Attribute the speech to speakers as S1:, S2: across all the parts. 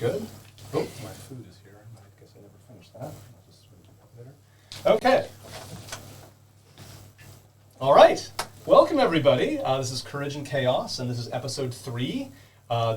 S1: Good. Oh, my food is here. I guess I never finished that. I'll just sort of do that later. Okay. All right. Welcome, everybody. This is Courage and Chaos, and this is episode 3.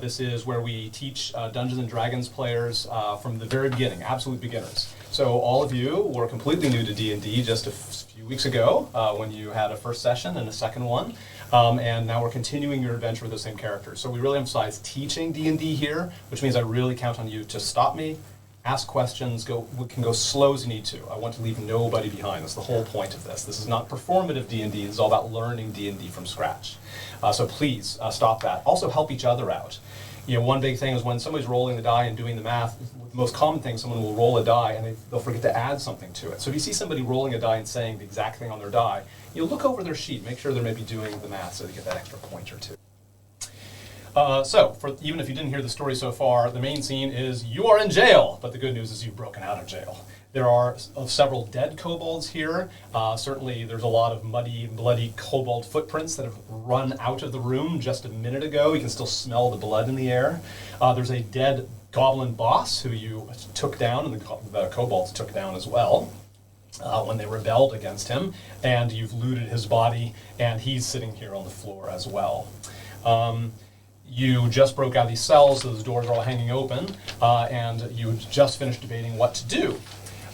S1: This is where we teach Dungeons & Dragons players from the very beginning, absolute beginners. So all of you were completely new to D&D just a few weeks ago when you had a first session and a second one. And now we're continuing your adventure with the same characters. So we really emphasize teaching D&D here, which means I really count on you to stop me, ask questions, we can go slow as you need to. I want to leave nobody behind. That's the whole point of this. This is not performative D&D. This is all about learning D&D from scratch. So please stop that. Also help each other out. You know, one big thing is when somebody's rolling the die and doing the math, the most common thing, someone will roll a die and they'll forget to add something to it. So if you see somebody rolling a die and saying the exact thing on their die, you look over their sheet, make sure they're maybe doing the math so they get that extra point or two. Even if you didn't hear the story so far, the main scene is you are in jail, but the good news is you've broken out of jail. There are several dead kobolds here. Certainly there's a lot of muddy, bloody kobold footprints that have run out of the room just a minute ago. You can still smell the blood in the air. There's a dead goblin boss who you took down, and the kobolds took down as well when they rebelled against him. And you've looted his body, and he's sitting here on the floor as well. You just broke out of these cells, so those doors are all hanging open, and you just finished debating what to do.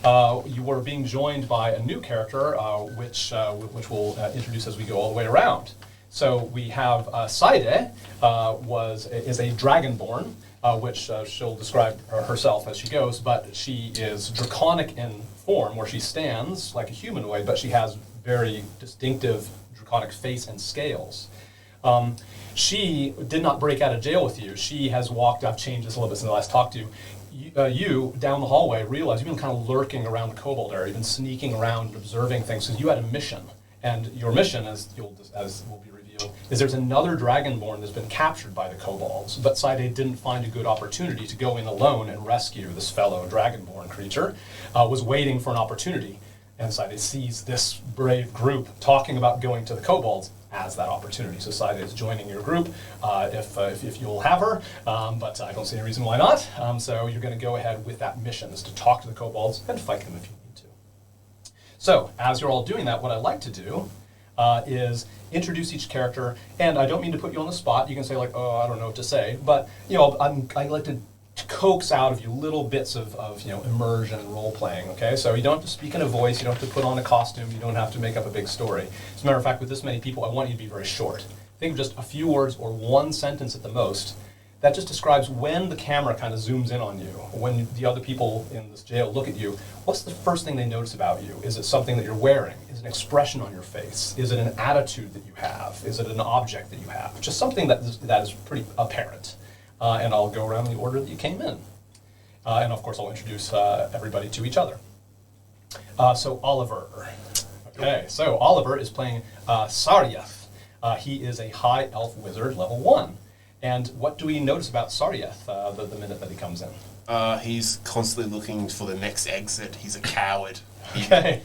S1: You were being joined by a new character, which we'll introduce as we go all the way around. So we have Saide is a dragonborn, which she'll describe herself as she goes, but she is draconic in form, where she stands like a humanoid, but she has very distinctive draconic face and scales. She did not break out of jail with you. She has walked, I've changed this a little bit since I last talked to you. You, down the hallway, realize you've been kind of lurking around the kobold area. You've been sneaking around and observing things, because you had a mission. And your mission, as will be revealed, is there's another dragonborn that's been captured by the kobolds. But Saide didn't find a good opportunity to go in alone and rescue this fellow dragonborn creature, was waiting for an opportunity. And Saide sees this brave group talking about going to the kobolds as that opportunity. So Saide is joining your group if you'll have her, but I don't see any reason why not. So you're going to go ahead with that mission, is to talk to the kobolds and fight them if you need to. So as you're all doing that, what I'd like to do is introduce each character, and I don't mean to put you on the spot. You can say like, oh, I don't know what to say, but you know, I like to coax out of you little bits of immersion and role playing. Okay, so you don't have to speak in a voice, you don't have to put on a costume, you don't have to make up a big story. As a matter of fact, with this many people, I want you to be very short. Think of just a few words or one sentence at the most. That just describes when the camera kind of zooms in on you, when the other people in this jail look at you. What's the first thing they notice about you? Is it something that you're wearing? Is it an expression on your face? Is it an attitude that you have? Is it an object that you have? Just something that is pretty apparent. And I'll go around in the order that you came in. And of course, I'll introduce everybody to each other. So Oliver. Okay, so Oliver is playing Saryeth. He is a high elf wizard, level 1. And what do we notice about Saryeth the minute that he comes in?
S2: He's constantly looking for the next exit. He's a coward.
S1: Okay,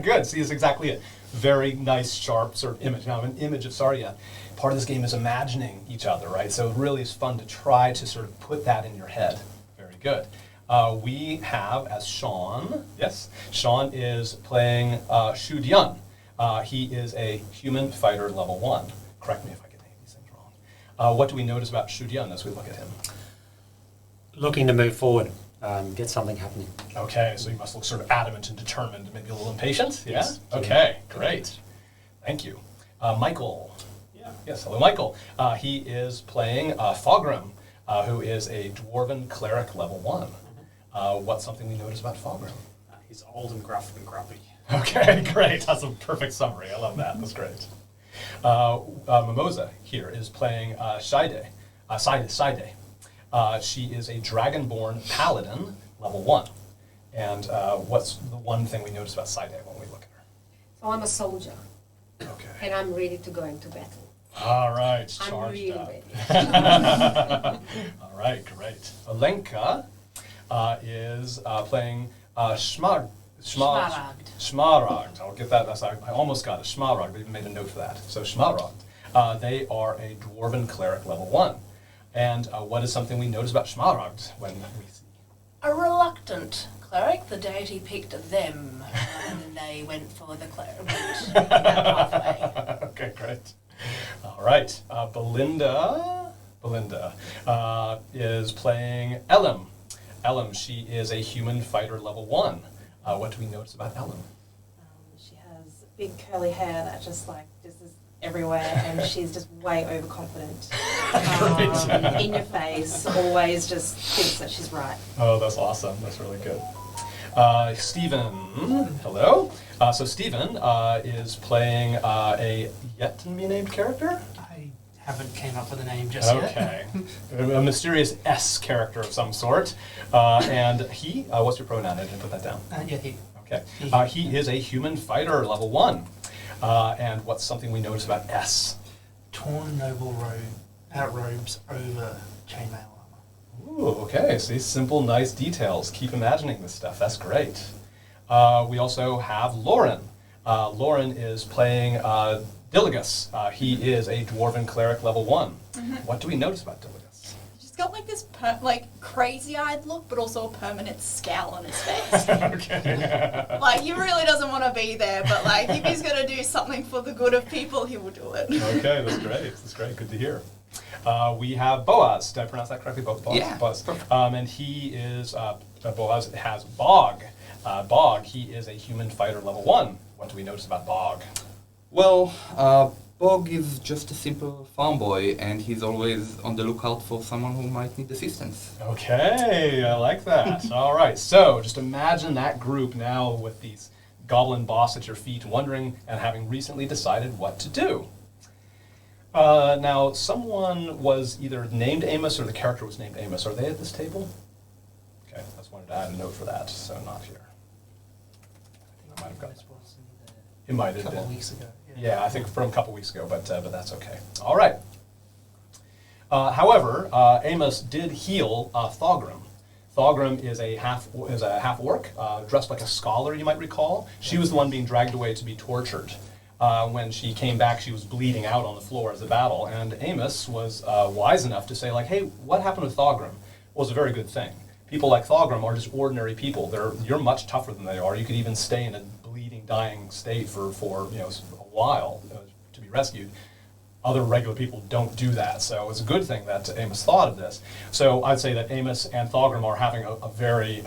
S1: good. See, that's exactly it. Very nice, sharp sort of image. Now, an image of Saryeth. Part of this game is imagining each other, right? So it really is fun to try to sort of put that in your head. Very good. We have as Sean, yes, Sean is playing Shu Dian. He is a human fighter level 1. Correct me if I get any of these things wrong. What do we notice about Shu Dian as we look at him?
S3: Looking to move forward, get something happening.
S1: Okay, so you must look sort of adamant and determined, maybe a little impatient? Yeah?
S3: Yes.
S1: Okay, great. Thank you. Michael. Yes, hello, Michael. He is playing Fogrim, who is a dwarven cleric level 1. What's something we notice about Fogrim?
S3: He's old and gruff and grumpy.
S1: Okay, great. That's a perfect summary. I love that. That's great. Mimosa here is playing Saide. She is a dragonborn paladin, level 1. And what's the one thing we notice about Saide when we look at her?
S4: So I'm a soldier.
S1: Okay.
S4: And I'm ready to go into battle.
S1: All right, charged
S4: I'm really
S1: up.
S4: ready.
S1: All right, great. Alenka is playing Schmaragd. I'll get that. I almost got it. Schmaragd. They even made a note for that. So Schmaragd. They are a dwarven cleric level 1. And what is something we notice about Schmaragd when we see?
S5: A reluctant cleric. The deity picked them, and then they went for the cleric. Went that pathway.
S1: Okay, great. All right, Belinda is playing Elim. Elim, she is a human fighter level 1. What do we notice about Elim?
S6: She has big curly hair that just is everywhere, and she's just way overconfident. In your face, always just thinks that she's right.
S1: Oh, that's awesome. That's really good. Stephen, hello. So Stephen is playing a yet-to-be-named character?
S3: I haven't came up with a name just yet.
S1: Okay. A mysterious S character of some sort. And he, what's your pronoun? I didn't put that down.
S3: Yeah, he.
S1: Okay. He is a human fighter, level 1. And what's something we notice about S?
S3: Torn noble robes over chainmail armor.
S1: Ooh, okay. See, simple, nice details. Keep imagining this stuff. That's great. We also have Lauren. Lauren is playing Diligus. He is a dwarven cleric level 1. What do we notice about Diligus?
S7: She's got like this crazy-eyed look, but also a permanent scowl on his face.
S1: Okay.
S7: Like, he really doesn't want to be there, but like, if he's going to do something for the good of people, he will do it.
S1: Okay, that's great. That's great. Good to hear. We have Boaz. Did I pronounce that correctly? Boaz?
S2: Yeah.
S1: Boaz. And he is, Boaz has Bog. Bog, he is a human fighter level 1. What do we notice about Bog?
S8: Well, Bog is just a simple farm boy, and he's always on the lookout for someone who might need assistance.
S1: Okay, I like that. All right, so just imagine that group now with these goblin boss at your feet, wondering and having recently decided what to do. Now, someone was either named Amos or the character was named Amos. Are they at this table? Okay, I just wanted to add a note for that, so not here. I might have got
S3: This was
S1: It might
S3: a
S1: have
S3: couple of
S1: been.
S3: weeks ago.
S1: Yeah, I think from a couple weeks ago, but that's okay. All right. However, Amos did heal Thogrim. Thogrim is a half orc, dressed like a scholar, you might recall. She was the one being dragged away to be tortured. When she came back, she was bleeding out on the floor of the battle, and Amos was wise enough to say, like, hey, what happened with Thogrim? Was a very good thing. People like Thogrim are just ordinary people. You're much tougher than they are. You could even stay in a bleeding, dying state for a while to be rescued. Other regular people don't do that, so it's a good thing that Amos thought of this. So I'd say that Amos and Thogrim are having a very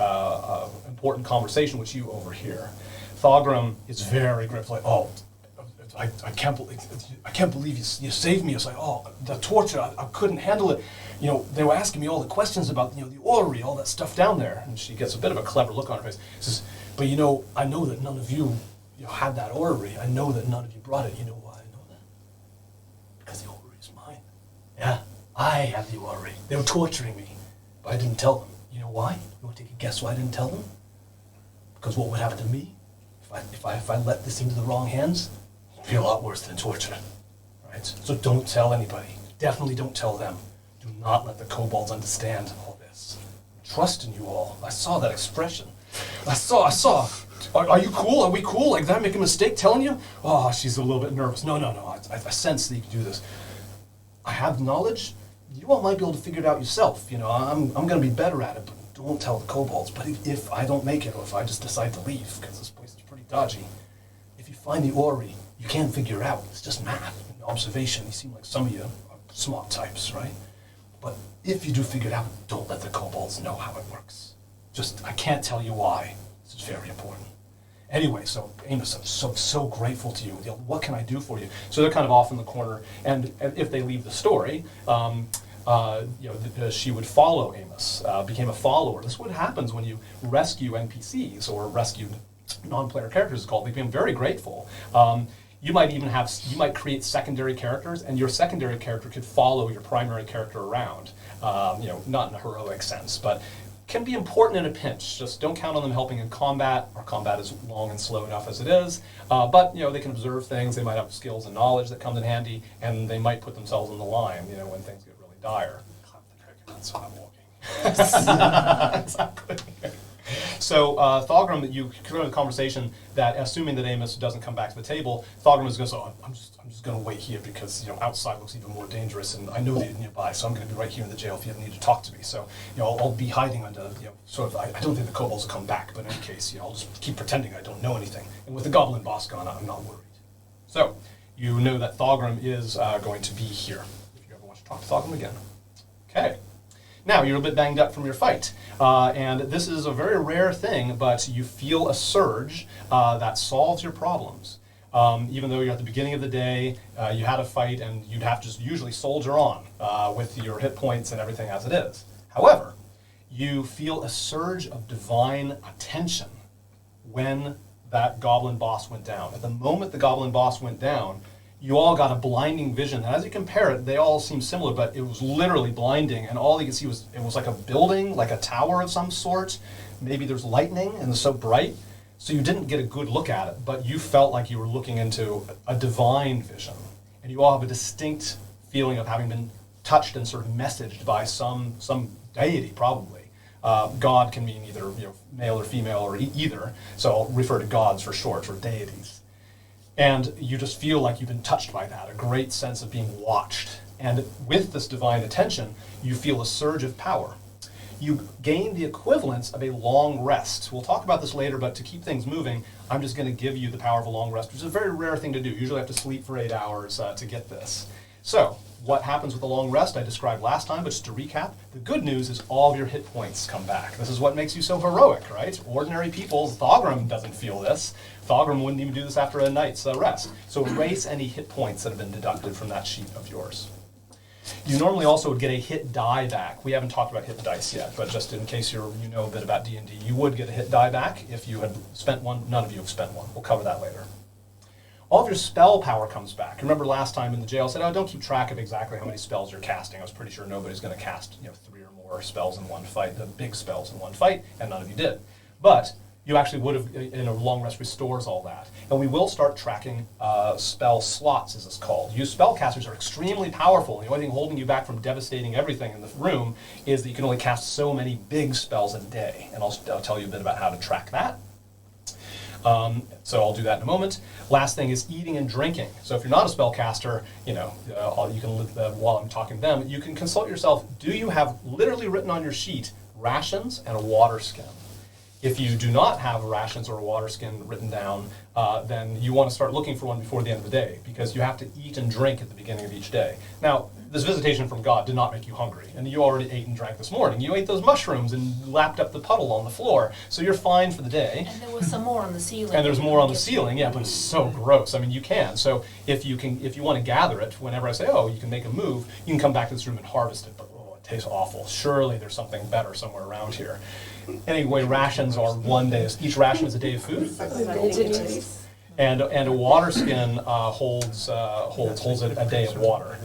S1: important conversation, which you overhear. Thogrim is very grateful, like, oh, I can't believe you saved me. It's like, oh, the torture, I couldn't handle it. They were asking me all the questions about, the orrery, all that stuff down there. And she gets a bit of a clever look on her face. She says, but I know that none of you, had that orrery. I know that none of you brought it. You know why I know that? Because the orrery is mine. Yeah, I have the orrery. They were torturing me, but I didn't tell them. You know why? You want to take a guess why I didn't tell them? Because what would happen to me if I let this into the wrong hands? It'd be a lot worse than torture, right? So don't tell anybody. Definitely don't tell them. Do not let the kobolds understand all this. Trust in you all. I saw that expression. I saw. Are you cool? Are we cool? Like, did I make a mistake telling you? Oh, she's a little bit nervous. No. I sense that you can do this. I have knowledge. You all might be able to figure it out yourself. I'm going to be better at it, but don't tell the kobolds. But if I don't make it, or if I just decide to leave, because this place is pretty dodgy, if you find the orrery, you can't figure it out. It's just math and observation. You seem like some of you are smart types, right? But if you do figure it out, don't let the kobolds know how it works. I can't tell you why. This is very important. Anyway, so Amos, I'm so grateful to you. What can I do for you? So they're kind of off in the corner, and if they leave the story, she would follow Amos, became a follower. This is what happens when you rescue NPCs or rescue non-player characters, it's called. They become very grateful. You might create secondary characters, and your secondary character could follow your primary character around. Not in a heroic sense, but can be important in a pinch. Just don't count on them helping in combat. Our combat is long and slow enough as it is. But they can observe things. They might have skills and knowledge that come in handy, and they might put themselves on the line. When things get really dire. Clap the trigger. That's what I'm walking. Exactly. So Thogrum, you come to the conversation that assuming that Amos doesn't come back to the table, Thogrum is going to say, oh, I'm just going to wait here because outside looks even more dangerous, and I know that you're nearby, so I'm going to be right here in the jail if you ever need to talk to me. So I'll be hiding under sort of. I don't think the kobolds will come back, but in any case, I'll just keep pretending I don't know anything. And with the goblin boss gone, I'm not worried. So you know that Thogrum is going to be here if you ever want to talk to Thogrum again. Okay. Now, you're a bit banged up from your fight, and this is a very rare thing, but you feel a surge that solves your problems. Even though you're at the beginning of the day, you had a fight, and you'd have to just usually soldier on with your hit points and everything as it is. However, you feel a surge of divine attention when that goblin boss went down. At the moment the goblin boss went down, you all got a blinding vision. And as you compare it, they all seem similar, but it was literally blinding. And all you could see was, it was like a building, like a tower of some sort. Maybe there's lightning and it's so bright. So you didn't get a good look at it, but you felt like you were looking into a divine vision. And you all have a distinct feeling of having been touched and sort of messaged by some deity, probably. God can mean either male or female or either. So I'll refer to gods for short, or deities. And you just feel like you've been touched by that, a great sense of being watched. And with this divine attention, you feel a surge of power. You gain the equivalence of a long rest. We'll talk about this later, but to keep things moving, I'm just going to give you the power of a long rest, which is a very rare thing to do. You usually have to sleep for 8 hours to get this. So, what happens with a long rest I described last time, but just to recap, the good news is all of your hit points come back. This is what makes you so heroic, right? Ordinary people, Thogrum doesn't feel this. Thogrum wouldn't even do this after a night's rest. So erase any hit points that have been deducted from that sheet of yours. You normally also would get a hit die back. We haven't talked about hit dice yet, but just in case you know a bit about D&D, you would get a hit die back if you had spent one. None of you have spent one. We'll cover that later. All of your spell power comes back. Remember last time in the jail I said, don't keep track of exactly how many spells you're casting. I was pretty sure nobody's going to cast 3 or more spells in one fight, the big spells in one fight, and none of you did. But you actually would have, in a long rest, restores all that. And we will start tracking spell slots, as it's called. You spellcasters are extremely powerful, and the only thing holding you back from devastating everything in the room is that you can only cast so many big spells a day. And I'll tell you a bit about how to track that. So I'll do that in a moment. Last thing is eating and drinking. So if you're not a spellcaster, you can while I'm talking to them, you can consult yourself. Do you have literally written on your sheet rations and a water skin? If you do not have rations or a water skin written down, then you want to start looking for one before the end of the day, because you have to eat and drink at the beginning of each day. Now, this visitation from God did not make you hungry, and you already ate and drank this morning. You ate those mushrooms and lapped up the puddle on the floor, so you're fine for the day.
S5: And there was some more on the ceiling.
S1: And there's more on the ceiling, yeah, but it's so gross. I mean, you can. So if you want to gather it, whenever I say, you can make a move, you can come back to this room and harvest it, but it tastes awful. Surely there's something better somewhere around here. Anyway, rations are 1 day. Each ration is a day of food. And a water skin holds a day of water.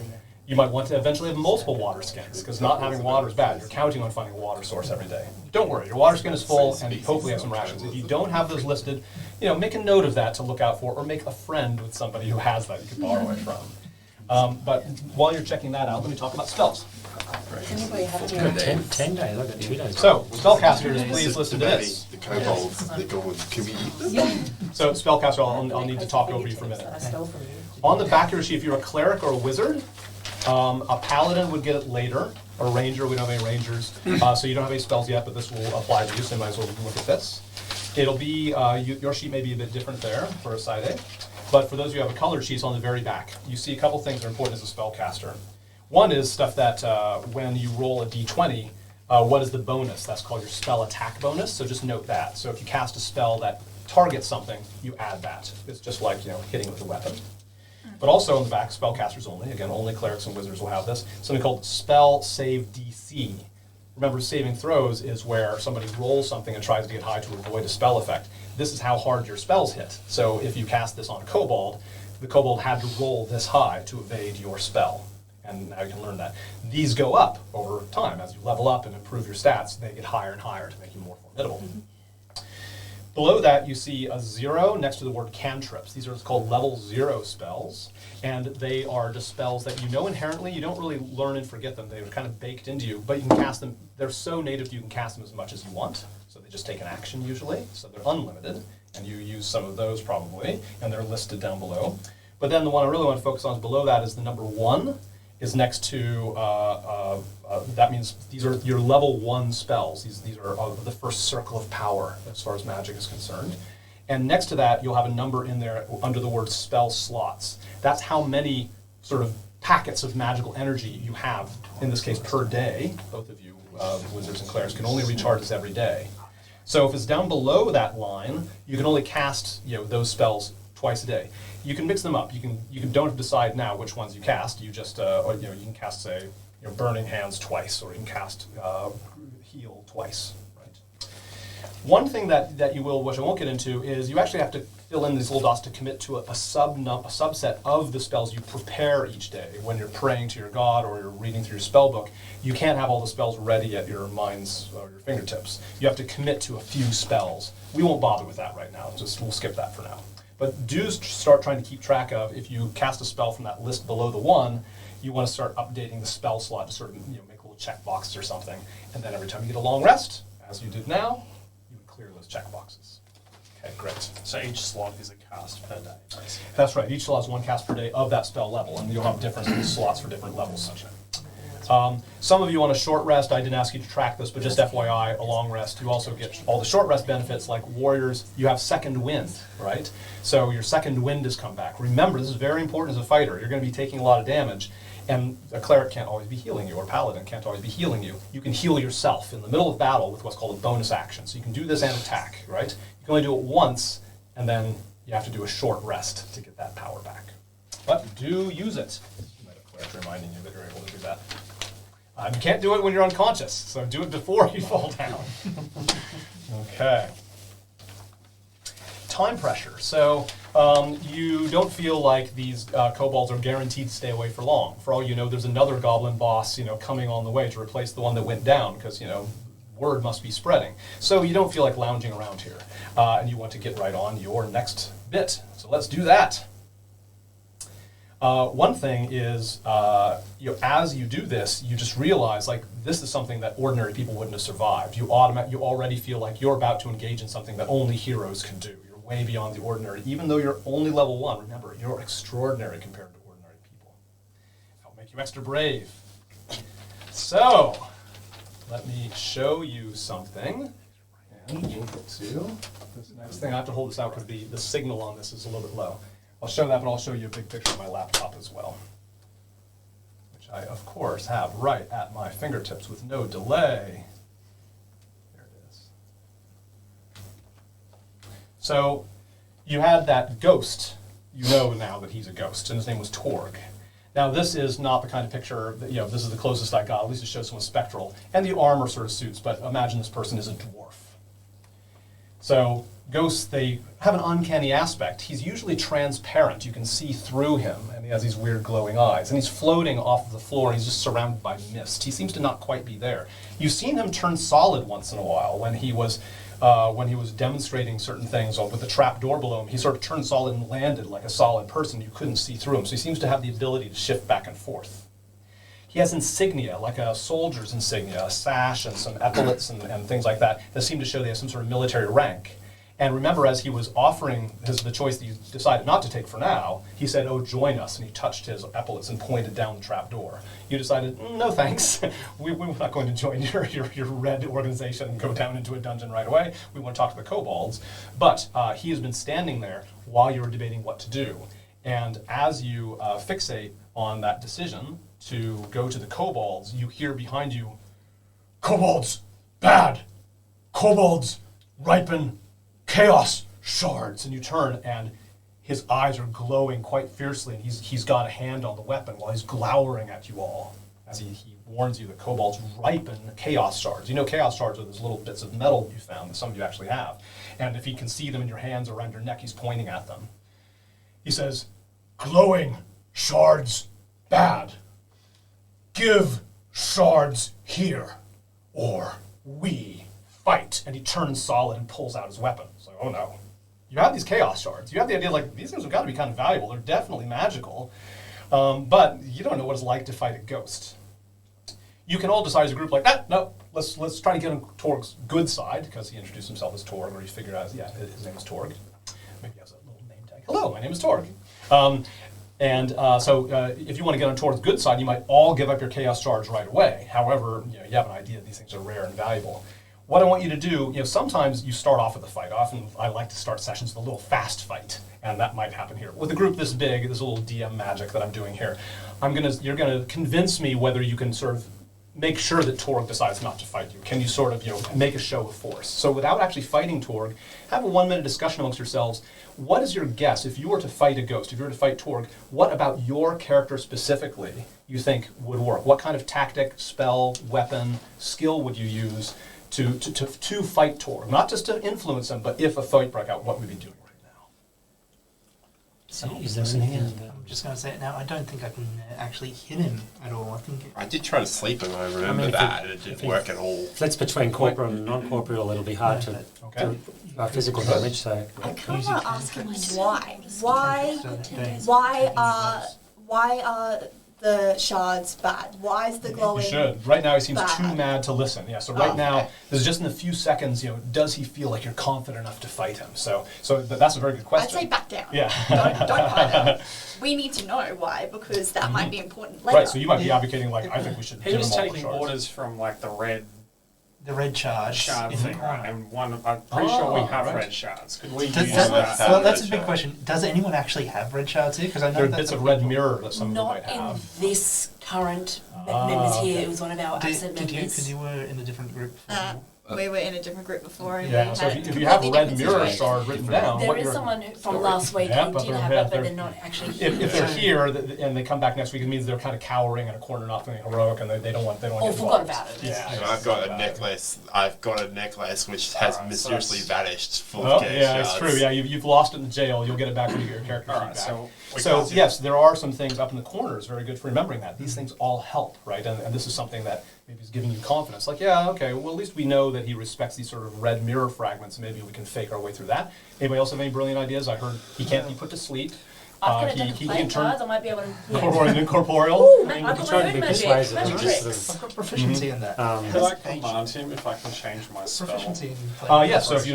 S1: You might want to eventually have multiple water skins, because not having water is bad. You're counting on finding a water source every day. Don't worry, your water skin is full, and hopefully you have some rations. If you don't have those listed, make a note of that to look out for, or make a friend with somebody who has that you could borrow it from. But while you're checking that out, let me talk about spells.
S6: Does anybody have any?
S3: 10 days, I've got 2 days.
S1: So, spellcasters, please listen to this.
S2: The kobolds, they're going, can we eat them?
S1: So, spellcaster, I'll need to talk over you for a minute.
S6: That I stole from you.
S1: On the back of your sheet, if you're a cleric or a wizard, a paladin would get it later, or a ranger. We don't have any rangers, so you don't have any spells yet, but this will apply to you, so you might as well look at this. It'll be, your sheet may be a bit different there for a side A, but for those of you who have a colored sheet on the very back, you see a couple things that are important as a spellcaster. One is stuff that when you roll a d20, what is the bonus? That's called your spell attack bonus, so just note that. So if you cast a spell that targets something, you add that. It's just like hitting with a weapon. But also on the back, spellcasters only, again, only clerics and wizards will have this, something called spell save DC. Remember, saving throws is where somebody rolls something and tries to get high to avoid a spell effect. This is how hard your spells hit. So if you cast this on a kobold, the kobold had to roll this high to evade your spell. And now you can learn that. These go up over time. As you level up and improve your stats, they get higher and higher to make you more formidable. Below that, you see a 0 next to the word cantrips. These are called level 0 spells, and they are just spells that you know inherently. You don't really learn and forget them. They're kind of baked into you, but you can cast them. They're so native you can cast them as much as you want, so they just take an action usually, so they're unlimited, and you use some of those probably, and they're listed down below. But then the one I really want to focus on is below that is the number 1, is next to, that means these are your level 1 spells. These are the first circle of power as far as magic is concerned. And next to that, you'll have a number in there under the word spell slots. That's how many sort of packets of magical energy you have, in this case per day. Both of you, wizards and clerics, can only recharge this every day. So if it's down below that line, you can only cast those spells twice a day. You can mix them up. You don't have to decide now which ones you cast. You just you can cast, say, Burning Hands twice, or you can cast Heal twice. Right. One thing that you will, which I won't get into, is you actually have to fill in these little dots to commit to a subset of the spells you prepare each day. When you're praying to your god or you're reading through your spell book, you can't have all the spells ready at your mind's or your fingertips. You have to commit to a few spells. We won't bother with that right now. We'll skip that for now. But do start trying to keep track of, if you cast a spell from that list below the 1, you want to start updating the spell slot to sort of make little check boxes or something. And then every time you get a long rest, as you did now, you would clear those check boxes. Okay, great.
S9: So each slot is a cast per day, basically.
S1: That's right. Each slot is 1 cast per day of that spell level, and you'll have different slots for different levels. Some of you on a short rest, I didn't ask you to track this, but just FYI, a long rest, you also get all the short rest benefits. Like warriors, you have second wind, right? So your second wind has come back. Remember, this is very important as a fighter. You're going to be taking a lot of damage, and a cleric can't always be healing you, or a paladin can't always be healing you. You can heal yourself in the middle of battle with what's called a bonus action. So you can do this and attack, right? You can only do it once, and then you have to do a short rest to get that power back. But do use it. You might have cleric reminding you that you're able to do that. You can't do it when you're unconscious, so do it before you fall down. Okay. Time pressure. So you don't feel like these kobolds are guaranteed to stay away for long. For all you know, there's another goblin boss, coming on the way to replace the one that went down, because word must be spreading. So you don't feel like lounging around here, and you want to get right on your next bit. So let's do that. One thing is, as you do this, you just realize, this is something that ordinary people wouldn't have survived. You already feel like you're about to engage in something that only heroes can do. You're way beyond the ordinary. Even though you're only level 1, remember, you're extraordinary compared to ordinary people. That'll make you extra brave. So, let me show you something. And we'll get to this next thing. I have to hold this out because the signal on this is a little bit low. I'll show that, but I'll show you a big picture of my laptop as well, which I, of course, have right at my fingertips with no delay. There it is. So you had that ghost. You know now that he's a ghost, and his name was Torg. Now, this is not the kind of picture that, this is the closest I got. At least it shows someone spectral. And the armor sort of suits, but imagine this person is a dwarf. So ghosts, they have an uncanny aspect. He's usually transparent. You can see through him, and he has these weird glowing eyes. And he's floating off of the floor, and he's just surrounded by mist. He seems to not quite be there. You've seen him turn solid once in a while when he was demonstrating certain things with the trap door below him. He sort of turned solid and landed like a solid person. You couldn't see through him. So he seems to have the ability to shift back and forth. He has insignia, like a soldier's insignia, a sash and some epaulets and things like that seem to show they have some sort of military rank. And remember, as he was offering the choice that you decided not to take for now, he said, "Oh, join us," and he touched his epaulets and pointed down the trap door. You decided, no thanks, we're not going to join your red organization and go down into a dungeon right away. We want to talk to the kobolds. But he has been standing there while you were debating what to do. And as you fixate on that decision to go to the kobolds, you hear behind you, "Kobolds, bad! Kobolds, ripen chaos shards." And you turn, and his eyes are glowing quite fiercely, and he's got a hand on the weapon while he's glowering at you all as he warns you that kobolds ripen chaos shards. You know, chaos shards are those little bits of metal you found that some of you actually have. And if he can see them in your hands or around your neck, he's pointing at them. He says, "Glowing shards bad. Give shards here, or we fight, and he turns solid and pulls out his weapon. It's like, oh no. You have these chaos shards. You have the idea like these things have got to be kind of valuable. They're definitely magical, but you don't know what it's like to fight a ghost. You can all decide as a group like, no, let's try to get him Torg's good side, because he introduced himself as Torg, or he figured out, yeah, his name is Torg. Maybe he has a little name tag. Hello, my name is Torg. So if you want to get on Torg's good side, you might all give up your chaos shards right away. However, you have an idea that these things are rare and valuable. What I want you to do, sometimes you start off with a fight. Often I like to start sessions with a little fast fight, and that might happen here. With a group this big, this little DM magic that I'm doing here, you're gonna convince me whether you can sort of make sure that Torg decides not to fight you. Can you sort of, make a show of force? So without actually fighting Torg, have a 1-minute discussion amongst yourselves. What is your guess, if you were to fight a ghost, if you were to fight Torg, what about your character specifically you think would work? What kind of tactic, spell, weapon, skill would you use to fight Torg? Not just to influence him, but if a fight broke out, what would we be doing right now?
S3: So is there anything?
S9: I'm just going to say it now. I don't think I can actually hit him at all. I think
S2: I did try to sleep him, I remember that, and it didn't work at all.
S3: Flits between corporeal and non-corporeal, it'll be hard to do physical damage. So
S7: I kind of want to ask him why. Why are the shards bad? Why is the glowing?
S1: You should. Right now he seems
S7: bad?
S1: too mad to listen. Yeah. So right now, this is just in a few seconds. Does he feel like you're confident enough to fight him? So that's a very good
S7: I'd
S1: question.
S7: say back down.
S1: Yeah.
S7: Don't fight him. We need to know why, because that might be important later.
S1: Right. So you might be advocating like, I think we should.
S9: he
S1: give
S9: was
S1: him all the
S9: taking
S1: shards.
S9: orders from like the red
S7: shard
S9: thing, right? And I'm pretty sure we have red shards. Could we use
S8: that-
S9: that?
S8: that-
S9: Well,
S8: that's
S9: that's a big question. Does anyone actually have red shards here? Because I know
S1: There are
S9: that's
S1: bits
S9: a
S1: of red mirror that some of them
S5: Not
S1: might
S5: in
S1: have.
S5: this current members here.
S1: okay.
S5: It was one of our absent
S9: Did you?
S5: members.
S9: Because you were in a different group.
S7: We were in a different group before, and
S1: Yeah.
S7: we
S1: So
S7: had
S1: if you have
S7: completely
S1: red
S7: different
S1: mirror
S7: situations.
S1: shard written down,
S5: There
S1: what
S5: is
S1: you're-
S5: someone from last week
S1: Yeah,
S5: who
S1: but
S5: did
S1: they're-
S5: have
S1: yeah,
S5: it, but
S1: they're-
S5: they're not actually here.
S1: If they're here and they come back next week, it means they're kind of cowering in a corner, not feeling heroic, and they don't want to
S5: Or
S1: get
S5: forgot
S1: involved.
S5: about it.
S1: Yeah.
S2: And I've got a necklace. I've got a necklace which has
S9: Alright, so
S2: mysteriously
S9: that's-
S2: vanished full
S1: Oh,
S2: of chaos
S1: yeah, it's
S2: shards.
S1: true. Yeah, you've lost it in the jail. You'll get it back when you get your character
S9: Alright,
S1: feedback.
S9: so we
S1: So
S9: can't do
S1: yes, there are some things up in the corners. Very good for remembering that. These things all help, right? And this is something that maybe is giving you confidence. Like, yeah, okay, well, at least we know that he respects these sort of red mirror fragments. Maybe we can fake our way through that. Anybody else have any brilliant ideas? I heard he can't be put to sleep.
S5: I've got a deck of
S1: he
S5: playing
S1: can turn
S5: cards. I might be able to. Yeah.
S1: corporeal and incorporeal.
S5: Ooh,
S3: I mean,
S5: I've
S3: we
S5: got
S3: try
S5: my
S3: to
S5: own
S3: be
S5: magic.
S3: persuasive
S5: Magic
S3: and
S5: tricks.
S3: just
S9: I've got proficiency in that. Could I command him if I can change my spell?
S7: Proficiency
S1: Yes, so if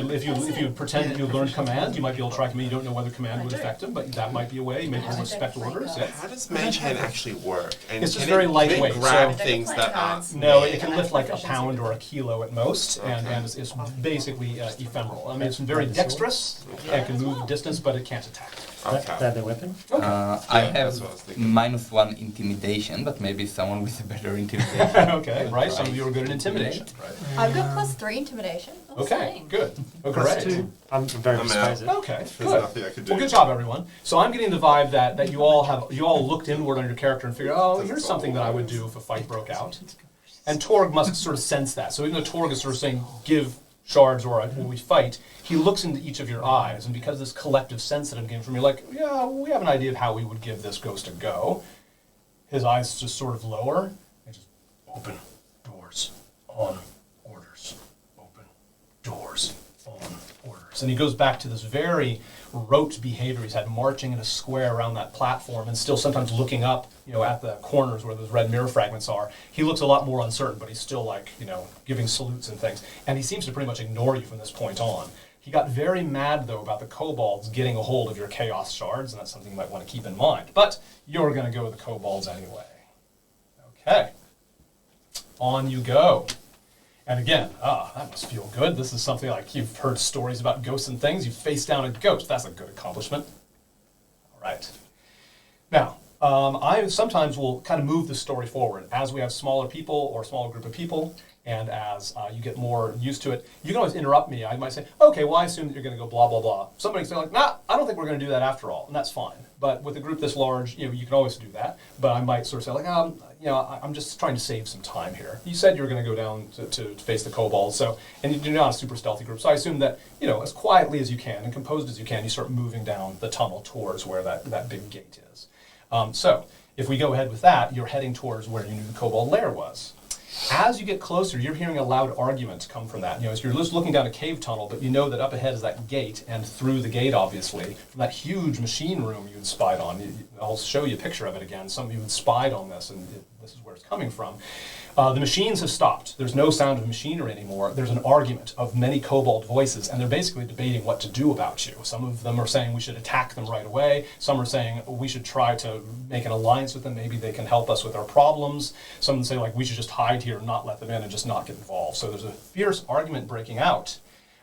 S1: you pretend that you learned command, you might be able to try command. You don't know whether command would affect him, but that might be a way. Maybe he'll respect orders. Yeah.
S2: How does Mage Hand actually work? And
S1: It's just
S2: can
S1: very
S2: it
S1: lightweight,
S2: grab
S1: so-
S2: things that are
S1: No,
S2: made?
S1: it can lift like a pound or a kilo at most, and it's basically ephemeral. I mean, it's very dexterous, and can move distance, but it can't attack.
S2: Okay.
S3: That their weapon.
S8: I
S2: Yeah, that's
S8: have
S2: what I was thinking.
S8: -1 intimidation, but maybe someone with a better intimidation.
S1: Okay, right, some of you are good at intimidation.
S7: I've got +3 intimidation.
S1: Okay,
S5: Same.
S1: good. Oh,
S3: Plus
S1: great.
S3: 2. I'm very
S2: I'm out.
S3: persuasive.
S1: Okay,
S2: There's
S1: good.
S2: nothing I could do.
S1: Well, good job, everyone. So I'm getting the vibe that you all looked inward on your character and figured, oh, here's something that I would do if a fight broke out. And Torg must sort of sense that. So even though Torg is sort of saying, give shards or when we fight, he looks into each of your eyes, and because this collective sense that I'm getting from you, like, yeah, we have an idea of how we would give this ghost a go. His eyes just sort of lower, and just open doors on orders. Open doors on orders. And he goes back to this very rote behavior he's had, marching in a square around that platform and still sometimes looking up, at the corners where those red mirror fragments are. He looks a lot more uncertain, but he's still like, giving salutes and things. And he seems to pretty much ignore you from this point on. He got very mad, though, about the kobolds getting a hold of your chaos shards, and that's something you might want to keep in mind. But you're going to go with the kobolds anyway. Okay. On you go. And again, that must feel good. This is something like you've heard stories about ghosts and things. You face down a ghost. That's a good accomplishment. All right. Now, I sometimes will kind of move the story forward as we have smaller people or a smaller group of people, and as you get more used to it. You can always interrupt me. I might say, okay, well, I assume that you're going to go blah, blah, blah. Somebody can say, like, nah, I don't think we're going to do that after all, and that's fine. But with a group this large, you can always do that. But I might sort of say, like, I'm just trying to save some time here. You said you were going to go down to face the kobolds, and you're not a super stealthy group, so I assume that, as quietly as you can and composed as you can, you start moving down the tunnel towards where that big gate is. So if we go ahead with that, you're heading towards where you knew the kobold lair was. As you get closer, you're hearing a loud argument come from that. As you're just looking down a cave tunnel, but you know that up ahead is that gate, and through the gate, obviously, from that huge machine room you had spied on. I'll show you a picture of it again. Some of you had spied on this, and this is where it's coming from. The machines have stopped. There's no sound of machinery anymore. There's an argument of many kobold voices, and they're basically debating what to do about you. Some of them are saying we should attack them right away. Some are saying we should try to make an alliance with them. Maybe they can help us with our problems. Some say like we should just hide here and not let them in and just not get involved. So there's a fierce argument breaking out.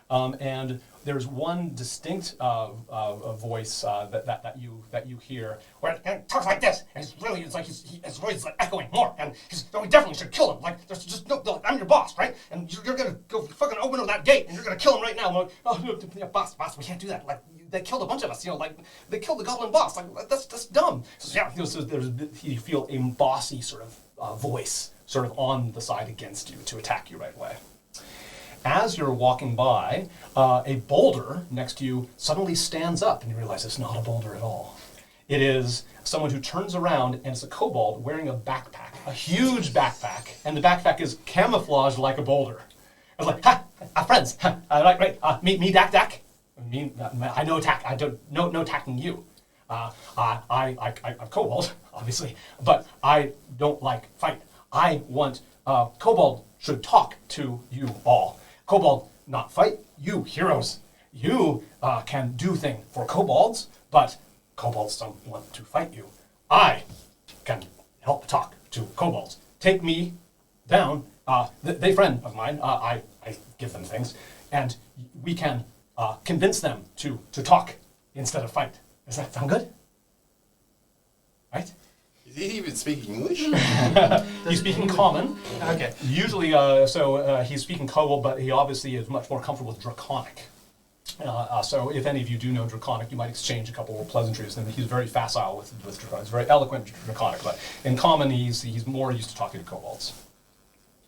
S1: And there's one distinct voice that you hear where it talks like this, and it's like his voice is like echoing more, and we definitely should kill him. Like there's just no, I'm your boss, right? And you're gonna go fucking open up that gate, and you're gonna kill him right now. I'm like, oh no, yeah, boss, we can't do that. Like they killed a bunch of us, like they killed the goblin boss. Like that's dumb. So yeah, you feel a bossy sort of voice sort of on the side against you to attack you right away. As you're walking by, a boulder next to you suddenly stands up, and you realize it's not a boulder at all. It is someone who turns around, and it's a kobold wearing a backpack, a huge backpack, and the backpack is camouflaged like a boulder. I was like, ha, friends, right, me, Dak. I know attack. I don't no attacking you. I'm kobold, obviously, but I don't like fight. I want kobold should talk to you all. Kobold, not fight. You, heroes. You can do things for kobolds, but kobolds don't want to fight you. I can help talk to kobolds. Take me down. They friend of mine. I give them things. And we can convince them to talk instead of fight. Does that sound good? Right?
S2: Is he even speaking English?
S1: He's speaking common.
S9: Okay.
S1: Usually, he's speaking kobold, but he obviously is much more comfortable with draconic. So if any of you do know draconic, you might exchange a couple of pleasantries. And he's very facile with draconic. He's very eloquent draconic, but in common, he's more used to talking to kobolds.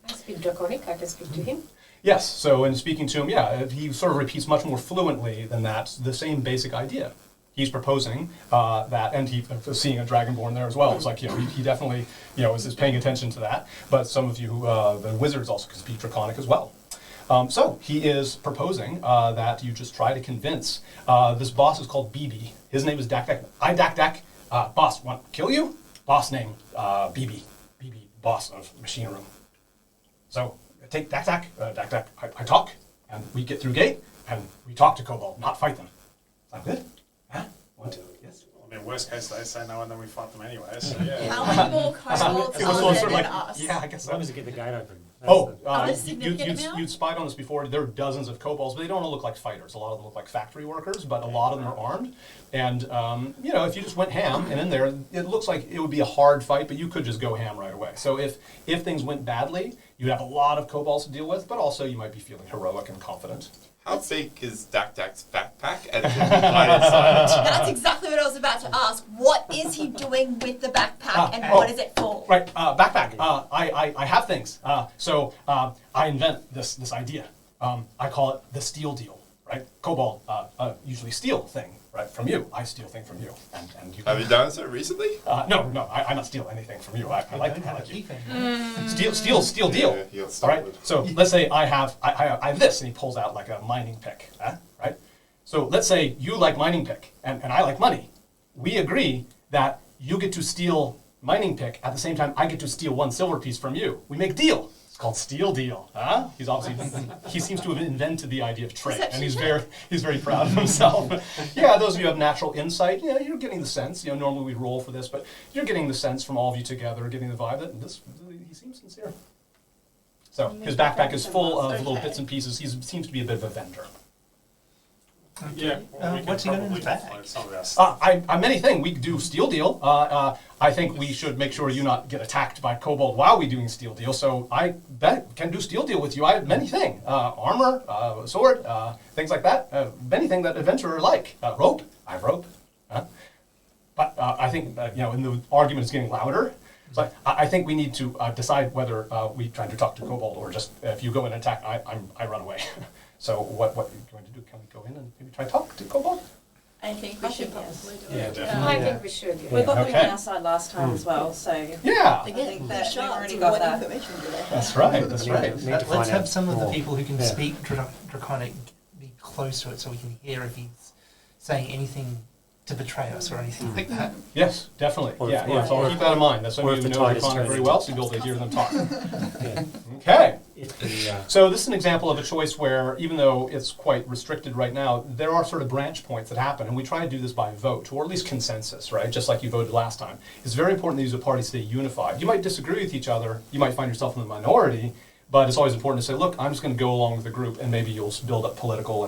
S4: I speak Draconic, I can speak to him.
S1: Yes, so in speaking to him, he sort of repeats much more fluently than that, the same basic idea. He's proposing that, and he's seeing a dragonborn there as well. It's like, he definitely, is paying attention to that. But some of you, the wizards also can speak Draconic as well. So he is proposing that you just try to convince, this boss is called BB. His name is Dak. Dak. Boss, want to kill you? Boss name, BB. BB, boss of machine room. So take Dak. I talk, and we get through gate, and we talk to kobold, not fight them. Sound good? Huh? 1, 2, yes.
S10: I mean, worst case they say no, and then we fight them anyway. So yeah.
S7: How many more kobolds
S1: It was
S7: are
S1: sort
S7: there
S1: of
S7: than us?
S1: yeah, I guess
S3: As
S1: so.
S3: long as you get the gate open.
S7: Are there significant amount?
S1: You'd spied on this before. There are dozens of kobolds, but they don't all look like fighters. A lot of them look like factory workers, but a lot of them are armed. And, if you just went ham and in there, it looks like it would be a hard fight, but you could just go ham right away. So if things went badly, you'd have a lot of kobolds to deal with, but also you might be feeling heroic and confident.
S2: How big is Dak's backpack? And it can be hide inside.
S7: That's exactly what I was about to ask. What is he doing with the backpack, and what is it for?
S1: Right, backpack. I have things. So I invent this idea. I call it the steal deal. Right, kobold usually steal thing right from you. I steal thing from you, and you.
S2: Have you done so recently?
S1: No, I not steal anything from you. I like you.
S9: Thing.
S1: Steal deal.
S2: Yeah, you'll
S1: All
S2: stop
S1: right.
S2: with-
S1: So let's say I have this, and he pulls out like a mining pick. Right. So let's say you like mining pick, and I like money. We agree that you get to steal mining pick at the same time I get to steal 1 silver piece from you. We make deal. It's called steal deal. He's obviously he seems to have invented the idea of trade, and he's very proud of himself. Yeah, those of you who have natural insight, you're getting the sense. Normally we roll for this, but you're getting the sense from all of you together, getting the vibe that he seems sincere. So his backpack is full of little bits and pieces. He seems to be a bit of a vendor.
S10: Yeah. Well, we can
S9: What's he got in
S10: probably
S9: his bag?
S10: offload some of our stuff.
S1: Many things. We do steal deal. I think we should make sure you not get attacked by kobold while we doing steal deal. So I can do steal deal with you. I have many things. Armor, sword, things like that. Many things that adventurer like. Rope. I have rope. But I think, and the argument is getting louder. So I think we need to decide whether we try to talk to kobold or just if you go in and attack, I run away. So what are you going to do? Can we go in and maybe try to talk to kobold?
S7: I think we should probably do
S3: Yeah,
S7: it.
S1: definitely.
S4: I think we should.
S6: We
S4: Yeah.
S6: got the
S1: Okay.
S6: outside last time as well, so
S1: Yeah,
S6: I
S7: Again,
S6: think
S7: we
S6: that we've
S7: shards
S6: already
S7: of
S6: got
S7: what
S6: that.
S7: information do they have?
S1: that's right. That's right.
S3: Need to
S9: Let's
S3: find
S9: have
S3: out
S9: some of the
S3: more.
S9: people who can
S3: Yeah.
S9: speak Draconic be close to it so we can hear if he's saying anything to betray us or anything like that.
S1: Yes, definitely.
S3: Or
S1: Yeah,
S3: if-
S1: yeah. So
S3: or
S1: I'll
S3: if-
S1: keep that in mind. That's
S3: or
S1: something
S3: if
S1: you
S3: the
S1: know
S3: tide is
S1: Draconic very
S3: turning.
S1: well, so you'll be able to hear them talk.
S3: Yeah.
S1: Okay.
S3: If the,
S1: So this is an example of a choice where, even though it's quite restricted right now, there are sort of branch points that happen, and we try to do this by vote, or at least consensus, right? Just like you voted last time. It's very important that these parties stay unified. You might disagree with each other, you might find yourself in the minority, but it's always important to say, look, I'm just going to go along with the group, and maybe you'll build up political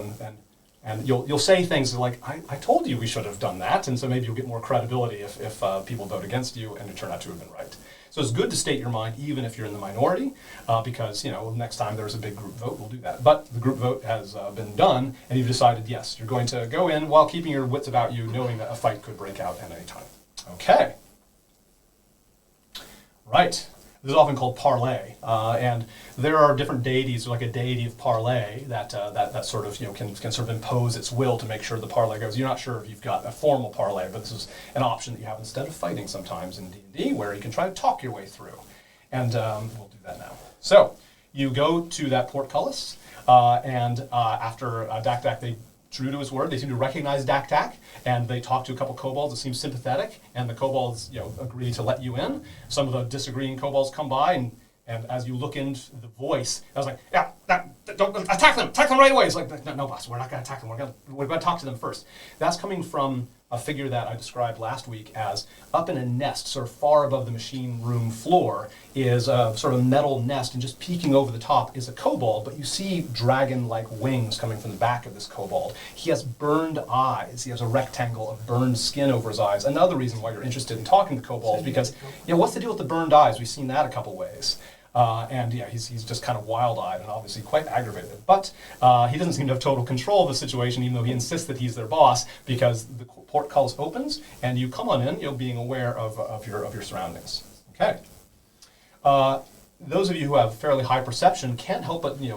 S1: and you'll say things like, I told you we should have done that, and so maybe you'll get more credibility if people vote against you and you turn out to have been right. So it's good to state your mind even if you're in the minority, because next time there's a big group vote, we'll do that. But the group vote has been done, and you've decided, yes, you're going to go in while keeping your wits about you, knowing that a fight could break out at any time. Okay. Right. This is often called parlay, and there are different deities, like a deity of parlay, that sort of can sort of impose its will to make sure the parlay goes. You're not sure if you've got a formal parlay, but this is an option that you have instead of fighting sometimes in D&D, where you can try to talk your way through, and we'll do that now. So you go to that portcullis, and after Dak, they true to his word, they seem to recognize Dak, and they talk to a couple kobolds that seem sympathetic, and the kobolds, agree to let you in. Some of the disagreeing kobolds come by, and as you look into the voice, I was like, yeah, don't attack them right away. It's like, no, boss, we're not going to attack them. We're going to talk to them first. That's coming from a figure that I described last week as up in a nest, sort of far above the machine room floor, is a sort of metal nest, and just peeking over the top is a kobold, but you see dragon-like wings coming from the back of this kobold. He has burned eyes. He has a rectangle of burned skin over his eyes. Another reason why you're interested in talking to kobolds, because, what's the deal with the burned eyes? We've seen that a couple ways. He's just kind of wild-eyed and obviously quite aggravated. But he doesn't seem to have total control of the situation, even though he insists that he's their boss, because the portcullis opens and you come on in, being aware of your surroundings. Okay. Those of you who have fairly high perception can't help but, you're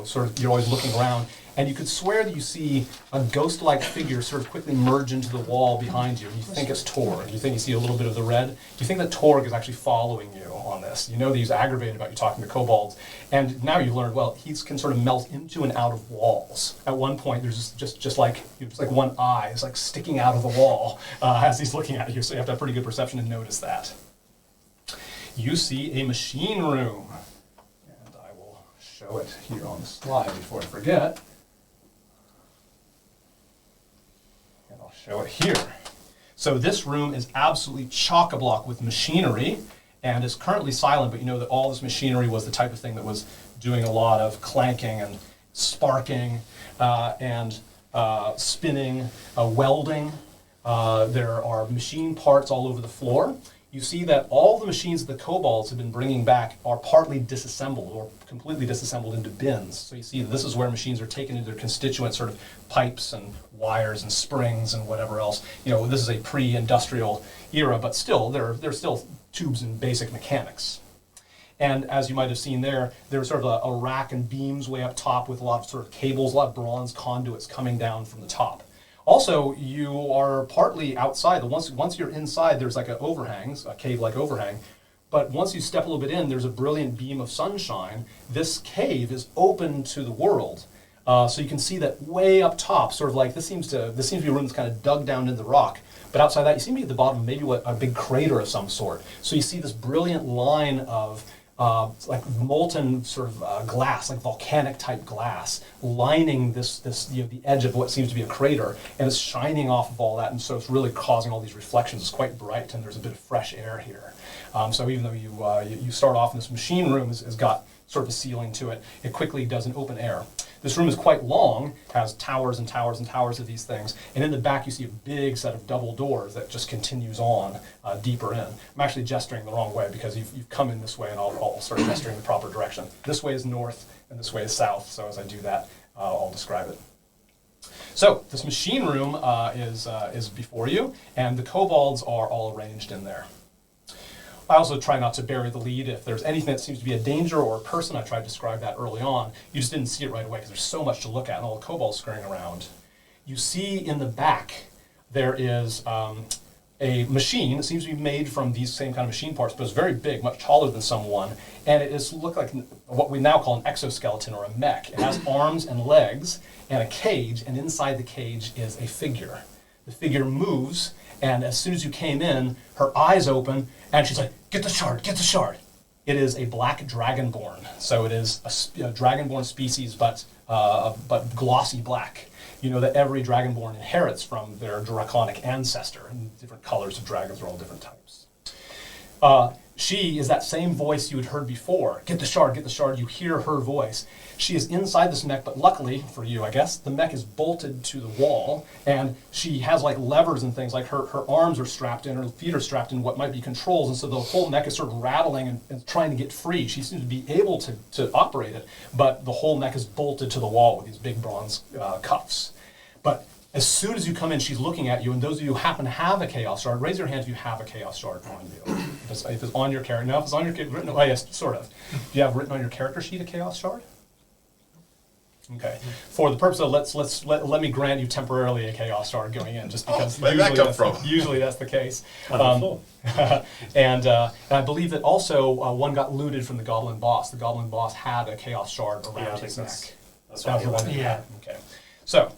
S1: always looking around, and you could swear that you see a ghost-like figure sort of quickly merge into the wall behind you. You think it's Torg. You think you see a little bit of the red. You think that Torg is actually following you on this. You know that he's aggravated about you talking to kobolds, and now you've learned, well, he can sort of melt into and out of walls. At one point, there's just like one eye is like sticking out of the wall as he's looking at you, so you have to have pretty good perception to notice that. You see a machine room. I will show it here on the slide before I forget. And I'll show it here. So this room is absolutely chock-a-block with machinery, and is currently silent, but you know that all this machinery was the type of thing that was doing a lot of clanking and sparking and spinning, welding. There are machine parts all over the floor. You see that all the machines that the kobolds have been bringing back are partly disassembled or completely disassembled into bins. So you see this is where machines are taken into their constituent sort of pipes and wires and springs and whatever else. This is a pre-industrial era, but still, they're still tubes and basic mechanics. And as you might have seen there's sort of a rack and beams way up top with a lot of sort of cables, a lot of bronze conduits coming down from the top. Also, you are partly outside. Once you're inside, there's like a cave-like overhang. But once you step a little bit in, there's a brilliant beam of sunshine. This cave is open to the world. So you can see that way up top, sort of like this seems to be a room that's kind of dug down into the rock. But outside that, you seem to be at the bottom of maybe a big crater of some sort. So you see this brilliant line of like molten sort of glass, like volcanic type glass, lining this the edge of what seems to be a crater, and it's shining off of all that, and so it's really causing all these reflections. It's quite bright, and there's a bit of fresh air here. So even though you start off in this machine room has got sort of a ceiling to it, it quickly does an open air. This room is quite long, has towers and towers and towers of these things, and in the back you see a big set of double doors that just continues on deeper in. I'm actually gesturing the wrong way because you've come in this way, and I'll start gesturing the proper direction. This way is north, and this way is south, so as I do that, I'll describe it. So this machine room is before you, and the kobolds are all arranged in there. I also try not to bury the lead. If there's anything that seems to be a danger or a person, I try to describe that early on. You just didn't see it right away because there's so much to look at and all the kobolds scurrying around. You see in the back there is a machine that seems to be made from these same kind of machine parts, but it's very big, much taller than someone, and it is look like what we now call an exoskeleton or a mech. It has arms and legs and a cage, and inside the cage is a figure. The figure moves, and as soon as you came in, her eyes open, and she's like, "Get the shard, get the shard." It is a black dragonborn, so it is a dragonborn species, but glossy black. You know that every dragonborn inherits from their draconic ancestor, and different colors of dragons are all different types. She is that same voice you had heard before. Get the shard, get the shard. You hear her voice. She is inside this mech, but luckily for you, I guess, the mech is bolted to the wall, and she has like levers and things, like her arms are strapped in, her feet are strapped in what might be controls, and so the whole mech is sort of rattling and trying to get free. She seems to be able to operate it, but the whole mech is bolted to the wall with these big bronze cuffs. But as soon as you come in, she's looking at you, and those of you who happen to have a Chaos Shard, raise your hand if you have a Chaos Shard on you. If it's on your character. Now, if it's on your written, oh yes, sort of. Do you have written on your character sheet a Chaos Shard? Okay. For the purpose of let me grant you temporarily a Chaos Shard going in, just because
S2: where did that come from?
S1: Usually that's the case. And I believe that also one got looted from the Goblin Boss. The Goblin Boss had a Chaos Shard around his neck.
S10: That's
S1: That was the
S10: what
S1: one that
S10: he
S1: you
S9: Yeah.
S1: had. Okay. So,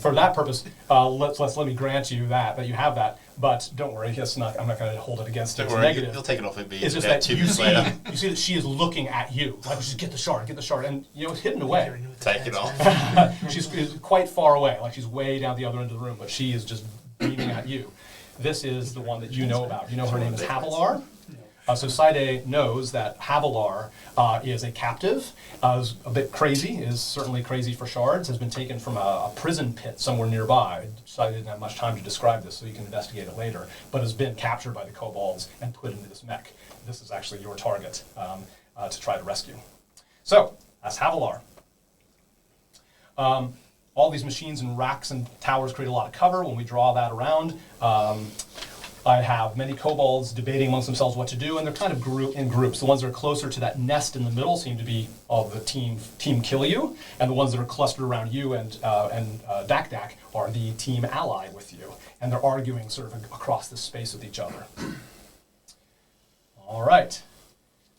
S1: for that purpose, let me grant you that you have that. But don't worry, I'm not going to hold it against you.
S2: Don't
S1: It's
S2: worry,
S1: negative.
S2: you'll take it off and be
S1: It's just
S2: there
S1: that
S2: 2
S1: you
S2: minutes later.
S1: see that she is looking at you. Like, just get the shard, and it's hidden away.
S2: Take it off.
S1: She's quite far away, like she's way down the other end of the room, but she is just beaming at you. This is the one that you know about. You know her name is Havilar. So Side knows that Havilar is a captive, is a bit crazy, is certainly crazy for shards, has been taken from a prison pit somewhere nearby. Side didn't have much time to describe this, so you can investigate it later, but has been captured by the kobolds and put into this mech. This is actually your target to try to rescue. So, that's Havilar. All these machines and racks and towers create a lot of cover when we draw that around. I have many kobolds debating amongst themselves what to do, and they're kind of in groups. The ones that are closer to that nest in the middle seem to be of the team kill you, and the ones that are clustered around you and Dak Dak are the team ally with you, and they're arguing sort of across the space with each other. All right.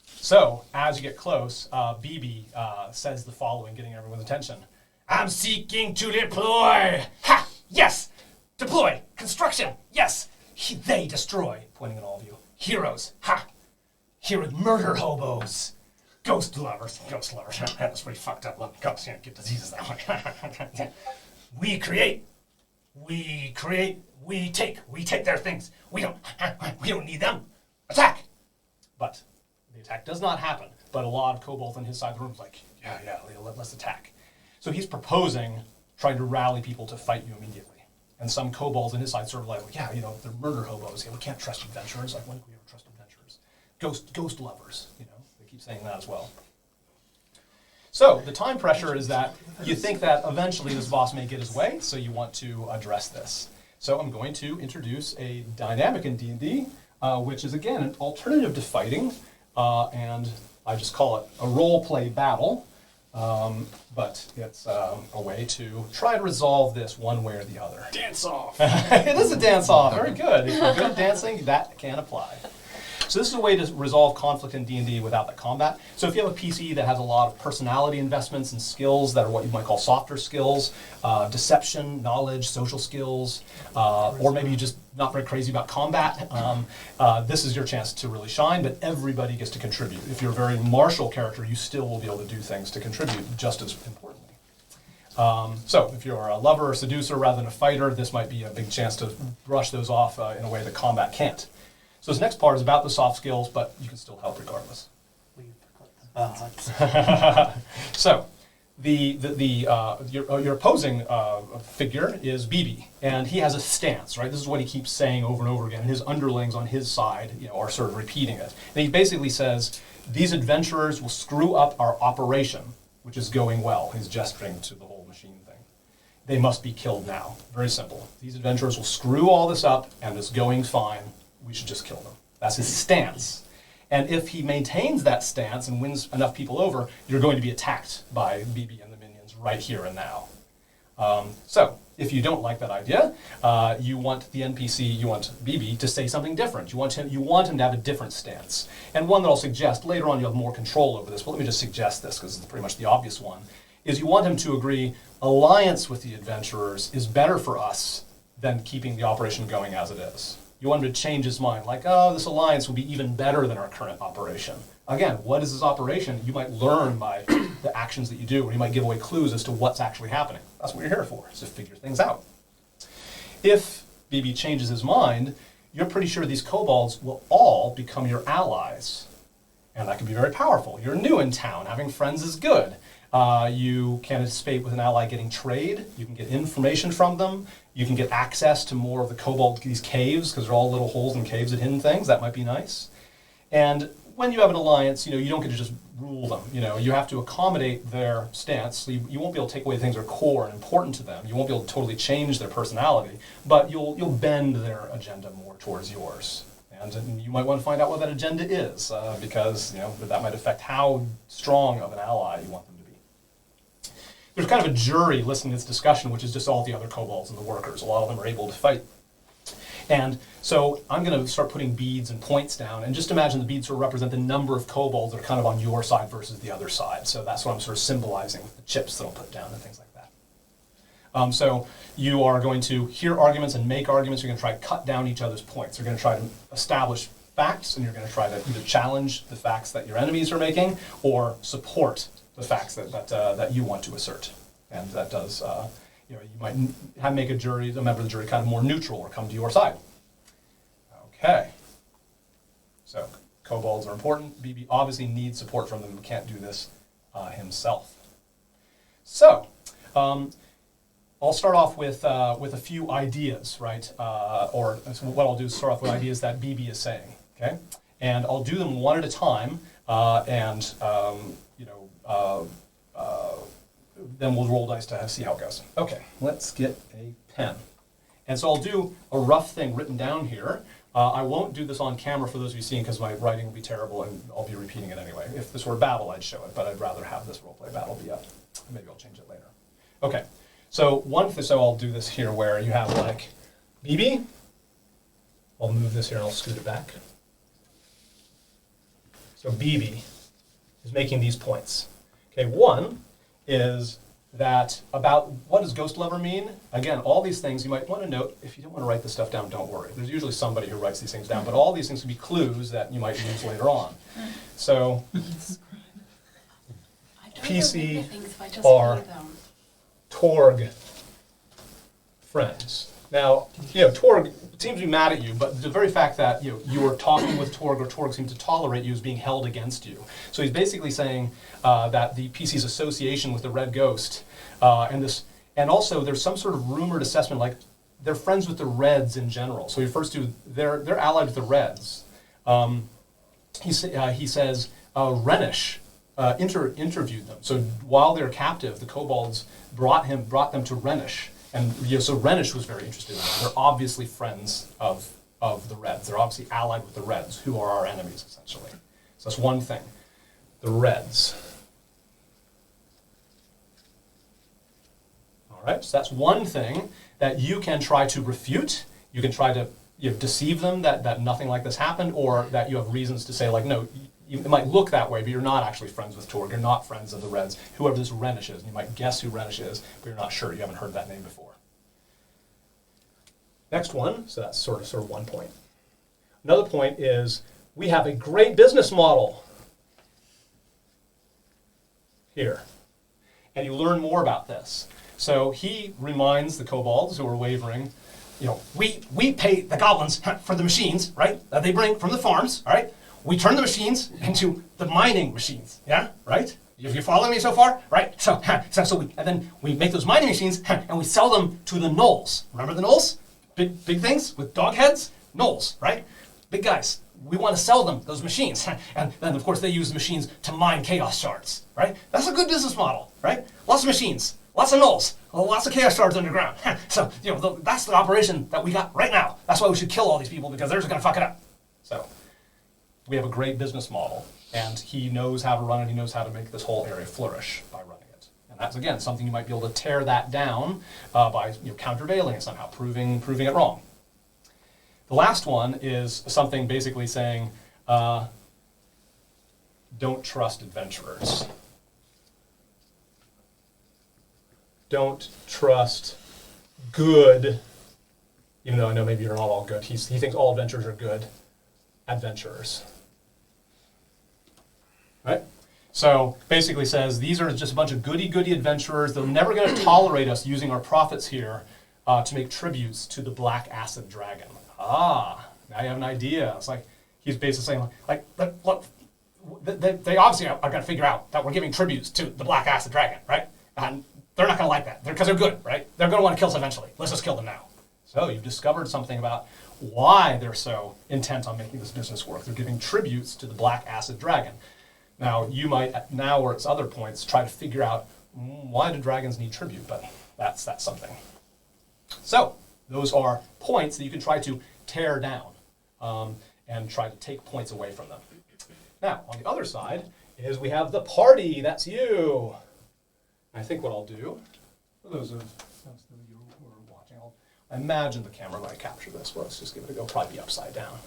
S1: So as you get close, BB says the following, getting everyone's attention. I'm seeking to deploy. Ha! Yes! Deploy! Construction! Yes! They destroy, pointing at all of you. Heroes, ha! Hero murder hobos. Ghost lovers. That's pretty fucked up. Look, ghosts can't get diseases that way. We create. We take their things. We don't need them. Attack! But the attack does not happen. But a lot of kobolds on his side of the room is like, yeah, let's attack. So he's proposing trying to rally people to fight you immediately. And some kobolds on his side sort of like, yeah, they're murder hobos. Yeah, we can't trust adventurers. Like, when can we ever trust adventurers? Ghost lovers, they keep saying that as well. So the time pressure is that you think that eventually this boss may get his way, so you want to address this. So I'm going to introduce a dynamic in D&D, which is, again, an alternative to fighting, and I just call it a role-play battle. But it's a way to try to resolve this one way or the other.
S10: Dance off.
S1: It is a dance-off. Very good. If you're good at dancing, that can apply. So this is a way to resolve conflict in D&D without the combat. So if you have a PC that has a lot of personality investments and skills that are what you might call softer skills, deception, knowledge, social skills, or maybe you're just not very crazy about combat, this is your chance to really shine, but everybody gets to contribute. If you're a very martial character, you still will be able to do things to contribute just as importantly. So if you're a lover or seducer rather than a fighter, this might be a big chance to brush those off in a way that combat can't. So this next part is about the soft skills, but you can still help regardless. So, your opposing figure is BB, and he has a stance, right? This is what he keeps saying over and over again. And his underlings on his side, are sort of repeating it. And he basically says, "These adventurers will screw up our operation, which is going well." He's gesturing to the whole machine thing. "They must be killed now." Very simple. These adventurers will screw all this up, and it's going fine. We should just kill them. That's his stance. And if he maintains that stance and wins enough people over, you're going to be attacked by BB and the minions right here and now. So if you don't like that idea, you want the NPC, you want BB to say something different. You want him to have a different stance. And one that I'll suggest, later on you'll have more control over this, but let me just suggest this because it's pretty much the obvious one, is you want him to agree alliance with the adventurers is better for us than keeping the operation going as it is. You want him to change his mind, like, oh, this alliance will be even better than our current operation. Again, what is this operation? You might learn by the actions that you do, or you might give away clues as to what's actually happening. That's what you're here for, is to figure things out. If BB changes his mind, you're pretty sure these kobolds will all become your allies. And that can be very powerful. You're new in town. Having friends is good. You can anticipate with an ally getting trade. You can get information from them. You can get access to more of the kobold, these caves, because they're all little holes in caves and hidden things. That might be nice. And when you have an alliance, you don't get to just rule them. You have to accommodate their stance. So you won't be able to take away things that are core and important to them. You won't be able to totally change their personality, but you'll bend their agenda more towards yours. And you might want to find out what that agenda is, because that might affect how strong of an ally you want them to be. There's kind of a jury listening to this discussion, which is just all the other kobolds and the workers. A lot of them are able to fight. And so I'm going to start putting beads and points down, and just imagine the beads sort of represent the number of kobolds that are kind of on your side versus the other side. So that's what I'm sort of symbolizing with the chips that I'll put down and things like that. So you are going to hear arguments and make arguments. You're going to try to cut down each other's points. You're going to try to establish facts, and you're going to try to either challenge the facts that your enemies are making or support the facts that you want to assert. And that does, you might make a member of the jury kind of more neutral or come to your side. Okay. So kobolds are important. BB obviously needs support from them. He can't do this himself. So I'll start off with a few ideas, right? Or what I'll do is start off with ideas that BB is saying, okay? And I'll do them one at a time, then we'll roll dice to see how it goes. Okay, let's get a pen. And so I'll do a rough thing written down here. I won't do this on camera for those of you seeing because my writing will be terrible and I'll be repeating it anyway. If this were a battle, I'd show it, but I'd rather have this roleplay battle be up. Maybe I'll change it later. Okay, so I'll do this here where you have like BB. I'll move this here and I'll scoot it back. So BB is making these points. Okay, one is that about what does ghost lover mean? Again, all these things you might want to note. If you don't want to write this stuff down, don't worry. There's usually somebody who writes these things down, but all these things can be clues that you might use later on. So PC are Torg friends. Now, Torg seems to be mad at you, but the very fact that you were talking with Torg, or Torg seems to tolerate you, is being held against you. So he's basically saying that the PC's association with the Red Ghost, and also there's some sort of rumored assessment, like they're friends with the Reds in general. So he refers to they're allied with the Reds. He says Renish interviewed them. So while they're captive, the kobolds brought them to Renish. And so Renish was very interested in them. They're obviously friends of the Reds. They're obviously allied with the Reds, who are our enemies, essentially. So that's one thing. The Reds. All right, so that's one thing that you can try to refute. You can try to deceive them that nothing like this happened, or that you have reasons to say, like, no, it might look that way, but you're not actually friends with Torg. You're not friends of the Reds, whoever this Renish is. And you might guess who Renish is, but you're not sure. You haven't heard that name before. Next one, so that's sort of one point. Another point is we have a great business model here. And you learn more about this. So he reminds the kobolds who are wavering, we pay the goblins for the machines, right, that they bring from the farms, all right? We turn the machines into the mining machines, yeah, right? If you follow me so far, right? So then we make those mining machines and we sell them to the gnolls. Remember the gnolls? Big things with dog heads? Gnolls, right? Big guys. We want to sell them those machines. And then, of course, they use the machines to mine chaos shards, right? That's a good business model, right? Lots of machines, lots of gnolls, lots of chaos shards underground. So, that's the operation that we got right now. That's why we should kill all these people, because they're just going to fuck it up. So we have a great business model, and he knows how to run it. He knows how to make this whole area flourish by running it. And that's, again, something you might be able to tear that down by countervailing it somehow, proving it wrong. The last one is something basically saying, don't trust adventurers. Don't trust good, even though I know maybe you're not all good. He thinks all adventurers are good adventurers. Right? So basically says these are just a bunch of goody-goody adventurers. They're never going to tolerate us using our profits here to make tributes to the black acid dragon. Ah, now you have an idea. It's like he's basically saying, look, they obviously are going to figure out that we're giving tributes to the black acid dragon, right? And they're not going to like that because they're good, right? They're going to want to kill us eventually. Let's just kill them now. So you've discovered something about why they're so intent on making this business work. They're giving tributes to the black acid dragon. Now, you might, now or at other points, try to figure out why do dragons need tribute, but that's something. So, those are points that you can try to tear down and try to take points away from them. Now, on the other side is we have the party. That's you. I think what I'll do, for those of you who are watching, I imagine the camera might capture this. Well, let's just give it a go. Probably be upside down.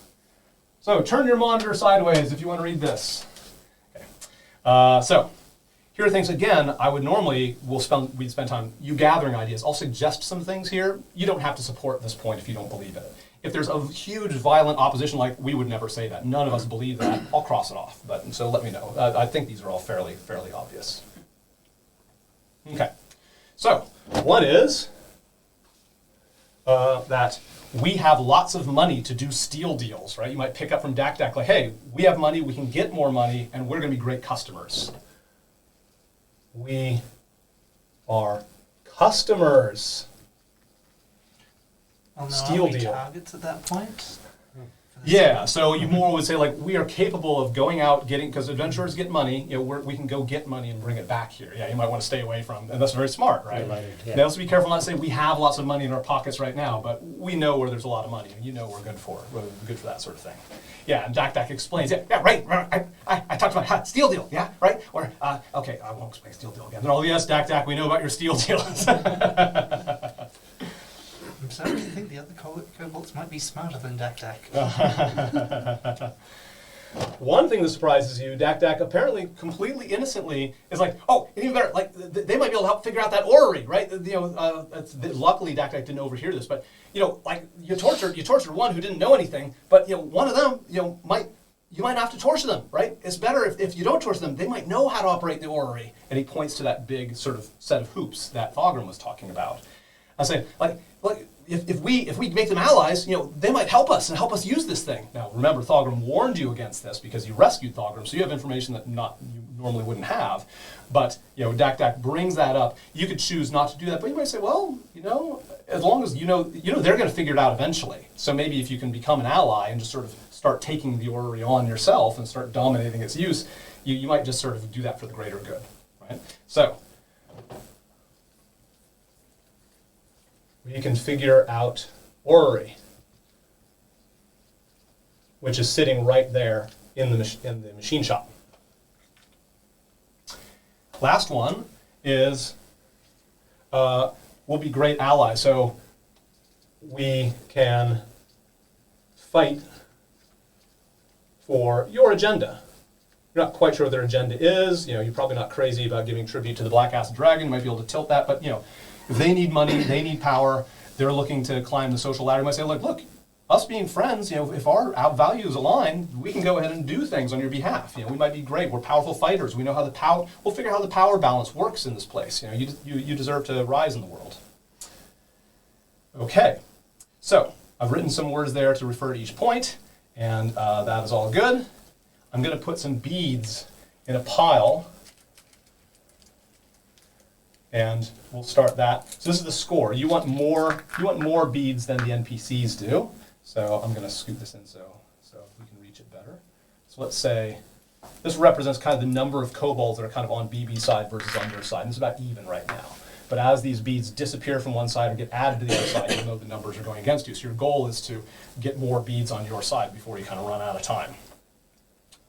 S1: So, turn your monitor sideways if you want to read this. So, here are things, again, I would normally, we'd spend time you gathering ideas. I'll suggest some things here. You don't have to support this point if you don't believe it. If there's a huge violent opposition, like we would never say that. None of us believe that. I'll cross it off. But so let me know. I think these are all fairly obvious. Okay. So, one is that we have lots of money to do steal deals, right? You might pick up from DAC like, hey, we have money, we can get more money, and we're going to be great customers. We are customers.
S9: Well, no,
S1: Steal
S9: are we
S1: deal.
S9: targets at that point?
S1: Yeah, so you more would say like we are capable of going out getting, because adventurers get money, we can go get money and bring it back here. Yeah, you might want to stay away from, and that's very smart, right?
S3: Yeah.
S1: Now, let's be careful not to say we have lots of money in our pockets right now, but we know where there's a lot of money, and you know we're good for that sort of thing. Yeah, and DAC explains, yeah, right, I talked about steal deal, yeah, right? Or, okay, I won't explain steal deal again. They're all, yes, DAC, we know about your steal deals.
S9: I'm starting to think the other kobolds might be smarter than DAC.
S1: One thing that surprises you, DAC apparently completely innocently is like, oh, and even better, like they might be able to help figure out that orrery, right? Luckily DAC didn't overhear this, but like you tortured one who didn't know anything, but one of them, you might not have to torture them, right? It's better if you don't torture them, they might know how to operate the orrery. And he points to that big sort of set of hoops that Thogrim was talking about. I say, like if we make them allies, they might help us and help us use this thing. Now, remember, Thogrim warned you against this because you rescued Thogrim, so you have information that you normally wouldn't have. But DAC brings that up. You could choose not to do that, but you might say, well, as long as they're going to figure it out eventually. So maybe if you can become an ally and just sort of start taking the orrery on yourself and start dominating its use, you might just sort of do that for the greater good, right? So. We can figure out orrery, which is sitting right there in the machine shop. Last one is we'll be great allies. So we can fight for your agenda. You're not quite sure what their agenda is. You're probably not crazy about giving tribute to the Black Acid Dragon. You might be able to tilt that, but if they need money, they need power, they're looking to climb the social ladder, you might say, look, us being friends, if our values align, we can go ahead and do things on your behalf. We might be great. We're powerful fighters. We know how we'll figure out how the power balance works in this place. You deserve to rise in the world. Okay, so I've written some words there to refer to each point, and that is all good. I'm going to put some beads in a pile. And we'll start that. So this is the score. You want more beads than the NPCs do. So I'm going to scoot this in so we can reach it better. So let's say this represents kind of the number of kobolds that are kind of on BB's side versus on your side. And it's about even right now. But as these beads disappear from one side or get added to the other side, you know the numbers are going against you. So your goal is to get more beads on your side before you kind of run out of time.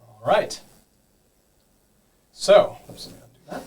S1: All right. So, oops, I'm going to do that.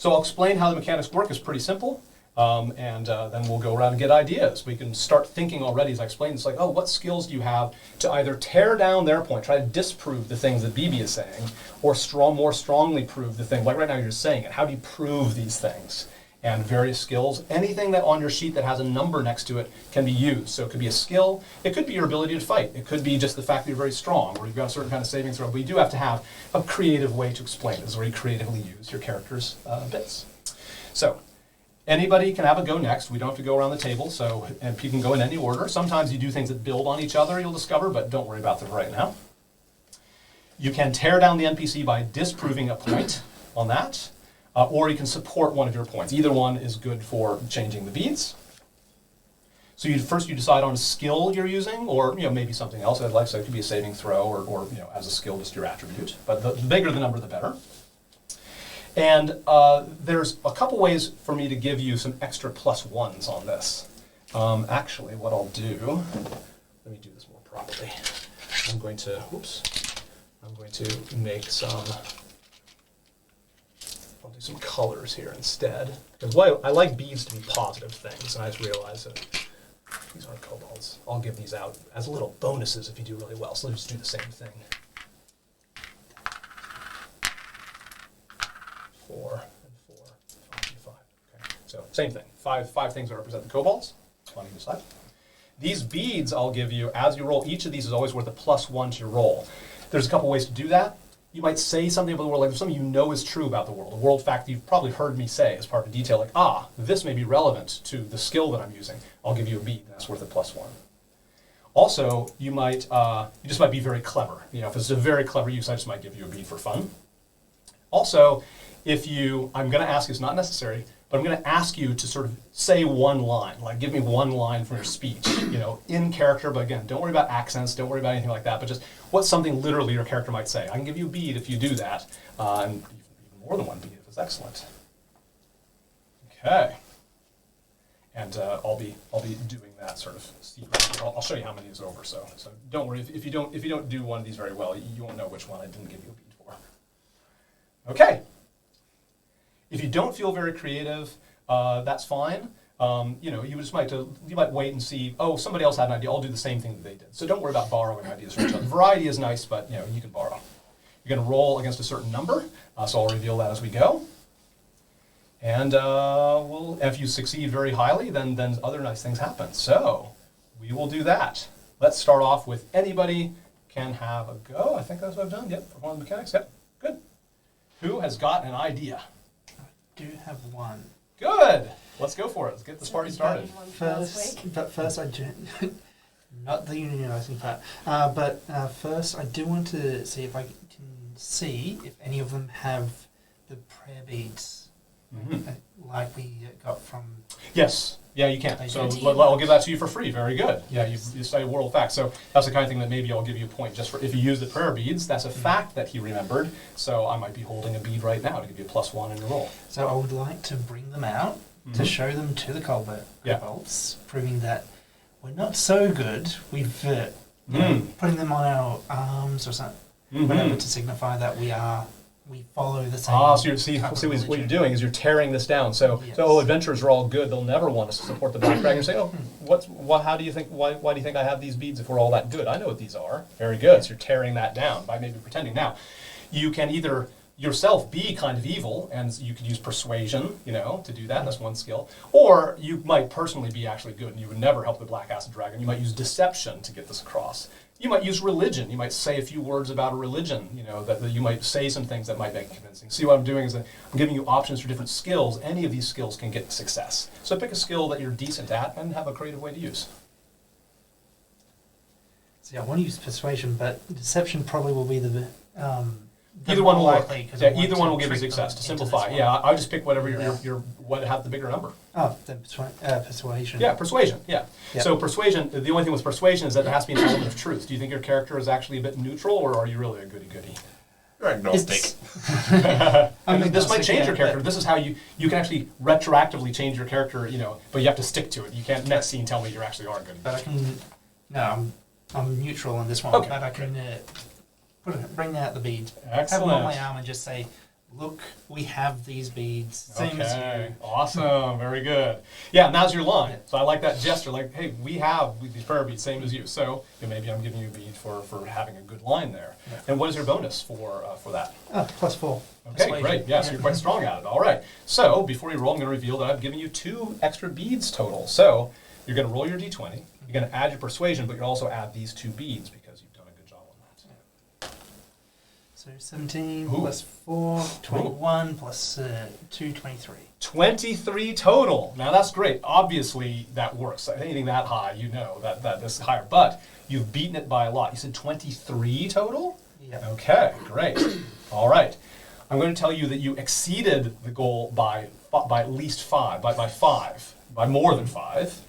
S1: So I'll explain how the mechanics work. It's pretty simple. And then we'll go around and get ideas. We can start thinking already as I explain. It's like, oh, what skills do you have to either tear down their point, try to disprove the things that BB is saying, or more strongly prove the thing. Like right now you're saying it. How do you prove these things? And various skills. Anything that on your sheet that has a number next to it can be used. So it could be a skill. It could be your ability to fight. It could be just the fact that you're very strong, or you've got a certain kind of saving throw. But you do have to have a creative way to explain it. This is where you creatively use your character's bits. So anybody can have a go next. We don't have to go around the table, so and you can go in any order. Sometimes you do things that build on each other, you'll discover, but don't worry about them right now. You can tear down the NPC by disproving a point on that, or you can support one of your points. Either one is good for changing the beads. So first you decide on a skill you're using, or maybe something else. I'd like so it could be a saving throw, or as a skill just your attribute. But the bigger the number, the better. And there's a couple ways for me to give you some extra +1s on this. Actually, what I'll do, let me do this more properly. I'm going to make some, I'll do some colors here instead. Because I like beads to be positive things, and I just realized that these aren't kobolds. I'll give these out as little bonuses if you do really well, so let's just do the same thing. 4 and 4, 5 and 5. Okay. So same thing. Five things that represent the kobolds on either side. These beads I'll give you as you roll. Each of these is always worth a +1 to your roll. There's a couple ways to do that. You might say something about the world, like there's something you know is true about the world. A world fact you've probably heard me say as part of a detail, like, this may be relevant to the skill that I'm using. I'll give you a bead that's worth a +1. Also, you just might be very clever. If it's a very clever use, I just might give you a bead for fun. Also, I'm going to ask, it's not necessary, but I'm going to ask you to sort of say one line, like give me one line from your speech, in character, but again, don't worry about accents, don't worry about anything like that, but just what's something literally your character might say. I can give you a bead if you do that, and even more than one bead if it's excellent. Okay. And I'll be doing that sort of secret. I'll show you how many is over, so don't worry, if you don't do one of these very well, you won't know which one I didn't give you a bead for. Okay. If you don't feel very creative, that's fine. You might wait and see, somebody else had an idea, I'll do the same thing that they did. So don't worry about borrowing ideas from each other. Variety is nice, but you can borrow. You're going to roll against a certain number, so I'll reveal that as we go. And if you succeed very highly, then other nice things happen. So we will do that. Let's start off with anybody can have a go. I think that's what I've done. Yep, perform the mechanics. Yep, good. Who has got an idea?
S9: I do have one.
S1: Good. Let's go for it. Let's get this party started.
S9: First, I do not the unionizing part. But first, I do want to see if I can see if any of them have the prayer beads, like we got from.
S1: Yes. Yeah, you can. So I'll give that to you for free. Very good. Yeah, you studied world facts. So that's the kind of thing that maybe I'll give you a point just for if you use the prayer beads. That's a fact that he remembered. So I might be holding a bead right now to give you a +1 in your roll.
S9: So I would like to bring them out to show them to the kobolds, proving that we're not so good with putting them on our arms or something, whatever, to signify that we follow the same.
S1: So what you're doing is you're tearing this down. So adventurers are all good. They'll never want us to support the Black Dragon. You say, how do you think? Why do you think I have these beads if we're all that good? I know what these are. Very good. So you're tearing that down by maybe pretending. Now, you can either yourself be kind of evil, and you could use persuasion, to do that. That's one skill. Or you might personally be actually good, and you would never help the Black Acid Dragon. You might use deception to get this across. You might use religion. You might say a few words about a religion, that you might say some things that might make it convincing. See, what I'm doing is that I'm giving you options for different skills. Any of these skills can get success. So pick a skill that you're decent at and have a creative way to use.
S9: So I want to use persuasion, but deception probably will be the
S1: either one will work.
S9: Yeah,
S1: either one will give you success. To simplify, I just pick whatever what have the bigger number.
S9: Oh, then persuasion.
S1: Yeah, persuasion. Yeah. Yep. So persuasion. The only thing with persuasion is that there has to be an element of truth. Do you think your character is actually a bit neutral, or are you really a goody-goody?
S2: You're agnostic.
S1: This might change your character. This is how you can actually retroactively change your character. But you have to stick to it. You can't next scene tell me you actually are good.
S9: But I can. No, I'm neutral on this one.
S1: Okay.
S9: But I can bring out the bead.
S1: Excellent.
S9: Have them on my arm and just say, look, we have these beads, same as
S1: Okay,
S9: you.
S1: awesome, very good. Yeah, and that's your line. So I like that gesture, like, hey, we have these prayer beads, same as you. So maybe I'm giving you a bead for having a good line there.
S9: Yeah.
S1: And what is your bonus for that?
S9: +4.
S1: Okay,
S9: Persuasion.
S1: great. Yeah, so you're quite strong at it. All right. So before you roll, I'm going to reveal that I've given you 2 extra beads total. So you're going to roll your d20. You're going to add your persuasion, but you'll also add these 2 beads because you've done a good job on that.
S9: So 17
S1: Ooh.
S9: plus 4, 21 plus 2, 23.
S1: 23 total. Now that's great. Obviously that works. Anything that high, you know that this is higher. But you've beaten it by a lot. You said 23 total?
S9: Yeah.
S1: Okay, great. All right. I'm going to tell you that you exceeded the goal by at least 5, by 5, by more than 5.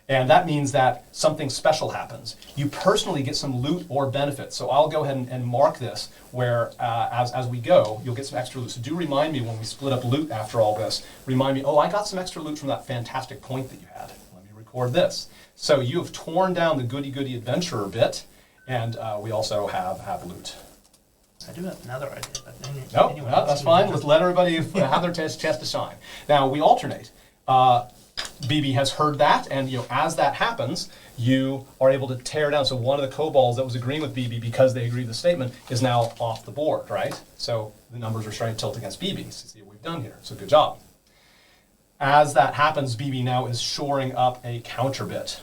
S1: And that means that something special happens. You personally get some loot or benefit. So I'll go ahead and mark this where as we go, you'll get some extra loot. So do remind me when we split up loot after all this, remind me, oh, I got some extra loot from that fantastic point that you had. Let me record this. So you have torn down the goody-goody adventurer bit, and we also have loot.
S9: I do have another idea, but
S1: No,
S9: anyway,
S1: that's fine. Let's let everybody have their chance to shine. Now, we alternate. BB has heard that, and as that happens, you are able to tear down. So one of the kobolds that was agreeing with BB because they agreed with the statement is now off the board, right? So the numbers are starting to tilt against BB. So see what we've done here. So good job. As that happens, BB now is shoring up a counter bit.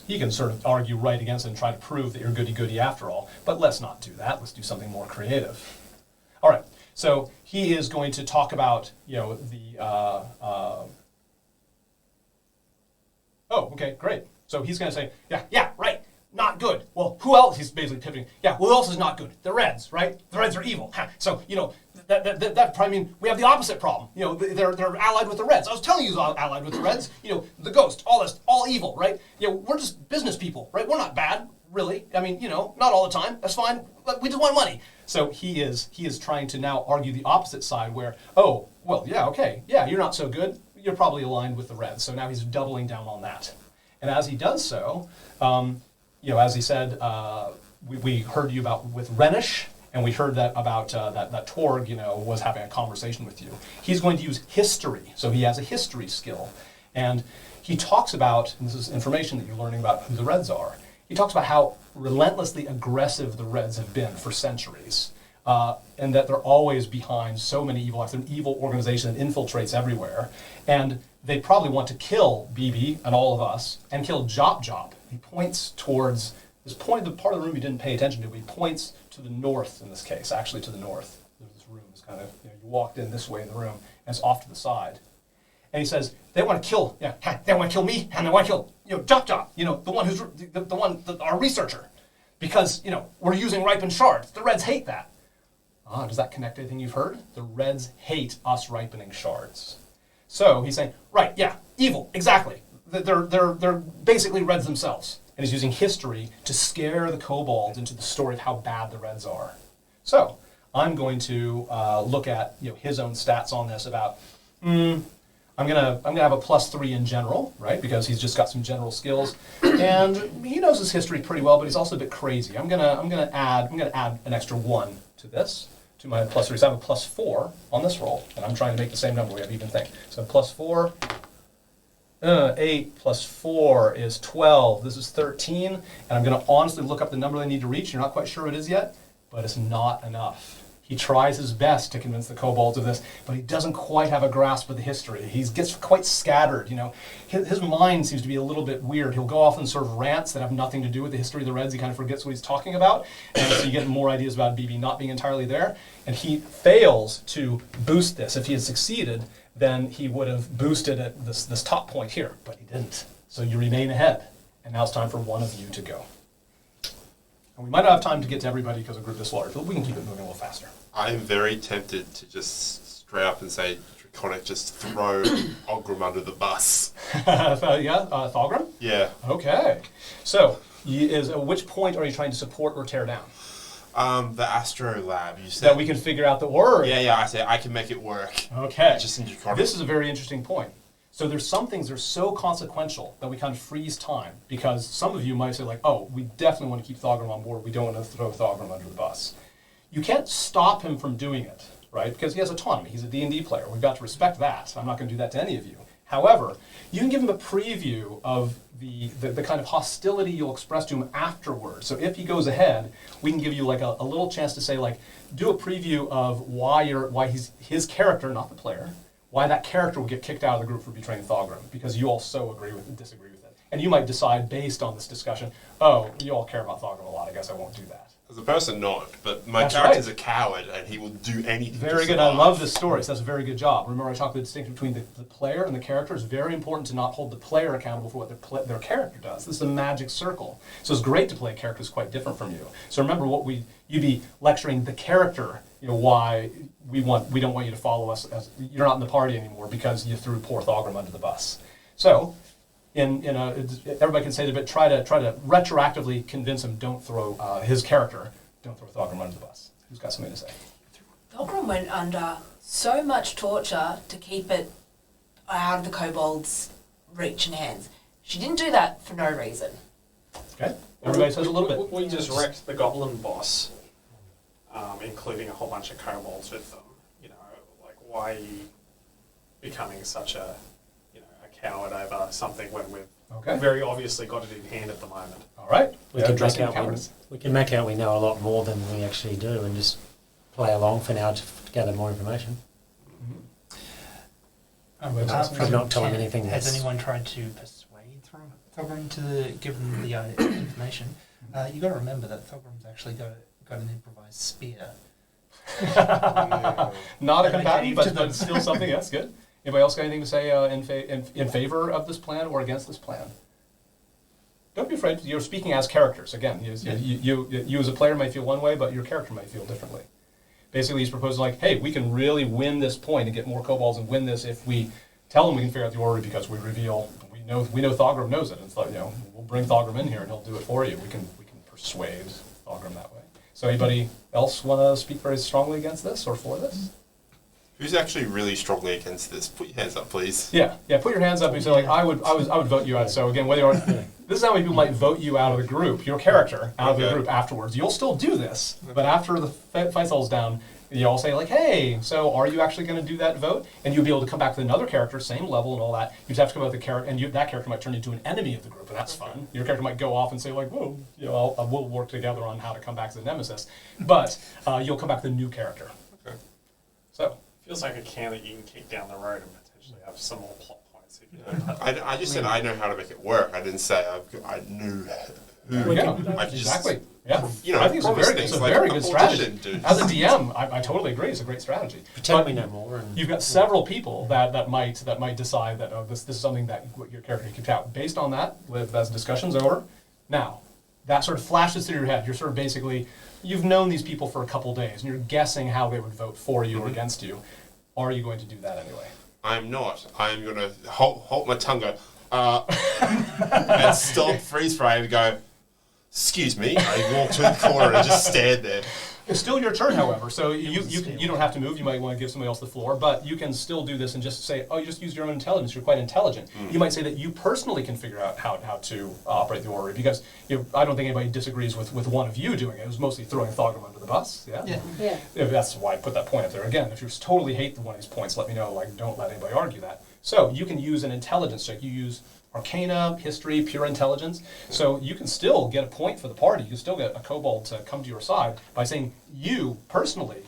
S1: He can sort of argue right against it and try to prove that you're goody-goody after all, but let's not do that. Let's do something more creative. All right. So he is going to talk about, oh, okay, great. So he's going to say, yeah, right, not good. Well, who else? He's basically pivoting. Yeah, who else is not good? The Reds, right? The Reds are evil. So, that probably means we have the opposite problem. They're allied with the Reds. I was telling you he's allied with the Reds. The Ghost, all this, all evil, right? We're just business people, right? We're not bad, really. I mean, not all the time. That's fine. But we just want money. So he is trying to now argue the opposite side where, oh, well, yeah, okay, yeah, you're not so good. You're probably aligned with the Reds. So now he's doubling down on that. And as he does so, as he said, we heard you about with Renish, and we heard that about that Torg, was having a conversation with you. He's going to use history, so he has a history skill. And he talks about, and this is information that you're learning about who the Reds are, he talks about how relentlessly aggressive the Reds have been for centuries, and that they're always behind so many evil acts. They're an evil organization that infiltrates everywhere, and they probably want to kill BB and all of us, and kill Jop Jop. He points towards the part of the room you didn't pay attention to, but he points to the north in this case, actually to the north. This room is kind of, you walked in this way in the room, and it's off to the side. And he says, they want to kill, they want to kill me, and they want to kill, Jop Jop, the one who's, our researcher, because, we're using ripened shards. The Reds hate that. Does that connect to anything you've heard? The Reds hate us ripening shards. So he's saying, right, yeah, evil, exactly. They're basically Reds themselves. And he's using history to scare the kobolds into the story of how bad the Reds are. So I'm going to look at his own stats on this about, I'm gonna have a +3 in general, right? Because he's just got some general skills, and he knows his history pretty well, but he's also a bit crazy. I'm gonna add an extra 1 to this, to my +3. So I have a +4 on this roll, and I'm trying to make the same number. We have even thing. So +4, 8 + 4 is 12. This is 13, and I'm gonna honestly look up the number they need to reach. You're not quite sure what it is yet, but it's not enough. He tries his best to convince the kobolds of this, but he doesn't quite have a grasp of the history. He gets quite scattered, His mind seems to be a little bit weird. He'll go off and sort of rants that have nothing to do with the history of the Reds. He kind of forgets what he's talking about, and so you get more ideas about BB not being entirely there. And he fails to boost this. If he had succeeded, then he would have boosted at this top point here, but he didn't. So you remain ahead, and now it's time for one of you to go. And we might not have time to get to everybody because a group this large, but we can keep it moving a little faster.
S2: I'm very tempted to just straight up and say, Draconic, just throw Ogrim under the bus.
S1: Thogrim?
S2: Yeah.
S1: Okay. So, which point are you trying to support or tear down?
S2: The Astro Lab, you said.
S1: That we can figure out the word.
S2: Yeah, I said I can make it work.
S1: Okay.
S2: Just in Draconic.
S1: This is a very interesting point. So there's some things that are so consequential that we kind of freeze time, because some of you might say like, oh, we definitely want to keep Thogrim on board. We don't want to throw Thogrim under the bus. You can't stop him from doing it, right? Because he has autonomy. He's a D&D player. We've got to respect that. I'm not going to do that to any of you. However, you can give him a preview of the kind of hostility you'll express to him afterwards. So if he goes ahead, we can give you like a little chance to say, like, do a preview of why his character, not the player, why that character will get kicked out of the group for betraying Thogrim, because you all so disagree with it. And you might decide based on this discussion, oh, you all care about Thogrim a lot, I guess I won't do that.
S2: As a person, not, but my
S1: That's
S2: character's
S1: right.
S2: a coward and he will do anything.
S1: Very good. I love this story. So that's a very good job. Remember, I talked about the distinction between the player and the character. It's very important to not hold the player accountable for what their character does. This is a magic circle. So it's great to play a character who's quite different from you. So remember, you'd be lecturing the character, why we don't want you to follow us, as you're not in the party anymore because you threw poor Thogrim under the bus. So everybody can say that, but try to retroactively convince him, don't throw his character, don't throw Thogrim under the bus. Who's got something to say?
S5: Thogrim went under so much torture to keep it out of the kobolds' reach and hands. She didn't do that for no reason.
S1: Okay. Everybody says a little bit.
S10: We just wrecked the goblin boss, including a whole bunch of kobolds with them. Like, why are you becoming such a coward over something when we've very obviously got it in hand at the moment?
S1: All right.
S3: We can make out we know a lot more than we actually do and just play along for now to gather more information. Probably not tell him anything.
S9: Has anyone tried to persuade Thogrim to give them the information? You got to remember that Thogrim's actually got an improvised spear.
S1: Not a combatant, but still something. That's good. Anybody else got anything to say in favor of this plan or against this plan? Don't be afraid. You're speaking as characters. Again, you as a player may feel one way, but your character may feel differently. Basically, he's proposing like, hey, we can really win this point and get more kobolds and win this if we tell him we can figure out the order because we reveal we know Thogrim knows it. And we'll bring Thogrim in here and he'll do it for you. We can persuade Thogrim that way. So anybody else want to speak very strongly against this or for this?
S2: Who's actually really strongly against this? Put your hands up, please.
S1: Yeah. Put your hands up and say like, I would vote you out. So again, whether you're this is how many people might vote you out of the group, your character out of the group afterwards. You'll still do this, but after the fight settles down, you all say like, hey, so are you actually going to do that vote? And you'll be able to come back with another character, same level and all that. You just have to come up with the character, and that character might turn into an enemy of the group, and that's fun. Your character might go off and say like, whoa, we'll work together on how to come back as a nemesis. But you'll come back with a new character. Okay. So.
S10: Feels like a can that you can kick down the road and potentially have some more plot points. If you
S2: I just said I know how to make it work. I didn't say I knew who.
S1: Exactly. Yeah.
S2: I
S1: think it's a very good strategy. As a DM, I totally agree. It's a great strategy.
S3: Pretend we know more.
S1: You've got several people that might decide that this is something that your character can kick out. Based on that, as discussion's over, now that sort of flashes through your head. You're sort of basically. You've known these people for a couple days, and you're guessing how they would vote for you or against you. Are you going to do that anyway?
S2: I'm not. I'm going to hold my tongue, and stop, freeze frame, and go, excuse me. I walk to the corner and just stand there.
S1: It's still your turn, however, so you don't have to move. You might want to give somebody else the floor, but you can still do this and just say, oh, you just use your own intelligence. You're quite intelligent. You might say that you personally can figure out how to operate the order, because I don't think anybody disagrees with one of you doing it. It was mostly throwing Thogrim under the bus. Yeah. That's why I put that point up there. Again, if you totally hate one of these points, let me know. Like, don't let anybody argue that. So you can use an intelligence check. You use Arcana, History, Pure Intelligence. So you can still get a point for the party. You can still get a kobold to come to your side by saying you personally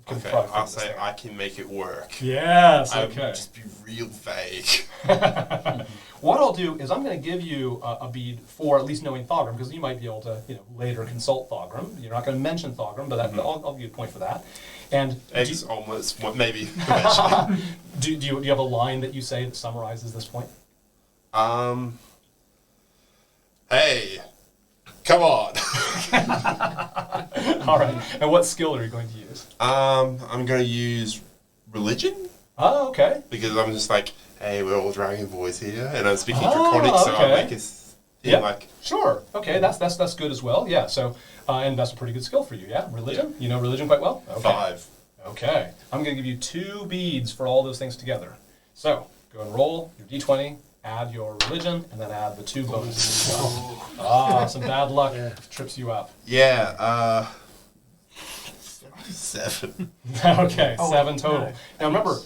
S1: can
S2: I'll say I can make it work.
S1: Yes, okay.
S2: I would just be real vague.
S1: What I'll do is I'm going to give you a bead for at least knowing Thogrim, because you might be able to later consult Thogrim. You're not going to mention Thogrim, but I'll give you a point for that. And
S2: eggs, almost, maybe.
S1: do you have a line that you say that summarizes this point?
S2: Hey, come on.
S1: All right. And what skill are you going to use?
S2: I'm going to use religion.
S1: Oh, okay.
S2: Because I'm just like, hey, we're all dragon boys here, and I'm speaking Draconic, so I'll make us feel like.
S1: Sure. Okay, that's good as well. Yeah. So, and that's a pretty good skill for you. Yeah. Religion. Yeah. You know religion quite well. Okay.
S2: 5.
S1: Okay. I'm going to give you 2 beads for all those things together. So go and roll your d20. Add your religion, and then add the 2 bonuses as well. Some bad luck trips you up.
S2: Yeah, 7.
S1: Okay,
S9: Oh,
S1: 7 total.
S9: no.
S1: Now remember,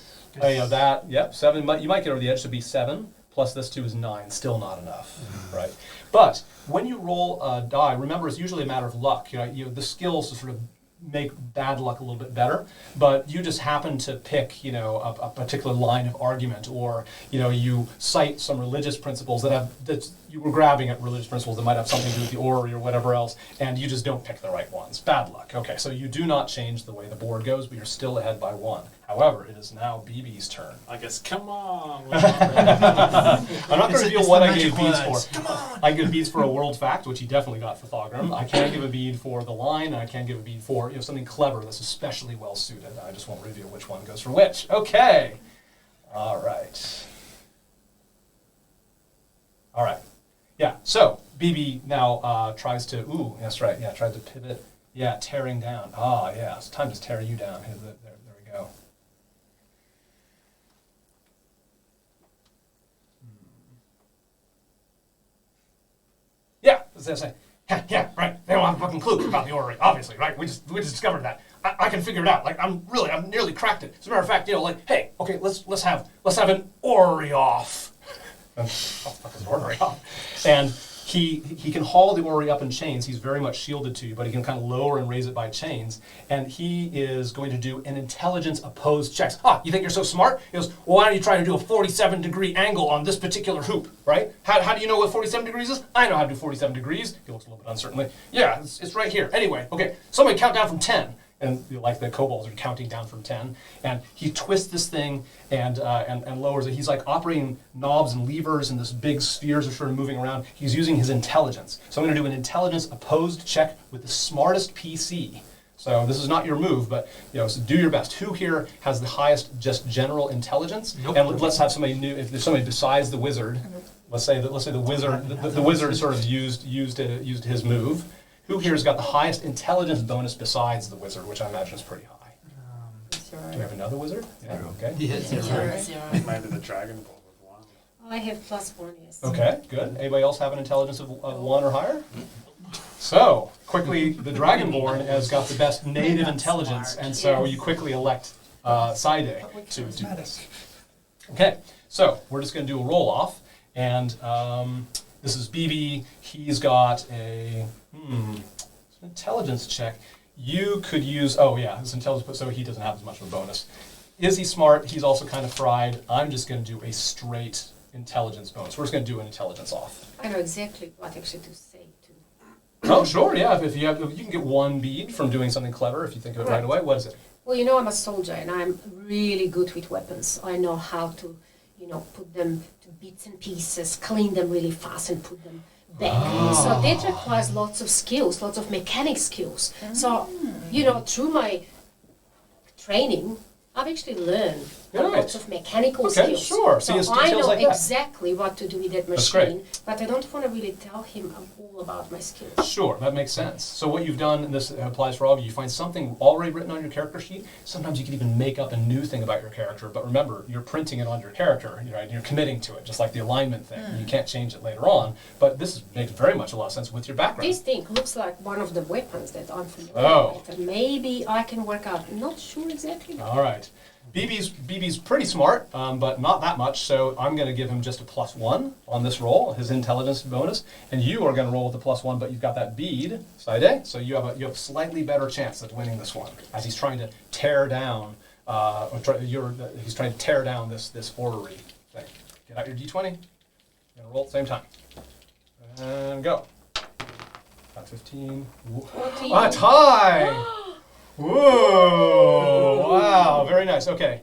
S1: yep, 7, you might get over the edge, so it'd be 7, plus this 2 is 9, still not enough, right? But when you roll a die, remember it's usually a matter of luck. The skills to sort of make bad luck a little bit better, but you just happen to pick, a particular line of argument, or, you cite some religious principles that you were grabbing at religious principles that might have something to do with the orrery or whatever else, and you just don't pick the right ones. Bad luck. Okay, so you do not change the way the board goes, but you're still ahead by 1. However, it is now BB's turn.
S10: I guess, come on.
S1: I'm not going to reveal what I gave beads
S9: words.
S1: for. I give beads for a world fact, which he definitely got for Thogrim. I can give a bead for the line, and I can give a bead for something clever that's especially well suited. I just won't reveal which one goes for which. Okay. All right. Yeah, so BB now tries to, that's right, yeah, tried to pivot. Yeah, tearing down. Yeah, it's time to tear you down. There we go. Yeah, as I say. Yeah, right. They don't have a fucking clue about the orrery, obviously, right? We just discovered that. I can figure it out. Like I'm nearly cracked it. As a matter of fact, hey, okay, let's have an orrery off. What the fuck is an orrery off? And he can haul the orrery up in chains. He's very much shielded to you, but he can kind of lower and raise it by chains. And he is going to do an intelligence opposed check. You think you're so smart? He goes, well, why don't you try to do a 47-degree angle on this particular hoop, right? How do you know what 47 degrees is? I know how to do 47 degrees. He looks a little bit uncertainly. Yeah, it's right here. Anyway, okay, somebody count down from 10. And like the kobolds are counting down from 10, and he twists this thing and lowers it. He's like operating knobs and levers, and this big spheres are sort of moving around. He's using his intelligence. So I'm going to do an intelligence opposed check with the smartest PC. So this is not your move, but so do your best. Who here has the highest just general intelligence?
S9: Nope.
S1: And let's have somebody new. If there's somebody besides the wizard, let's say the wizard. The wizard sort of used his move. Who here has got the highest intelligence bonus besides the wizard, which I imagine is pretty high? Do we have another wizard? Yeah, okay.
S9: Yeah, 0.
S10: Maybe the Dragon Ball with 1.
S4: I have +1, yes.
S1: Okay, good. Anybody else have an intelligence of 1 or higher? So, quickly, the Dragonborn has got the best native intelligence, and so you quickly elect Side to do this. Okay, so we're just going to do a roll-off, and this is BB. He's got a intelligence check. You could use, his intelligence, so he doesn't have as much of a bonus. Is he smart? He's also kind of fried. I'm just going to do a straight intelligence bonus. We're just going to do an intelligence off.
S4: I know exactly what actually to say to.
S1: Oh, sure, yeah. If you can get 1 bead from doing something clever if you think of it right away. What is it?
S4: Well, I'm a soldier, and I'm really good with weapons. I know how to, put them to bits and pieces, clean them really fast, and put them back. So that requires lots of skills, lots of mechanic skills. So, through my training, I've actually learned lots of mechanical skills.
S1: Sure.
S4: So I know exactly what to do with that machine, but I don't want to really tell him all about my skills.
S1: Sure, that makes sense. So what you've done, and this applies for all of you, you find something already written on your character sheet. Sometimes you can even make up a new thing about your character, but remember, you're printing it on your character, and you're committing to it, just like the alignment thing. You can't change it later on, but this makes very much a lot of sense with your background.
S4: This thing looks like one of the weapons that I'm familiar with. Maybe I can work out. I'm not sure exactly.
S1: All right. BB's pretty smart, but not that much, so I'm going to give him just a +1 on this roll, his intelligence bonus, and you are going to roll with the +1, but you've got that bead, Side, so you have a slightly better chance at winning this one, as he's trying to tear down, he's trying to tear down this orrery thing. Get out your D20, you're going to roll at the same time, and go. Got 15.
S4: 14.
S1: A tie! Whoa! Wow, very nice. Okay.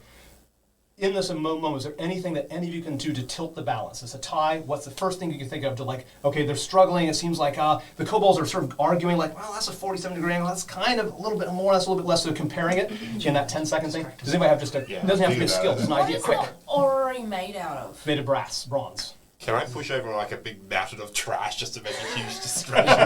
S1: In this moment, is there anything that any of you can do to tilt the balance? It's a tie. What's the first thing you can think of to they're struggling. It seems like the kobolds are sort of arguing well, that's a 47-degree angle. That's kind of a little bit more. That's a little bit less. So comparing it in that 10-second thing. Does anybody have it doesn't have to be a skill. It's an idea. Quick.
S5: What is the orrery made out of?
S1: Made of bronze.
S2: Can I push over a big mountain of trash just to make a huge distraction?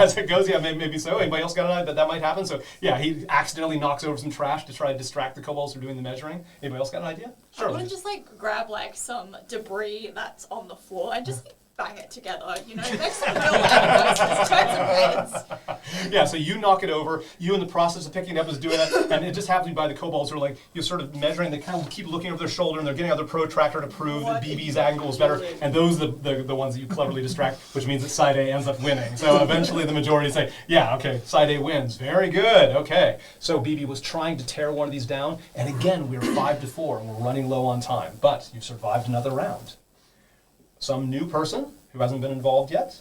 S1: As it goes, yeah, maybe so. Anybody else got an idea that might happen? So, yeah, he accidentally knocks over some trash to try to distract the kobolds from doing the measuring. Anybody else got an idea? Sure.
S7: I want to grab some debris that's on the floor and just bang it together. You know, make some real loud noises, turn some heads.
S1: Yeah, so you knock it over. You, in the process of picking it up, is doing that, and it just happens by the kobolds who are like, you're sort of measuring. They kind of keep looking over their shoulder, and they're getting out their protractor to prove that BB's angle is better. And those are the ones that you cleverly distract, which means that side A ends up winning. So eventually, the majority say, yeah, okay, side A wins. Very good. Okay. So BB was trying to tear one of these down, and again, we're 5-4, and we're running low on time. But you've survived another round. Some new person who hasn't been involved yet.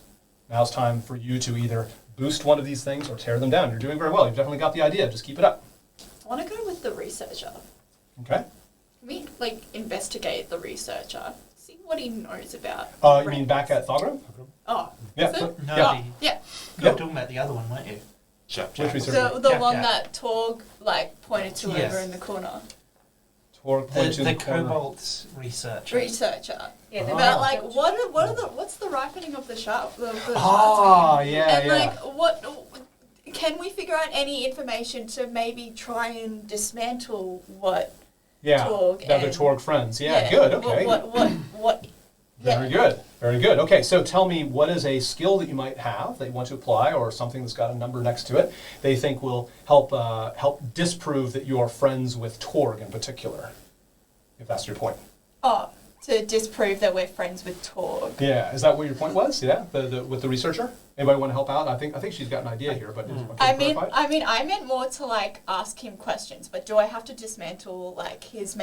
S1: Now it's time for you to either boost one of these things or tear them down. You're doing very well. You've definitely got the idea. Just keep it up.
S7: I want to go with the researcher.
S1: Okay.
S7: Can we, like, investigate the researcher? See what he knows about.
S1: You mean back at Thogrum?
S7: Oh,
S1: Yeah.
S7: is it?
S1: so-
S9: No,
S1: yeah.
S7: Yeah.
S9: you were talking about the other one, weren't you?
S1: Which researcher?
S7: The
S9: Yeah,
S7: one
S9: yeah.
S7: that Torg, like, pointed to
S9: Yes.
S7: over in the corner.
S1: Torg points in
S9: The
S1: the corner.
S9: Kobolds researcher.
S7: Researcher.
S4: Yeah,
S1: Oh.
S7: But, like, what's the ripening of the shark?
S1: Ah, yeah,
S7: And
S1: yeah.
S7: like, can we figure out any information to maybe try and dismantle what?
S1: Yeah,
S7: Torg
S1: the other
S7: and-
S1: Torg friends. Yeah, good, okay.
S7: What?
S1: Very good, very good. Okay, so tell me, what is a skill that you might have that you want to apply, or something that's got a number next to it, they think will help disprove that you are friends with Torg in particular, if that's your point.
S7: Oh, to disprove that we're friends with Torg.
S1: Yeah, is that what your point was? Yeah, with the researcher. Anybody want to help out? I think she's got an idea here, but
S7: I meant more to like ask him questions, but do I have to dismantle like his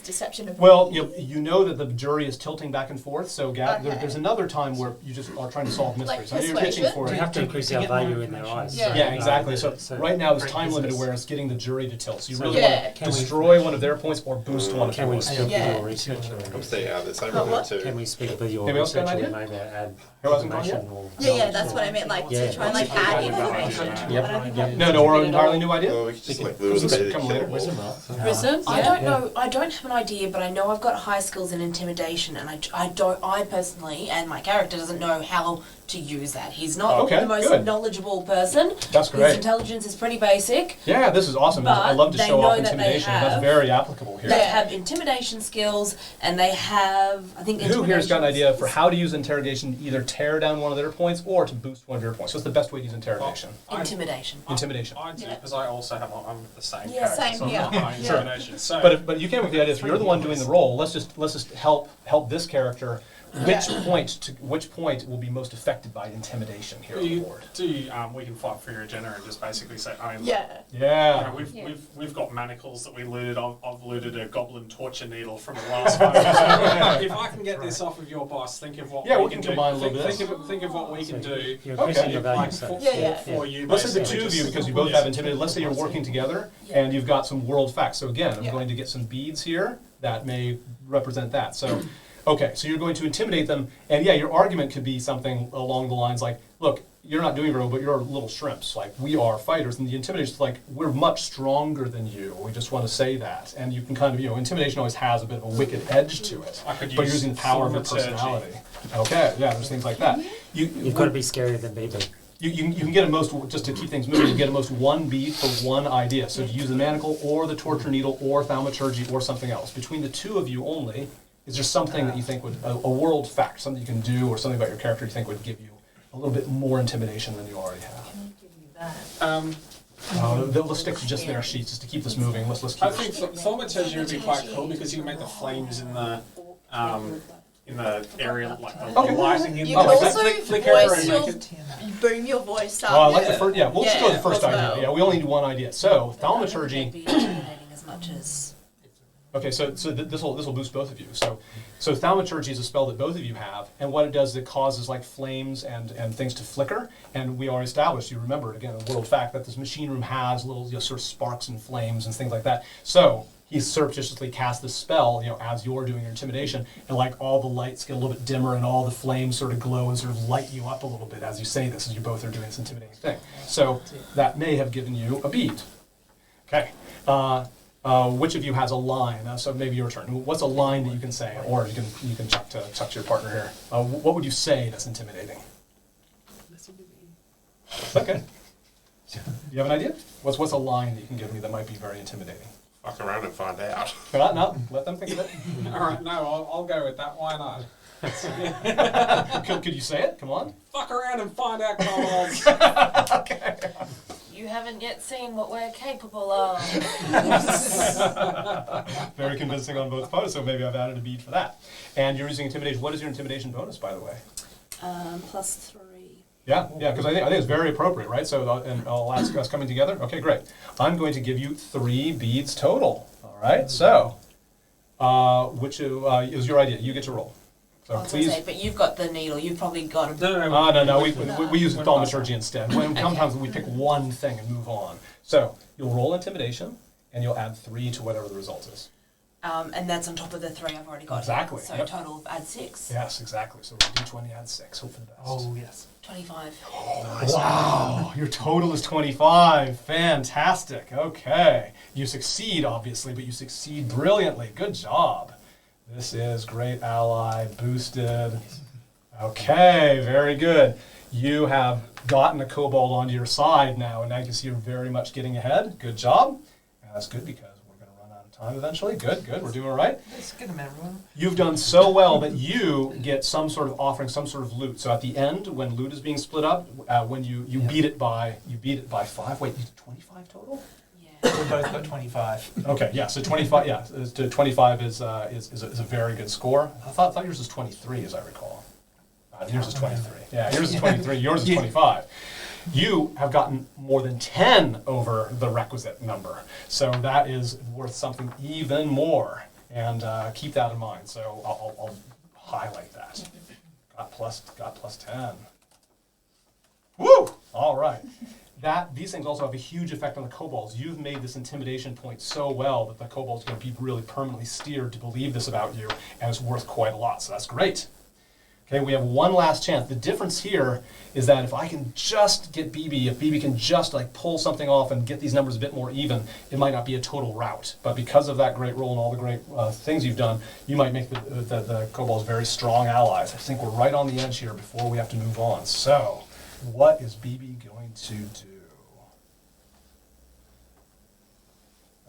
S7: deception of
S1: Well,
S7: me?
S1: you know that the jury is tilting back and forth, so
S7: Okay.
S1: there's another time where you just are trying to solve mysteries.
S7: Like
S1: I know you're pitching
S7: persuasion?
S1: for
S3: We
S1: it.
S3: have to increase
S9: to
S3: our
S9: get more
S3: value in their
S9: information.
S3: eyes.
S7: Yeah.
S1: Yeah, exactly. So right now there's
S3: great
S1: time limited
S3: business.
S1: where it's getting the jury to tilt. So you
S3: So
S1: really
S7: Yeah.
S1: want to
S3: Can we-
S1: destroy one of their points or boost one of
S3: Can we
S1: yours.
S3: speak with
S7: Yeah.
S3: your researcher?
S2: I'm staying out of this. I
S7: But
S2: really
S7: what?
S2: too.
S3: Can we speak with your
S1: Anybody else got an
S3: researcher and
S1: idea?
S3: maybe add
S1: Who hasn't gone
S3: information or
S7: Yeah, that's what I meant, like
S3: Yeah.
S7: to try and like add information.
S3: Yep.
S1: No, or an entirely new idea?
S2: Well, we could just like lose a
S1: Come later.
S7: Prism?
S5: I
S7: Yeah.
S5: don't know. I don't have an idea, but I know I've got high skills in intimidation, and I personally, and my character doesn't know how to use that. He's not
S1: Okay,
S5: the most
S1: good.
S5: knowledgeable person.
S1: That's
S5: His
S1: great.
S5: intelligence is pretty basic.
S1: Yeah, this is awesome.
S5: But
S1: I love to
S5: they
S1: show
S5: know
S1: off
S5: that they
S1: intimidation. That's
S5: have-
S1: very applicable here.
S5: They
S7: Yeah.
S5: have intimidation skills, and they have, I think,
S1: Who here's got an
S5: intimidation
S1: idea for how to use interrogation to either tear down one of their points or to boost one of your points? What's the best way to use interrogation?
S5: Intimidation.
S1: Intimidation.
S10: I do,
S7: Yeah.
S10: because I also have, I'm the same
S5: Yeah,
S10: character,
S7: same
S10: so I've
S7: here.
S10: got my
S7: Sure.
S10: intimidation. So,
S1: But you came with the idea, if you're the one doing the role, let's just help this character. Which point will be most affected by intimidation here on the board?
S10: we can fight for your agenda and just basically say, I mean,
S7: Yeah.
S1: Yeah.
S10: You know, we've got manacles that we looted. I've looted a goblin torture needle from the last 5 years. If I can get this off of your boss, think of what
S1: Yeah,
S10: we
S1: we
S10: can
S1: can
S10: do.
S1: combine a little bit.
S10: Think of what we can do.
S3: You're increasing
S1: Okay.
S3: your value
S10: Like,
S3: set.
S10: for you.
S1: Let's say the
S10: basically,
S1: two of you,
S10: just-
S1: because you both have intimidated, let's say you're working together and you've got some world facts. So again, I'm
S7: Yeah.
S1: going to get some beads here that may represent that. So, okay, so you're going to intimidate them, and yeah, your argument could be something along the lines like, look, you're not doing very well, but you're little shrimps. Like, we are fighters, and the intimidation's like, we're much stronger than you. We just want to say that. And you can kind of, intimidation always has a bit of a wicked edge to it.
S10: I could
S1: But you're
S10: use
S1: using the power of your
S10: thaumaturgy.
S1: personality. Okay, yeah, there's things like that.
S3: You've got to be scarier than BB.
S1: You can get a most, just to keep things moving, you can get a most one bead for one idea. So to use the manacle or the torture needle or thaumaturgy or something else. Between the two of you only, is there something that you think would, a world fact, something you can do or something about your character you think would give you a little bit more intimidation than you already have? Let's stick to just their sheets, just to keep this moving. Let's keep
S10: I
S1: it.
S10: think thaumaturgy would be quite cool because you can make the flames in the area, like the
S1: Okay.
S10: lighting in
S7: You
S1: I
S10: the
S1: like
S7: can
S1: that.
S7: also
S10: flicker
S7: voice
S10: and
S7: your,
S10: make it.
S7: boom your voice up.
S1: Oh, I like the first, yeah, we'll just go with the first
S7: as
S1: idea.
S7: well.
S1: Yeah, we only need one idea. So,
S5: Wouldn't
S1: thaumaturgy.
S5: be intimidating as much as.
S1: Okay, so this will boost both of you. So thaumaturgy is a spell that both of you have, and what it does is it causes like flames and things to flicker. And we are established, you remember it again, a world fact that this machine room has little sort of sparks and flames and things like that. So he surreptitiously casts this spell, as you're doing your intimidation, and like all the lights get a little bit dimmer and all the flames sort of glow and sort of light you up a little bit as you say this, as you both are doing this intimidating thing. So that may have given you a bead. Okay. Which of you has a line? So maybe your turn. What's a line that you can say, or you can chuck to your partner here? What would you say that's intimidating? Okay. You have an idea? What's a line that you can give me that might be very intimidating?
S2: Fuck around and find out.
S1: No, let them think of it.
S10: All right, no, I'll go with that. Why not?
S1: Could you say it? Come on.
S10: Fuck around and find out, kobolds.
S1: Okay.
S5: You haven't yet seen what we're capable of.
S1: Very convincing on both parts, so maybe I've added a bead for that. And you're using intimidation. What is your intimidation bonus, by the way?
S6: +3.
S1: Yeah, because I think it's very appropriate, right? So, and all that's coming together. Okay, great. I'm going to give you 3 beads total. All right. So, which is your idea? You get to roll. So
S5: I was gonna say, but you've got the needle. You've probably got a.
S1: No. We use thaumaturgy instead. Sometimes we pick one thing and move on. So you'll roll intimidation, and you'll add 3 to whatever the result is.
S5: And that's on top of the 3 I've already got.
S1: Exactly.
S5: So
S1: Yep.
S5: total add 6.
S1: Yes, exactly. So D20 add 6. Hope for the best.
S9: Oh, yes.
S5: 25.
S1: Wow, your total is 25. Fantastic. Okay. You succeed, obviously, but you succeed brilliantly. Good job. This is great ally boosted. Okay, very good. You have gotten a kobold onto your side now, and I can see you're very much getting ahead. Good job. And that's good because we're going to run out of time eventually. Good. We're doing all right.
S9: Let's get them, everyone.
S1: You've done so well that you get some sort of offering, some sort of loot. So at the end, when loot is being split up, when you beat it by 5. Wait, you did 25 total?
S5: Yeah.
S9: We both got 25.
S1: Okay, yeah. So 25, yeah. 25 is a very good score. I thought yours was 23, as I recall. Yours is 23. Yeah, yours is 23. Yours is 25. You have gotten more than 10 over the requisite number. So that is worth something even more. And keep that in mind. So I'll highlight that. Got plus 10. Woo! All right. These things also have a huge effect on the kobolds. You've made this intimidation point so well that the kobolds are going to be really permanently steered to believe this about you, and it's worth quite a lot. So that's great. Okay, we have one last chance. The difference here is that if I can just get BB, if BB can just like pull something off and get these numbers a bit more even, it might not be a total rout. But because of that great roll and all the great things you've done, you might make the kobolds very strong allies. I think we're right on the edge here before we have to move on. So, what is BB going to do?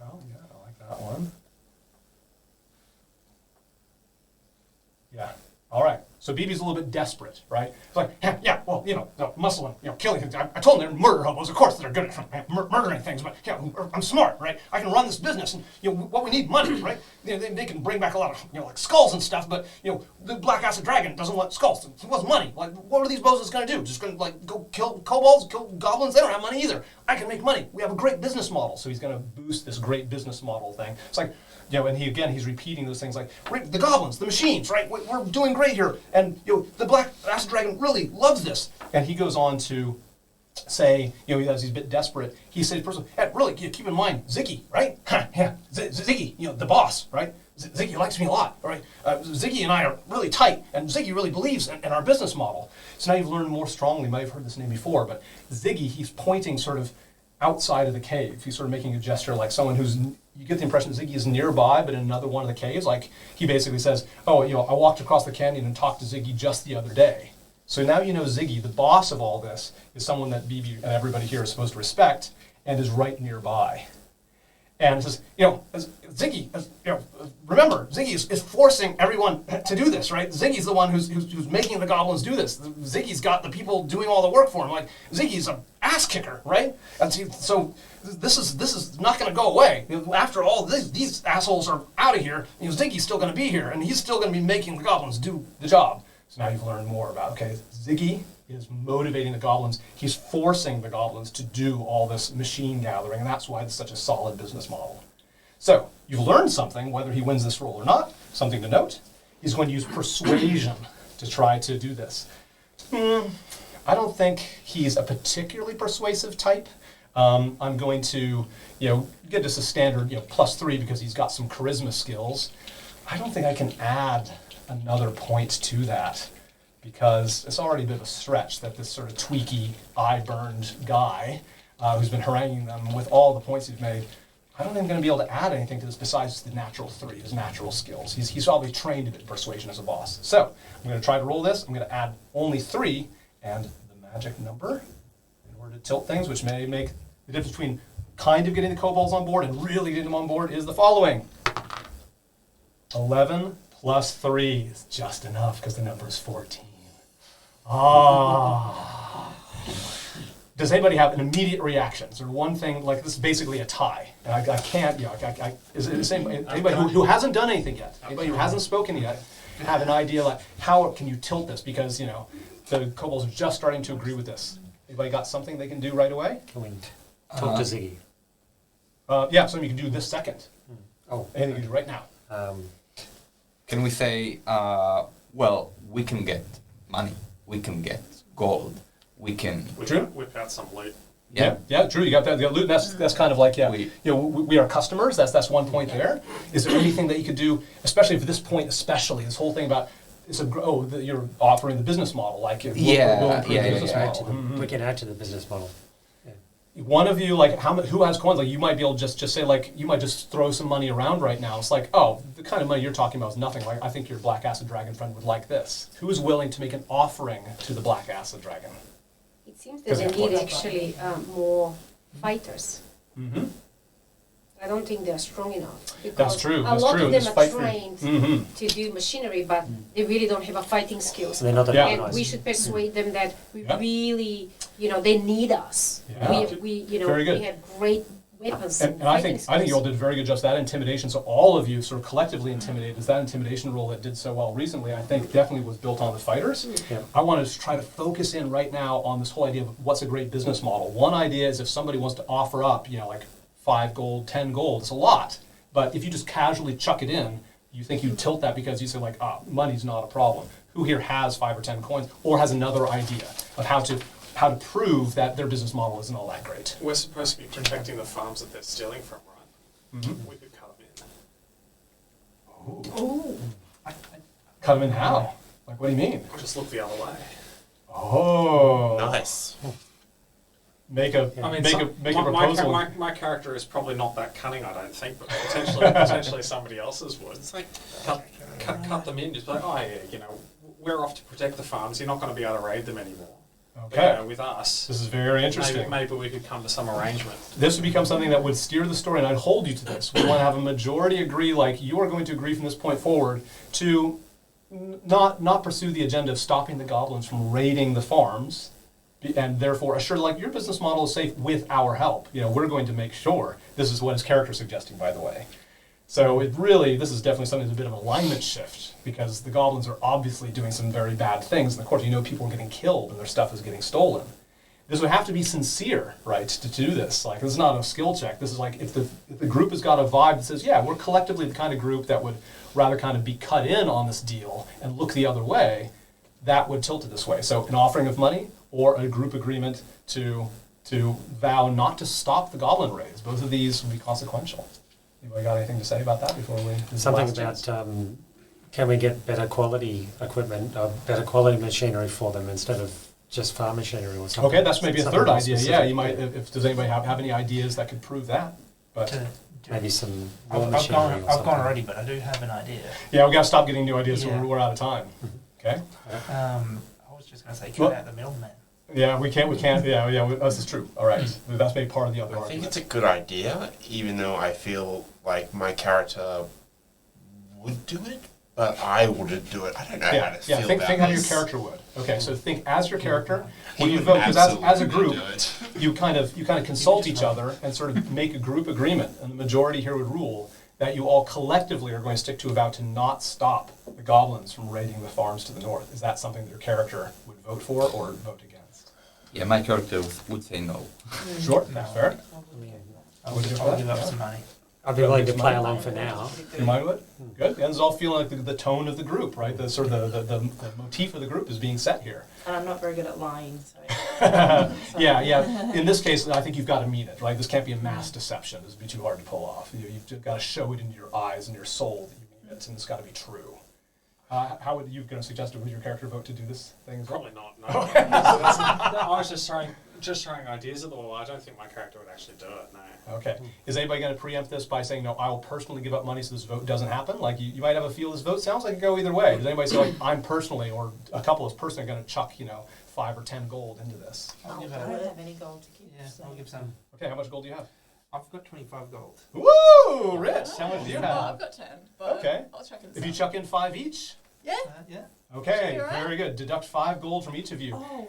S1: Oh, yeah, I like that one. Yeah, all right. So BB's a little bit desperate, right? It's like, well, muscle and, killing things. I told them they're murder hobos. Of course they're good at murdering things, but I'm smart, right? I can run this business, and what we need money, right? They can bring back a lot of like skulls and stuff, but the Black Acid Dragon doesn't want skulls. He wants money. Like, what are these bozos gonna do? Just gonna like go kill kobolds, kill goblins? They don't have money either. I can make money. We have a great business model, so he's gonna boost this great business model thing. It's like. And he's repeating those things like, the goblins, the machines, right? We're doing great here. And, the Black Acid Dragon really loves this. And he goes on to say, as he's a bit desperate, he says, really, keep in mind, Ziggy, right? Ziggy, the boss, right? Ziggy likes me a lot, right? Ziggy and I are really tight, and Ziggy really believes in our business model. So now you've learned more strongly. You might have heard this name before, but Ziggy, he's pointing sort of outside of the cave. He's sort of making a gesture like someone who's, you get the impression that Ziggy is nearby, but in another one of the caves. Like, he basically says, I walked across the canyon and talked to Ziggy just the other day. So now Ziggy, the boss of all this, is someone that BB and everybody here is supposed to respect and is right nearby. And it says, Ziggy, remember, Ziggy is forcing everyone to do this, right? Ziggy's the one who's making the goblins do this. Ziggy's got the people doing all the work for him. Like, Ziggy's an ass kicker, right? And so this is not going to go away. After all these assholes are out of here, Ziggy's still going to be here, and he's still going to be making the goblins do the job. So now you've learned more about, Ziggy is motivating the goblins. He's forcing the goblins to do all this machine gathering, and that's why it's such a solid business model. So, you've learned something, whether he wins this roll or not. Something to note. He's going to use persuasion to try to do this. I don't think he's a particularly persuasive type. I'm going to, get just a standard, +3 because he's got some charisma skills. I don't think I can add another point to that, because it's already a bit of a stretch that this sort of tweaky, eye-burned guy who's been haranguing them with all the points he's made, I don't think I'm going to be able to add anything to this besides the natural 3, his natural skills. He's probably trained a bit in persuasion as a boss. So, I'm going to try to roll this. I'm going to add only 3 and the magic number in order to tilt things, which may make the difference between kind of getting the kobolds on board and really getting them on board, is the following. 11 Plus 3 is just enough because the number is 14. Ah. Does anybody have an immediate reaction? Is there one thing, like this is basically a tie? And I can't, is it the same, anybody who hasn't done anything yet, anybody who hasn't spoken yet, have an idea like how can you tilt this? Because, the kobolds are just starting to agree with this. Anybody got something they can do right away?
S3: Can we talk to Ziggy?
S1: Yeah, something you can do this second.
S3: Oh.
S1: Anything you can do right now.
S8: Can we say, well, we can get money, we can get gold, we can...
S10: Whip out some loot.
S1: Yeah, true. You got that. You got loot. And that's kind of like we are customers. That's one point there. Is there anything that you could do, especially for this point, especially this whole thing about you're offering the business model, like we'll improve the business model.
S3: We can add to the business model.
S1: One of you, like who has coins? Like you might be able to just say like you might just throw some money around right now. It's like the kind of money you're talking about is nothing. Like I think your black acid dragon friend would like this. Who is willing to make an offering to the black acid dragon?
S4: It seems that they need actually more fighters.
S1: Mm-hmm.
S4: I don't think they're strong enough.
S1: That's true.
S4: A lot of them are trained
S1: mm-hmm.
S4: to do machinery, but they really don't have a fighting skills.
S3: So they're not that
S4: and
S3: organized.
S4: we should persuade them that we really, they need us.
S1: Yeah.
S4: We
S1: Very good.
S4: we have great weapons.
S1: And I think you all did very good just that intimidation. So all of you sort of collectively intimidated. That intimidation role that did so well recently, I think definitely was built on the fighters.
S3: Yeah.
S1: I want to try to focus in right now on this whole idea of what's a great business model. One idea is if somebody wants to offer up, like 5 gold, 10 gold, it's a lot. But if you just casually chuck it in, you think you tilt that because you say like, money's not a problem. Who here has 5 or 10 coins or has another idea of how to prove that their business model isn't all that great?
S10: We're supposed to be protecting the farms that they're stealing from, right?
S1: Mm-hmm.
S10: We could cut them in.
S1: Ooh. Cut them in how? Like, what do you mean?
S10: Just look the other way.
S1: Oh.
S2: Nice.
S1: Make a proposal.
S10: My character is probably not that cunning, I don't think, but potentially somebody else's would. It's like cut them in. Just be like, we're off to protect the farms. You're not going to be able to raid them anymore.
S1: Okay.
S10: With us.
S1: This is very interesting.
S10: Maybe we could come to some arrangement.
S1: This would become something that would steer the story, and I'd hold you to this. We want to have a majority agree, like you are going to agree from this point forward, to not pursue the agenda of stopping the goblins from raiding the farms, and therefore assure like your business model is safe with our help. We're going to make sure. This is what his character is suggesting, by the way. So this is definitely something that's a bit of an alignment shift, because the goblins are obviously doing some very bad things. And of course, people are getting killed and their stuff is getting stolen. This would have to be sincere, right, to do this. Like, this is not a skill check. This is like, if the group has got a vibe that says, yeah, we're collectively the kind of group that would rather kind of be cut in on this deal and look the other way, that would tilt it this way. So an offering of money or a group agreement to vow not to stop the goblin raids. Both of these would be consequential. Anybody got anything to say about that before we...
S3: Something about, can we get better quality equipment, better quality machinery for them instead of just farm machinery or something?
S1: Okay, that's maybe a third idea. Yeah, you might, does anybody have any ideas that could prove that? But
S3: maybe some
S9: I've gone already, but I do have an idea.
S1: Yeah, we got to stop getting new ideas, so we're out of time. Okay?
S9: I was just going to say, cut out the middleman.
S1: Yeah, we can't, this is true. All right. That's maybe part of the other argument.
S2: I think it's a good idea, even though I feel like my character would do it, but I wouldn't do it. I don't know how to feel
S1: think
S2: about
S1: how
S2: this.
S1: your character would. Okay, so think as your character,
S2: He
S1: when you
S2: would
S1: vote, because as a
S2: absolutely
S1: group,
S2: do it.
S1: you kind of consult each other and sort of make a group agreement, and the majority here would rule that you all collectively are going to stick to a vow to not stop the goblins from raiding the farms to the north. Is that something that your character would vote for or vote against?
S8: Yeah, my character would say no.
S1: Sure, that's fair.
S9: I'll give up some money.
S3: I'd be willing to play along for now.
S1: You mind with it? Good. The ends all feeling like the tone of the group, right? The sort of the motif of the group is being set here.
S6: And I'm not very good at lying, so.
S1: Yeah. In this case, I think you've got to mean it, right? This can't be a mass deception. This would be too hard to pull off. You've got to show it in your eyes and your soul that you mean it, and it's got to be true. How would you going to suggest would your character vote to do this thing as well?
S10: Probably not. No. I was just throwing ideas at the wall. I don't think my character would actually do it. No.
S1: Okay. Is anybody going to preempt this by saying, no, I will personally give up money so this vote doesn't happen? Like, you might have a feel this vote sounds like it go either way. Does anybody say, like, I'm personally, or a couple of personally going to chuck, 5 or 10 gold into this?
S6: I don't have any gold to keep.
S9: Yeah, I'll give some.
S1: Okay, how much gold do you have?
S9: I've got 25 gold.
S1: Woo! Rich, how much do you
S7: Oh,
S1: have?
S7: I've got 10. But
S1: Okay.
S7: I'll chuck in
S1: If you
S7: some.
S1: chuck in 5 each?
S7: Yeah.
S9: Yeah.
S1: Okay,
S7: Should be all right.
S1: very good. Deduct 5 gold from each of you.
S6: Oh,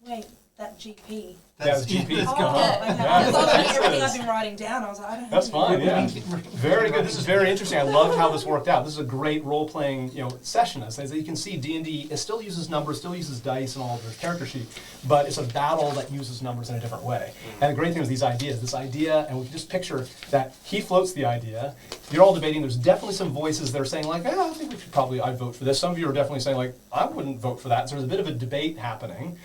S6: wait, that GP.
S1: That's GP.
S9: It's
S6: Oh,
S9: gone.
S6: okay.
S1: Yeah,
S6: Because I was like,
S1: this
S6: everything
S1: is-
S6: I've been writing down, I was like, I don't
S1: That's
S6: have
S1: fine,
S6: any-
S1: yeah. Very good. This is very interesting. I love how this worked out. This is a great role-playing, session. As you can see, D&D, it still uses numbers, still uses dice and all of their character sheet, but it's a battle that uses numbers in a different way. And the great thing is this idea, and we can just picture that he floats the idea. You're all debating. There's definitely some voices that are saying like, I think I'd vote for this. Some of you are definitely saying like, I wouldn't vote for that. So there's a bit of a debate happening.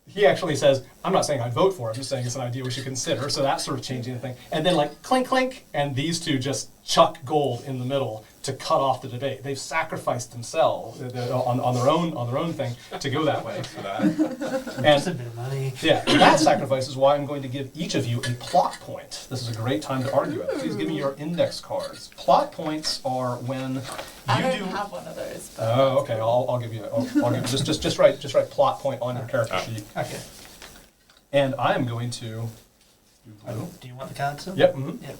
S1: He actually says, I'm not saying I'd vote for it, I'm just saying it's an idea we should consider. So that's sort of changing the thing. And then like clink, clink, and these two just chuck gold in the middle to cut off the debate. They've sacrificed themselves on their own thing to go that way.
S9: Just a bit of money.
S1: Yeah, that sacrifice is why I'm going to give each of you a plot point. This is a great time to argue it. Please give me your index cards. Plot points are when
S7: I
S1: you
S7: don't
S1: do.
S7: have one of those.
S1: Oh, okay. I'll give you. I'll give you just write plot point on your character sheet.
S9: Okay.
S1: And I am going to.
S9: Do you want the card still?
S1: Yep. Mhm.
S9: Yep.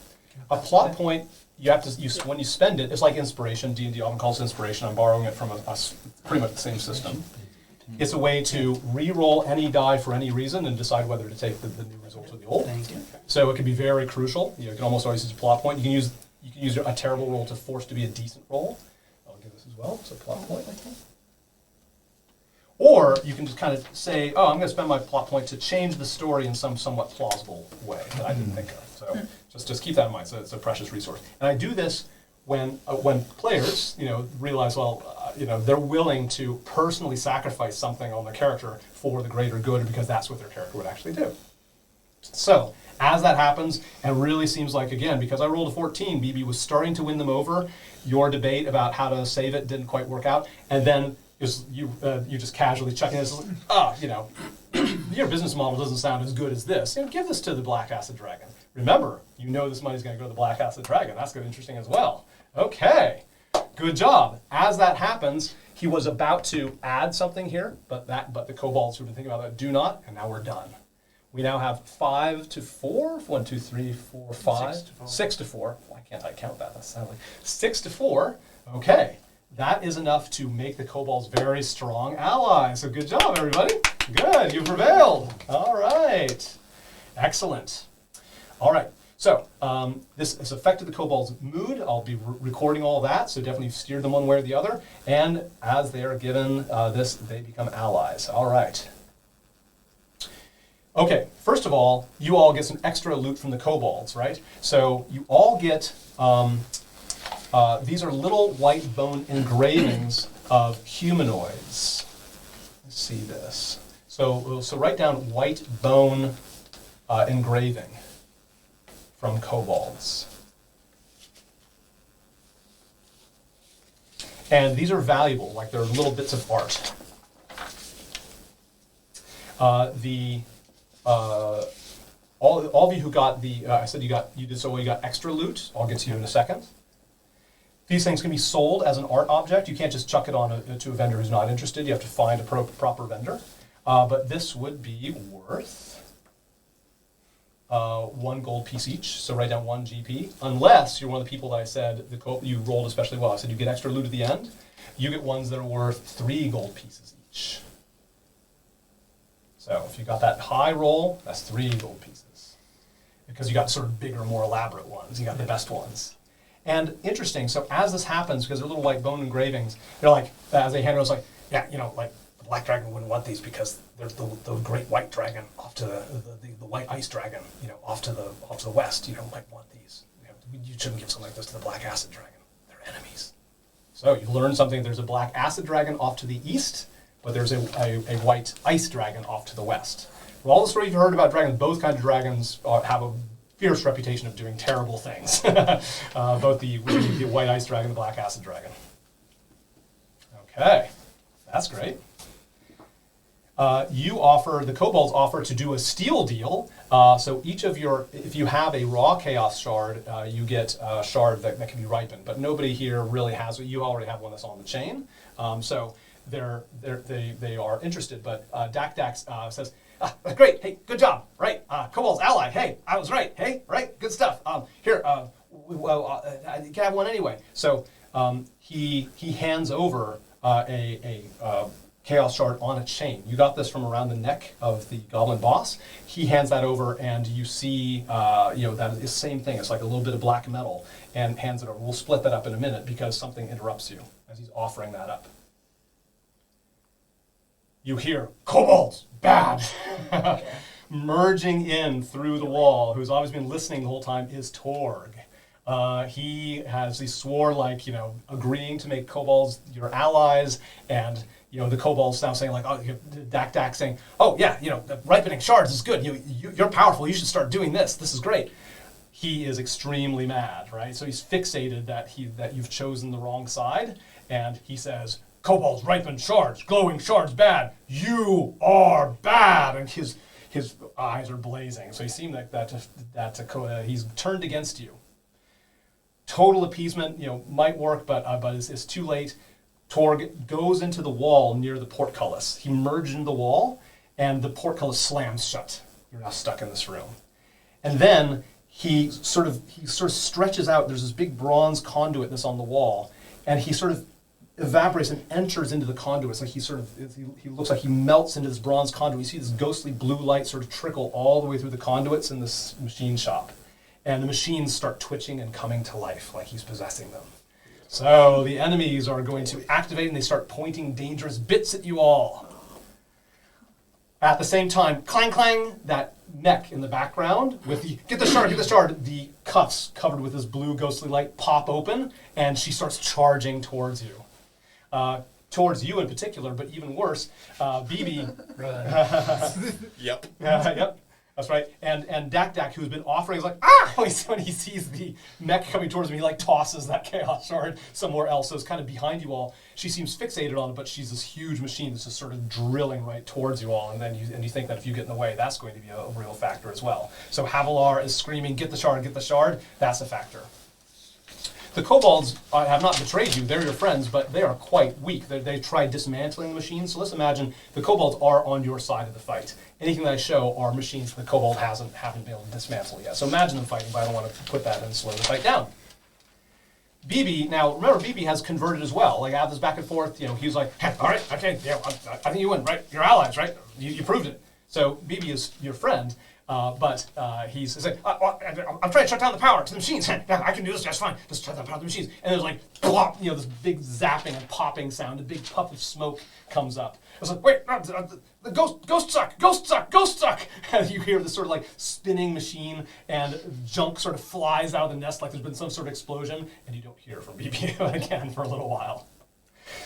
S1: A plot point. You have to when you spend it. It's like inspiration. D&D often calls it inspiration. I'm borrowing it from pretty much the same system. It's a way to re-roll any die for any reason and decide whether to take the new result or the old.
S9: Thank you.
S1: So it can be very crucial. You can almost always use a plot point. You can use a terrible roll to force to be a decent roll. I'll give this as well. So plot point. Or you can just kind of say, oh, I'm going to spend my plot point to change the story in some somewhat plausible way that I didn't think of. So just keep that in mind. So it's a precious resource. And I do this when players, realize, they're willing to personally sacrifice something on their character for the greater good, because that's what their character would actually do. So as that happens, and really seems like, again, because I rolled a 14, BB was starting to win them over. Your debate about how to save it didn't quite work out, and then you just casually checking this, your business model doesn't sound as good as this. Give this to the Black Acid Dragon. Remember, this money's going to go to the Black Acid Dragon. That's good, interesting as well. Okay, good job. As that happens, he was about to add something here, but the kobolds who've been thinking about that do not, and now we're done. We now have 5 to 4. 1, 2, 3, 4, 5. 6 to 4. Why can't I count that? That sounds like 6 to 4. Okay. That is enough to make the kobolds very strong allies. So good job, everybody. Good, you prevailed. All right. Excellent. All right. So this has affected the kobolds' mood. I'll be recording all that, so definitely steer them one way or the other. And as they are given this, they become allies. All right. Okay, first of all, you all get some extra loot from the kobolds, right? So you all get... these are little white bone engravings of humanoids. Let's see this. So write down white bone engraving from kobolds. And these are valuable, like they're little bits of art. All of you who got the, I said you did so well, you got extra loot. I'll get to you in a second. These things can be sold as an art object. You can't just chuck it on to a vendor who's not interested. You have to find a proper vendor. But this would be worth 1 gold piece each. So write down 1 GP. Unless you're one of the people that I said you rolled especially well. I said you get extra loot at the end. You get ones that are worth 3 gold pieces each. So if you got that high roll, that's 3 gold pieces. Because you got sort of bigger, more elaborate ones. You got the best ones. And interesting, so as this happens, because they're little white bone engravings, they're like, as they hand it, it's like, yeah, like the black dragon wouldn't want these because there's the great white dragon off to the white ice dragon, off to the west, might want these. You shouldn't give something like this to the black acid dragon. They're enemies. So you learn something. There's a black acid dragon off to the east, but there's a white ice dragon off to the west. From all the stories you've heard about dragons, both kinds of dragons have a fierce reputation of doing terrible things. Both the white ice dragon and the black acid dragon. Okay, that's great. The kobolds offer to do a steal deal. So each of if you have a raw chaos shard, you get a shard that can be ripened. But nobody here really has it. You already have one that's on the chain. So they are interested. But Dak says, Great. Hey, good job. Right. Kobold's ally. Hey, I was right. Hey, right. Good stuff. Here, you can have one anyway. So he hands over a chaos shard on a chain. You got this from around the neck of the goblin boss. He hands that over, and you see, that is the same thing. It's like a little bit of black metal, and hands it over. We'll split that up in a minute because something interrupts you as he's offering that up. You hear, kobolds, bad. Merging in through the wall, who's always been listening the whole time, is Torg. He swore agreeing to make kobolds your allies, and the kobolds now saying Dak saying, oh yeah, the ripening shards is good. You're powerful. You should start doing this. This is great. He is extremely mad, right? So he's fixated that you've chosen the wrong side, and he says, kobolds, ripen shards, glowing shards, bad. You are bad, and his eyes are blazing. So he seemed like he's turned against you. Total appeasement, might work, but it's too late. Torg goes into the wall near the portcullis. He merged into the wall, and the portcullis slams shut. You're now stuck in this room. And then he sort of stretches out. There's this big bronze conduit that's on the wall, and he sort of evaporates and enters into the conduit. It's like he looks like he melts into this bronze conduit. You see this ghostly blue light sort of trickle all the way through the conduits in this machine shop. And the machines start twitching and coming to life like he's possessing them. So the enemies are going to activate, and they start pointing dangerous bits at you all. At the same time, clang, clang, that neck in the background with the, get the shard, the cuffs covered with this blue ghostly light pop open, and she starts charging towards you. Towards you in particular, but even worse, BB.
S2: Yep.
S1: Yep. That's right. And Dak, who's been offering, is like, when he sees the mech coming towards him, he tosses that chaos shard somewhere else. So it's kind of behind you all. She seems fixated on it, but she's this huge machine that's just sort of drilling right towards you all. And then you think that if you get in the way, that's going to be a real factor as well. So Havilar is screaming, get the shard, get the shard. That's a factor. The kobolds have not betrayed you. They're your friends, but they are quite weak. They tried dismantling the machines. So let's imagine the kobolds are on your side of the fight. Anything that I show are machines the kobold haven't been able to dismantle yet. So imagine them fighting, but I don't want to put that and slow the fight down. BB, now remember, BB has converted as well. Like, out this back and forth, he was like, hey, all right, okay, yeah, I think you win, right? You're allies, right? You proved it. So BB is your friend. But he's like, I'm trying to shut down the power to the machines. Yeah, I can do this just fine. Just shut down the power to the machines. And there's like, plop, this big zapping and popping sound. A big puff of smoke comes up. It's like, wait, the ghost suck. And you hear this sort of spinning machine, and junk sort of flies out of the nest like there's been some sort of explosion, and you don't hear from BB again for a little while.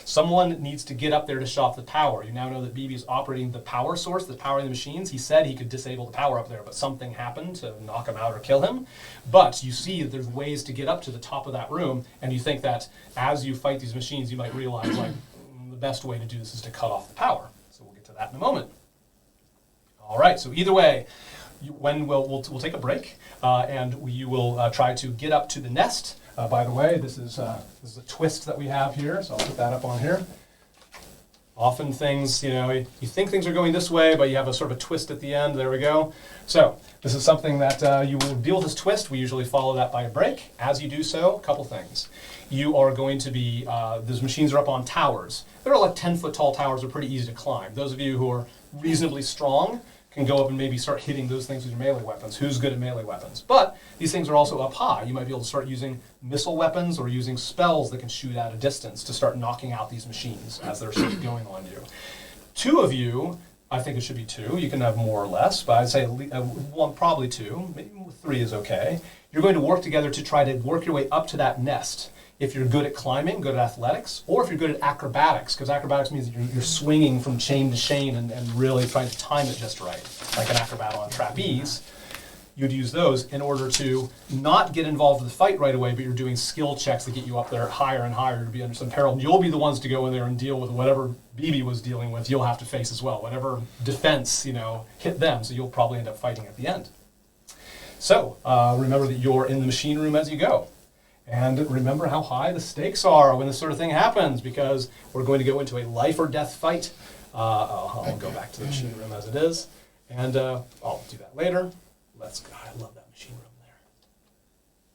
S1: Someone needs to get up there to shut off the power. You now know that BB is operating the power source, the power of the machines. He said he could disable the power up there, but something happened to knock him out or kill him. But you see that there's ways to get up to the top of that room, and you think that as you fight these machines, you might realize the best way to do this is to cut off the power. So we'll get to that in a moment. All right, so either way, we'll take a break, and you will try to get up to the nest. By the way, this is a twist that we have here, so I'll put that up on here. Often things, you think things are going this way, but you have a sort of a twist at the end. There we go. So this is something that you will deal with this twist. We usually follow that by a break. As you do so, a couple things. You are going to be, those machines are up on towers. They're 10-foot tall towers. They're pretty easy to climb. Those of you who are reasonably strong can go up and maybe start hitting those things with your melee weapons. Who's good at melee weapons? But these things are also up high. You might be able to start using missile weapons or using spells that can shoot at a distance to start knocking out these machines as they're sort of going on you. Two of you, I think it should be two. You can have more or less, but I'd say one, probably two. Maybe three is okay. You're going to work together to try to work your way up to that nest. If you're good at climbing, good at athletics, or if you're good at acrobatics, because acrobatics means that you're swinging from chain to chain and really trying to time it just right, like an acrobat on a trapeze, you'd use those in order to not get involved with the fight right away, but you're doing skill checks to get you up there higher and higher to be under some peril. And you'll be the ones to go in there and deal with whatever BB was dealing with, you'll have to face as well. Whatever defense, hit them, so you'll probably end up fighting at the end. So remember that you're in the machine room as you go. And remember how high the stakes are when this sort of thing happens, because we're going to go into a life or death fight. I'll go back to the machine room as it is. And I'll do that later. Let's go. I love that machine room there.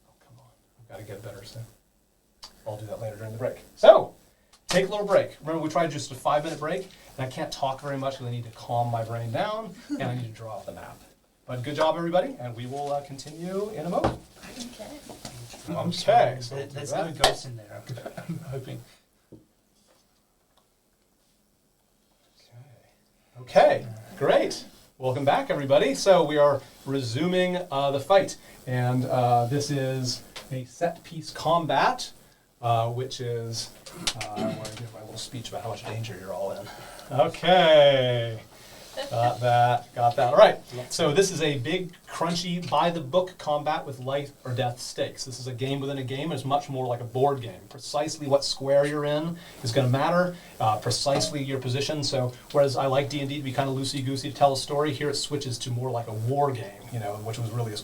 S1: Oh, come on. I've got to get better soon. I'll do that later during the break. So, take a little break. Remember, we tried just a 5-minute break, and I can't talk very much because I need to calm my brain down, and I need to draw out the map. But good job, everybody, and we will continue in a moment. Okay. So
S9: There's no ghosts in there, I'm hoping.
S1: Okay, great. Welcome back, everybody. So we are resuming the fight, and this is a set-piece combat, which is, I want to give my little speech about how much danger you're all in. Okay. Got that. All right. So this is a big, crunchy, by-the-book combat with life or death stakes. This is a game within a game. It's much more like a board game. Precisely what square you're in is going to matter. Precisely your position. So whereas I like D&D to be kind of loosey-goosey to tell a story, here it switches to more like a war game, which was really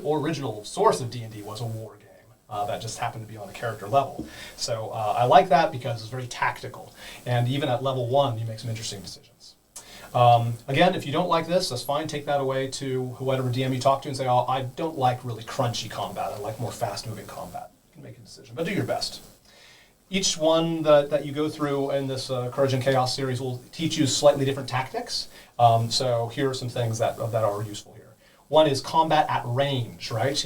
S1: original source of D&D was a war game. That just happened to be on a character level. So I like that because it's very tactical. And even at level 1, you make some interesting decisions. Again, if you don't like this, that's fine. Take that away to whatever DM you talk to and say, oh, I don't like really crunchy combat. I like more fast-moving combat. You can make a decision, but do your best. Each one that you go through in this Courage and Chaos series will teach you slightly different tactics. So here are some things that are useful here. One is combat at range, right?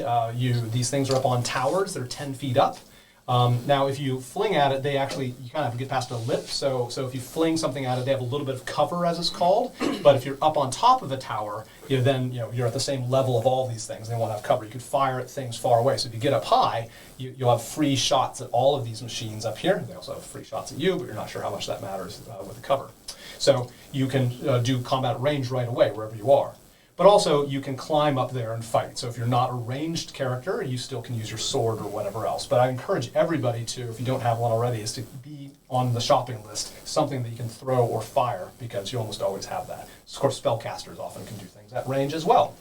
S1: These things are up on towers. They're 10 feet up. Now, if you fling at it, you kind of have to get past a lip. So if you fling something at it, they have a little bit of cover, as it's called. But if you're up on top of a tower, then you're at the same level of all these things. They won't have cover. You could fire at things far away. So if you get up high, you'll have free shots at all of these machines up here. They also have free shots at you, but you're not sure how much that matters with the cover. So you can do combat at range right away, wherever you are. But also, you can climb up there and fight. So if you're not a ranged character, you still can use your sword or whatever else. But I encourage everybody to, if you don't have one already, is to be on the shopping list, something that you can throw or fire, because you almost always have that. Of course, spellcasters often can do things at range as well.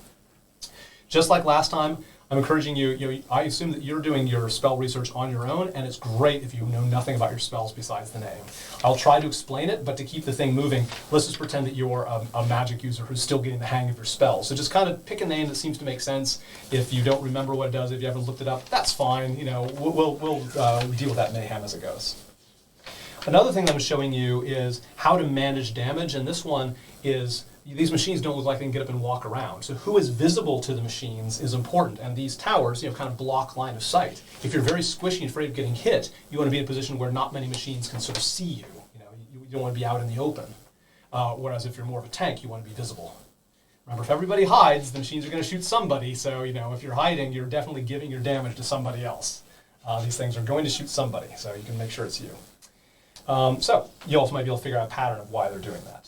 S1: Just like last time, I'm encouraging you, I assume that you're doing your spell research on your own, and it's great if you know nothing about your spells besides the name. I'll try to explain it, but to keep the thing moving, let's just pretend that you're a magic user who's still getting the hang of your spells. So just kind of pick a name that seems to make sense. If you don't remember what it does, if you haven't looked it up, that's fine. We'll deal with that mayhem as it goes. Another thing I'm showing you is how to manage damage, and this one is these machines don't look like they can get up and walk around. So who is visible to the machines is important. And these towers, kind of block line of sight. If you're very squishy and afraid of getting hit, you want to be in a position where not many machines can sort of see you. You don't want to be out in the open. Whereas if you're more of a tank, you want to be visible. Remember, if everybody hides, the machines are going to shoot somebody. So, if you're hiding, you're definitely giving your damage to somebody else. These things are going to shoot somebody, so you can make sure it's you. So you also might be able to figure out a pattern of why they're doing that.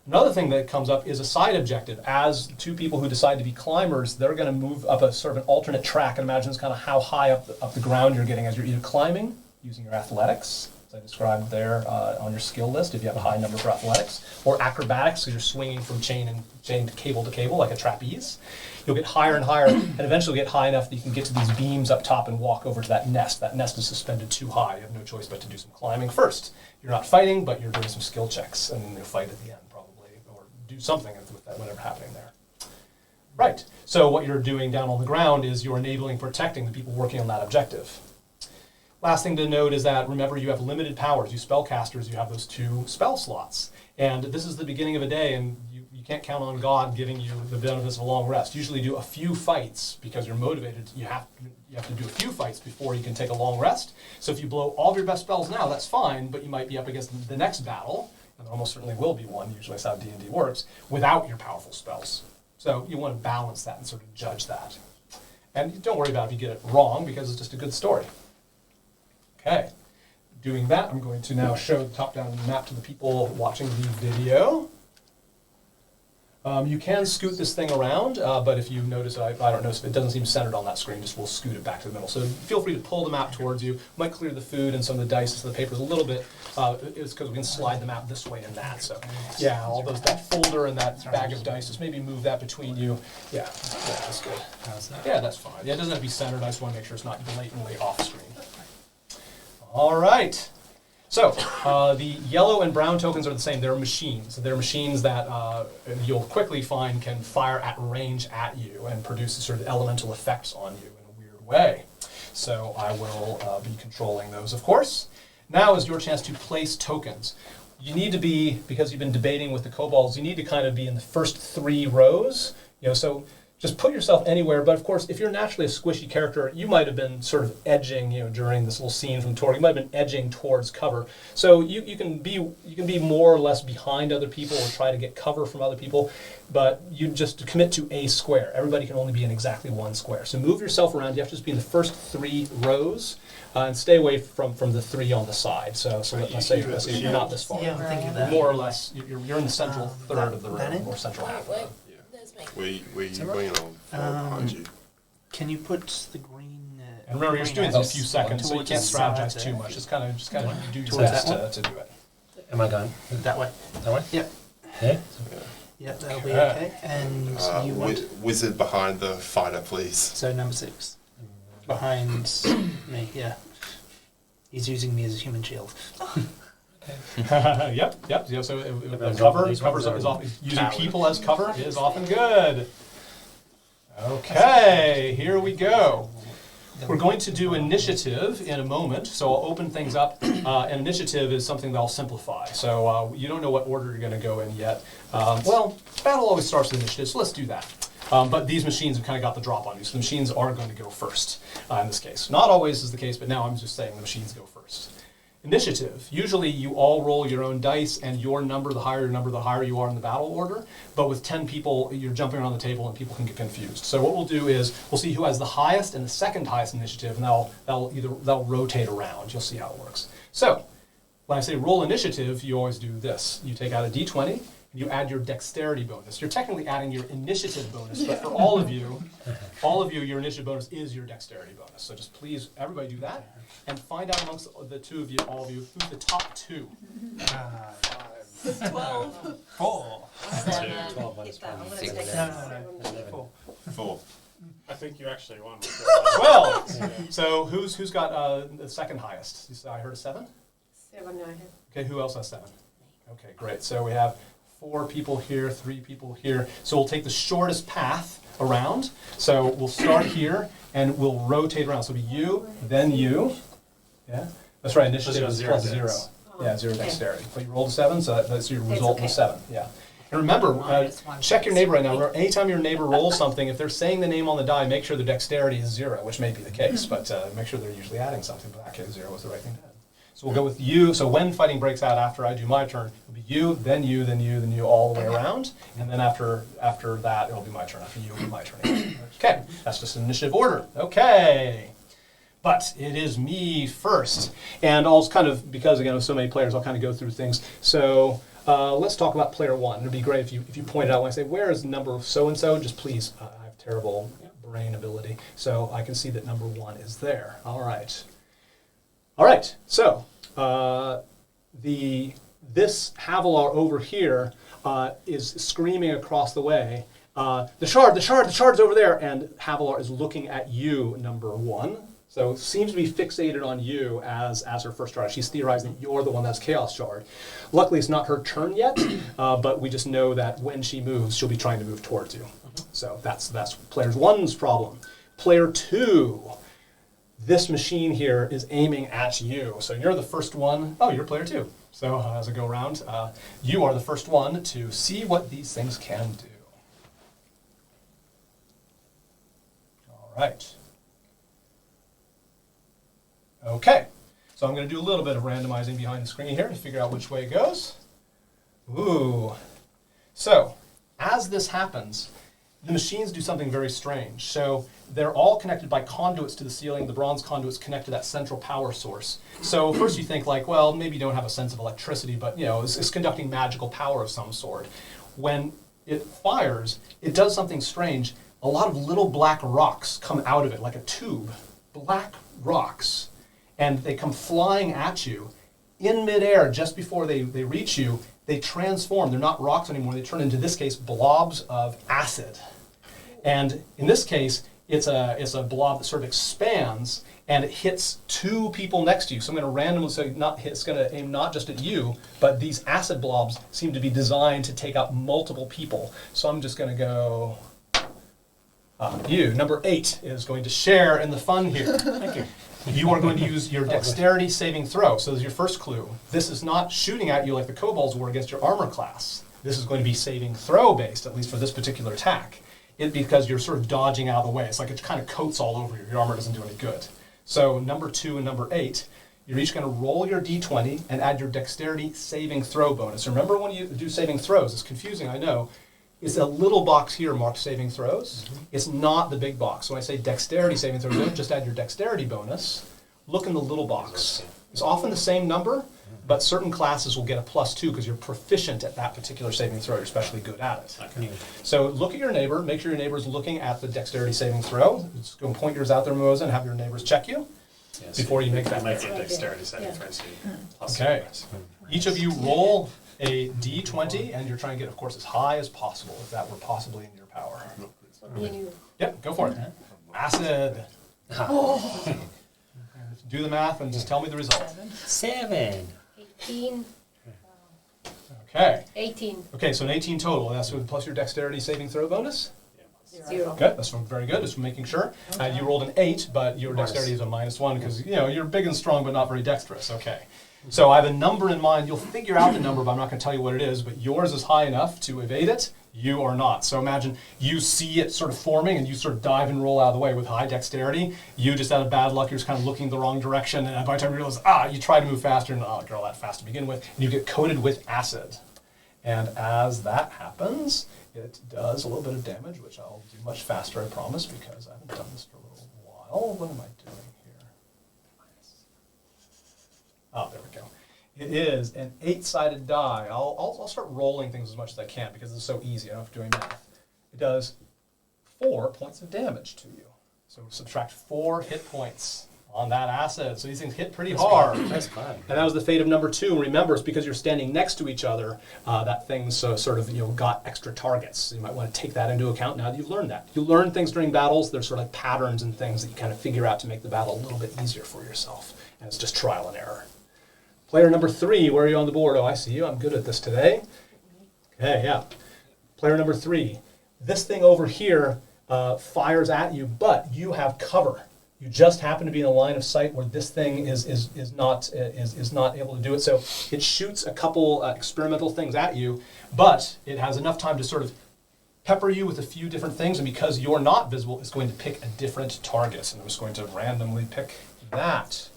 S1: Another thing that comes up is a side objective. As two people who decide to be climbers, they're going to move up a sort of an alternate track, and imagine it's kind of how high up the ground you're getting as you're either climbing, using your athletics, as I described there on your skill list, if you have a high number for athletics, or acrobatics, because you're swinging from chain to cable like a trapeze. You'll get higher and higher, and eventually get high enough that you can get to these beams up top and walk over to that nest. That nest is suspended too high. You have no choice but to do some climbing first. You're not fighting, but you're doing some skill checks, and then you'll fight at the end, probably, or do something with that, whatever happening there. Right. So what you're doing down on the ground is you're enabling, protecting the people working on that objective. Last thing to note is that, remember, you have limited powers. You spellcasters, you have those 2 spell slots. And this is the beginning of a day, and you can't count on God giving you the benefits of a long rest. Usually do a few fights because you're motivated. You have to do a few fights before you can take a long rest. So if you blow all of your best spells now, that's fine, but you might be up against the next battle, and there almost certainly will be one, usually that's how D&D works, without your powerful spells. So you want to balance that and sort of judge that. And don't worry about if you get it wrong, because it's just a good story. Okay, doing that, I'm going to now show the top-down map to the people watching the video. You can scoot this thing around, but if you notice, I don't notice if it doesn't seem centered on that screen, we'll scoot it back to the middle. So feel free to pull the map towards you. Might clear the food and some of the dice and the papers a little bit. It's because we can slide the map this way and that. So yeah, all that folder and that bag of dice, just maybe move that between you. Yeah, that's good.
S9: How's that?
S1: Yeah, that's fine. Yeah, it doesn't have to be centered. I just want to make sure it's not blatantly off screen. All right. So the yellow and brown tokens are the same. They're machines. They're machines that you'll quickly find can fire at range at you and produce sort of elemental effects on you in a weird way. So I will be controlling those, of course. Now is your chance to place tokens. You need to be, because you've been debating with the kobolds, you need to kind of be in the first 3 rows. So just put yourself anywhere. But of course, if you're naturally a squishy character, you might have been sort of edging, during this little scene from Tor, you might have been edging towards cover. So you can be more or less behind other people or try to get cover from other people, but you just commit to a square. Everybody can only be in exactly 1 square. So move yourself around. You have to just be in the first 3 rows and stay away from the 3 on the side. So let's say you're not this far.
S9: Yeah, I'm thinking that.
S1: More or less, you're in the central third of the room, or central half.
S2: Where you going on behind you?
S9: Can you put the green?
S1: And remember, you're doing this a few seconds, so you can't strategize too much. Just kind of do your best to do it.
S3: Am I going
S9: that way?
S3: that way?
S9: Yep.
S3: Yeah.
S9: Yep, that'll be okay. And you want
S2: Wizard behind the fighter, please.
S9: so number 6 behind me. Yeah, he's using me as a human shield.
S1: Yep. So cover is often using people as cover is often good. Okay, here we go. We're going to do initiative in a moment, so I'll open things up. And initiative is something that I'll simplify. So you don't know what order you're going to go in yet. Well, battle always starts with initiative, so let's do that. But these machines have kind of got the drop on you, so the machines are going to go first in this case. Not always is the case, but now I'm just saying the machines go first. Initiative. Usually you all roll your own dice, and your number, the higher your number, the higher you are in the battle order. But with 10 people, you're jumping around the table and people can get confused. So what we'll do is we'll see who has the highest and the second highest initiative, and that'll rotate around. You'll see how it works. So when I say roll initiative, you always do this. You take out a d20 and you add your dexterity bonus. You're technically adding your initiative bonus, but for all of you, your initiative bonus is your dexterity bonus. So just please, everybody do that. And find out amongst the 2 of you, all of you, who's the top 2.
S7: 12.
S9: 4.
S6: 7.
S3: 12
S6: Hit that. I'm gonna
S3: minus
S6: take
S9: 4.
S2: 4.
S10: I think you actually won.
S1: 12. So who's got the second highest? I heard a 7?
S4: 7, I have.
S1: Okay, who else has 7? Okay, great. So we have 4 people here, 3 people here. So we'll take the shortest path around. So we'll start here and we'll rotate around. So it'll be you, then you. Yeah, that's right. Initiative is plus 0. Yeah, 0 dexterity. But you rolled a 7, so that's your result was 7. Yeah. And remember, check your neighbor right now. Remember, anytime your neighbor rolls something, if they're saying the name on the die, make sure the dexterity is 0, which may be the case, but make sure they're usually adding something. But actually, 0 was the right thing to add. So we'll go with you. So when fighting breaks out after I do my turn, it'll be you, then you, then you, then you, all the way around. And then after that, it'll be my turn. After you, it'll be my turn again. Okay, that's just an initiative order. Okay. But it is me first. And I'll kind of, because again, with so many players, I'll kind of go through things. So let's talk about player 1. It'd be great if you pointed out when I say, where is number so-and-so? Just please, I have terrible brain ability. So I can see that number 1 is there. All right. All right, so this Havilar over here is screaming across the way, the shard's over there, and Havilar is looking at you, number 1. So seems to be fixated on you as her first shard. She's theorizing that you're the one that's Chaos Shard. Luckily, it's not her turn yet, but we just know that when she moves, she'll be trying to move towards you. So that's player 1's problem. Player 2. This machine here is aiming at you. So you're the first one. Oh, you're player 2. So as I go around, you are the first one to see what these things can do. All right. Okay. So I'm going to do a little bit of randomizing behind the screen here to figure out which way it goes. Ooh. So as this happens, the machines do something very strange. So they're all connected by conduits to the ceiling. The bronze conduits connect to that central power source. So first you think like, well, maybe you don't have a sense of electricity, but it's conducting magical power of some sort. When it fires, it does something strange. A lot of little black rocks come out of it, like a tube. Black rocks. And they come flying at you. In midair, just before they reach you, they transform. They're not rocks anymore. They turn into, this case, blobs of acid. And in this case, it's a blob that sort of expands, and it hits 2 people next to you. So I'm going to randomly say it's going to aim not just at you, but these acid blobs seem to be designed to take out multiple people. So I'm just going to go, you. Number 8 is going to share in the fun here. Thank you. You are going to use your dexterity saving throw. So this is your first clue. This is not shooting at you like the kobolds were against your armor class. This is going to be saving throw based, at least for this particular attack. Because you're sort of dodging out of the way. It's like it kind of coats all over you. Your armor doesn't do any good. So number 2 and number 8, you're each going to roll your d20 and add your dexterity saving throw bonus. Remember when you do saving throws, it's confusing, I know. It's a little box here marked saving throws. It's not the big box. So when I say dexterity saving throws, don't just add your dexterity bonus. Look in the little box. It's often the same number, but certain classes will get a +2 because you're proficient at that particular saving throw. You're especially good at it. Okay. So look at your neighbor. Make sure your neighbor's looking at the dexterity saving throw. Just go and point yours out there, Mimosa, and have your neighbors check you before you make that.
S10: Make a dexterity saving throw.
S1: Okay. Each of you roll a d20, and you're trying to get, of course, as high as possible, if that were possibly in your power.
S4: So me and you.
S1: Yep, go for it. Acid. Do the math and just tell me the result.
S3: 7.
S4: 18.
S1: Okay.
S4: 18.
S1: Okay, so an 18 total. That's plus your dexterity saving throw bonus?
S4: 0.
S1: Good, that's very good, just making sure. You rolled an 8, but your dexterity is a -1 because you're big and strong but not very dexterous. Okay. So I have a number in mind. You'll figure out the number, but I'm not going to tell you what it is, but yours is high enough to evade it. You are not. So imagine you see it sort of forming and you sort of dive and roll out of the way with high dexterity. You just out of bad luck, you're just kind of looking the wrong direction, and by the time you realize, you try to move faster, and girl, that fast to begin with, and you get coated with acid. And as that happens, it does a little bit of damage, which I'll do much faster, I promise, because I haven't done this for a little while. What am I doing here? Oh, there we go. It is an 8-sided die. I'll start rolling things as much as I can because it's so easy. I don't have to do any math. It does 4 points of damage to you. So subtract 4 hit points on that acid. So these things hit pretty hard.
S3: That's fun.
S1: And that was the fate of number 2. Remember, it's because you're standing next to each other that things sort of got extra targets. So you might want to take that into account now that you've learned that. You learn things during battles. There's sort of like patterns and things that you kind of figure out to make the battle a little bit easier for yourself. And it's just trial and error. Player number 3, where are you on the board? Oh, I see you. I'm good at this today. Okay, yeah. Player number 3. This thing over here fires at you, but you have cover. You just happen to be in a line of sight where this thing is not able to do it. So it shoots a couple experimental things at you, but it has enough time to sort of pepper you with a few different things, and because you're not visible, it's going to pick a different target. And I'm just going to randomly pick that.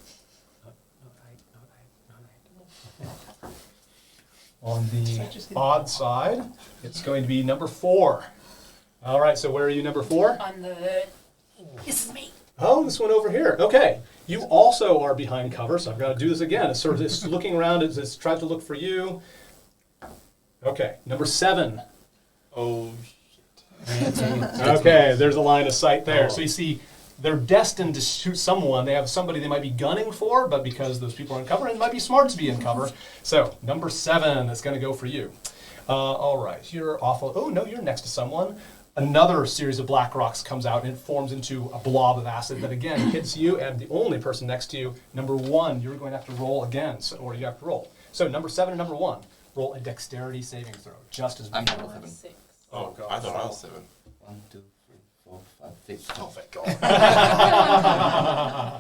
S1: On the odd side, it's going to be number 4. All right, so where are you, number 4?
S5: On the... This is me.
S1: Oh, this one over here. Okay. You also are behind cover, so I've got to do this again. It's sort of it's looking around. It's tried to look for you. Okay, number 7.
S2: Oh, shit.
S1: Okay, there's a line of sight there. So you see, they're destined to shoot someone. They have somebody they might be gunning for, but because those people are in cover, it might be smart to be in cover. So, number 7 is going to go for you. All right, you're awful. Oh, no, you're next to someone. Another series of black rocks comes out, and it forms into a blob of acid that, again, hits you and the only person next to you. Number 1, you're going to have to roll again, or you have to roll. So, number 7 and number 1, roll a dexterity saving throw, just as
S8: I'm
S1: before.
S8: number 7.
S2: Oh, God. I thought I was 7.
S8: 1, 2, 3, 4, 5, 6.
S2: Oh, thank God.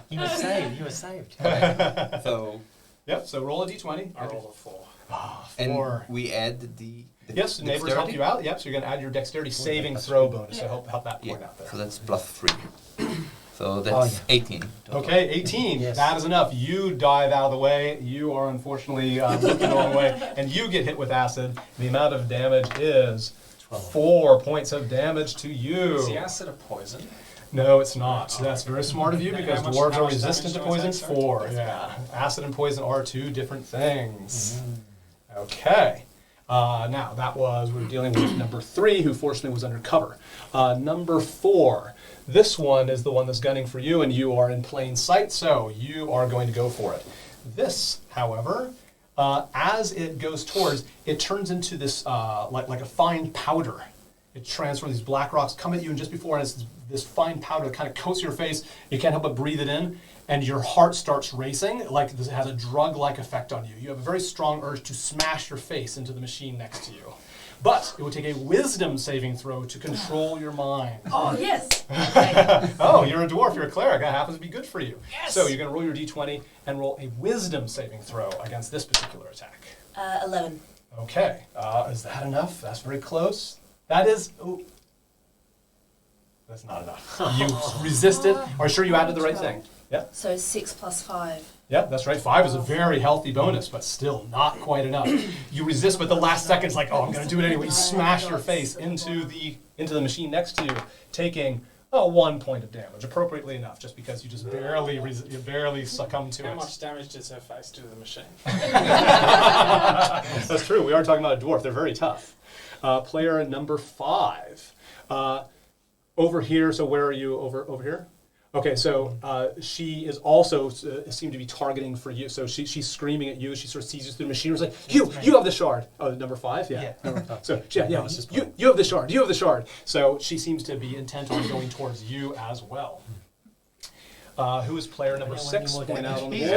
S3: You were saved. You were saved.
S8: So,
S1: Yep, so roll a d20.
S10: I rolled a 4.
S8: and
S1: 4.
S8: we add the
S1: Yes, the neighbors help you out. Yep, so you're going to add your dexterity saving throw bonus to help that point out there.
S8: So that's +3. So that's 18. total.
S1: Okay, 18.
S3: Yes.
S1: That is enough. You dive out of the way. You are unfortunately looking the wrong way, and you get hit with acid. The amount of damage is 4 points of damage to you.
S10: Is the acid a poison?
S1: No, it's not. So that's very smart of you
S10: Then
S1: because
S10: how much-
S1: dwarves
S10: how
S1: are
S10: much
S1: resistant to
S10: damage do I
S1: poison.
S10: take, sorry?
S1: 4, yeah. Acid and poison are 2 different things. Okay. Now, we're dealing with number 3, who fortunately was undercover. Number 4, this one is the one that's gunning for you, and you are in plain sight, so you are going to go for it. This, however, as it goes towards, it turns into this, like a fine powder. It transforms, these black rocks come at you, and just before it's this fine powder that kind of coats your face. You can't help but breathe it in, and your heart starts racing, like this has a drug-like effect on you. You have a very strong urge to smash your face into the machine next to you. But it would take a wisdom saving throw to control your mind.
S5: Oh, yes.
S1: Oh, you're a dwarf, you're a cleric. That happens to be good for you.
S5: Yes.
S1: So you're going to roll your d20 and roll a wisdom saving throw against this particular attack.
S5: 11.
S1: Okay. Is that enough? That's very close. That is... Ooh. That's not enough. You resisted. Are you sure you added the right thing? Yeah.
S5: So 6 plus 5.
S1: Yeah, that's right. 5 is a very healthy bonus, but still not quite enough. You resist, but the last second's like, oh, I'm going to do it anyway. You smash your face into the machine next to you, taking 1 point of damage, appropriately enough, just because you just barely succumb to it.
S10: How much damage does her face do to the machine?
S1: That's true. We are talking about a dwarf. They're very tough. Player number 5. Over here, so where are you? Over here? Okay, so she is also seemed to be targeting for you. So she's screaming at you. She sort of sees you through the machine. She's like, you have the shard. Oh, number 5? Yeah. So you have the shard. You have the shard. So she seems to be intent on going towards you as well. Who is player number 6 pointing out on the board?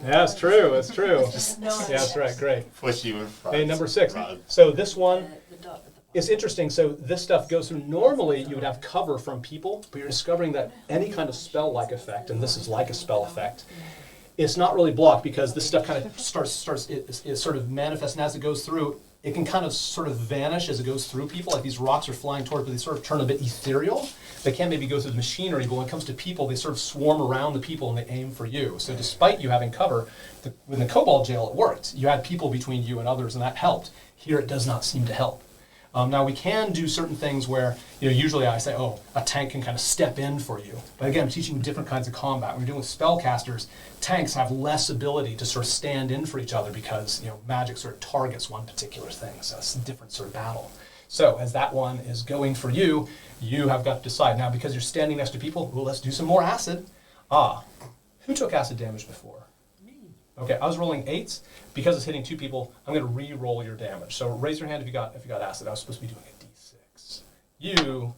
S1: Yeah, it's true. It's true. Yeah, that's right. Great. Hey, number 6. So this one. It's interesting, so this stuff goes through, normally you would have cover from people, but you're discovering that any kind of spell-like effect, and this is like a spell effect, it's not really blocked because this stuff kind of starts it sort of manifests, and as it goes through, it can kind of sort of vanish as it goes through people, like these rocks are flying towards, but they sort of turn a bit ethereal. They can maybe go through the machinery, but when it comes to people, they sort of swarm around the people and they aim for you. So despite you having cover, in the Kobold jail it worked. You had people between you and others, and that helped. Here it does not seem to help. Now we can do certain things where, usually I say, a tank can kind of step in for you. But again, I'm teaching you different kinds of combat. When you're dealing with spellcasters, tanks have less ability to sort of stand in for each other because, magic sort of targets one particular thing. So it's a different sort of battle. So as that one is going for you, you have got to decide. Now, because you're standing next to people, let's do some more acid. Who took acid damage before? Okay, I was rolling 8s. Because it's hitting 2 people, I'm going to re-roll your damage. So raise your hand if you got acid. I was supposed to be doing a d6. You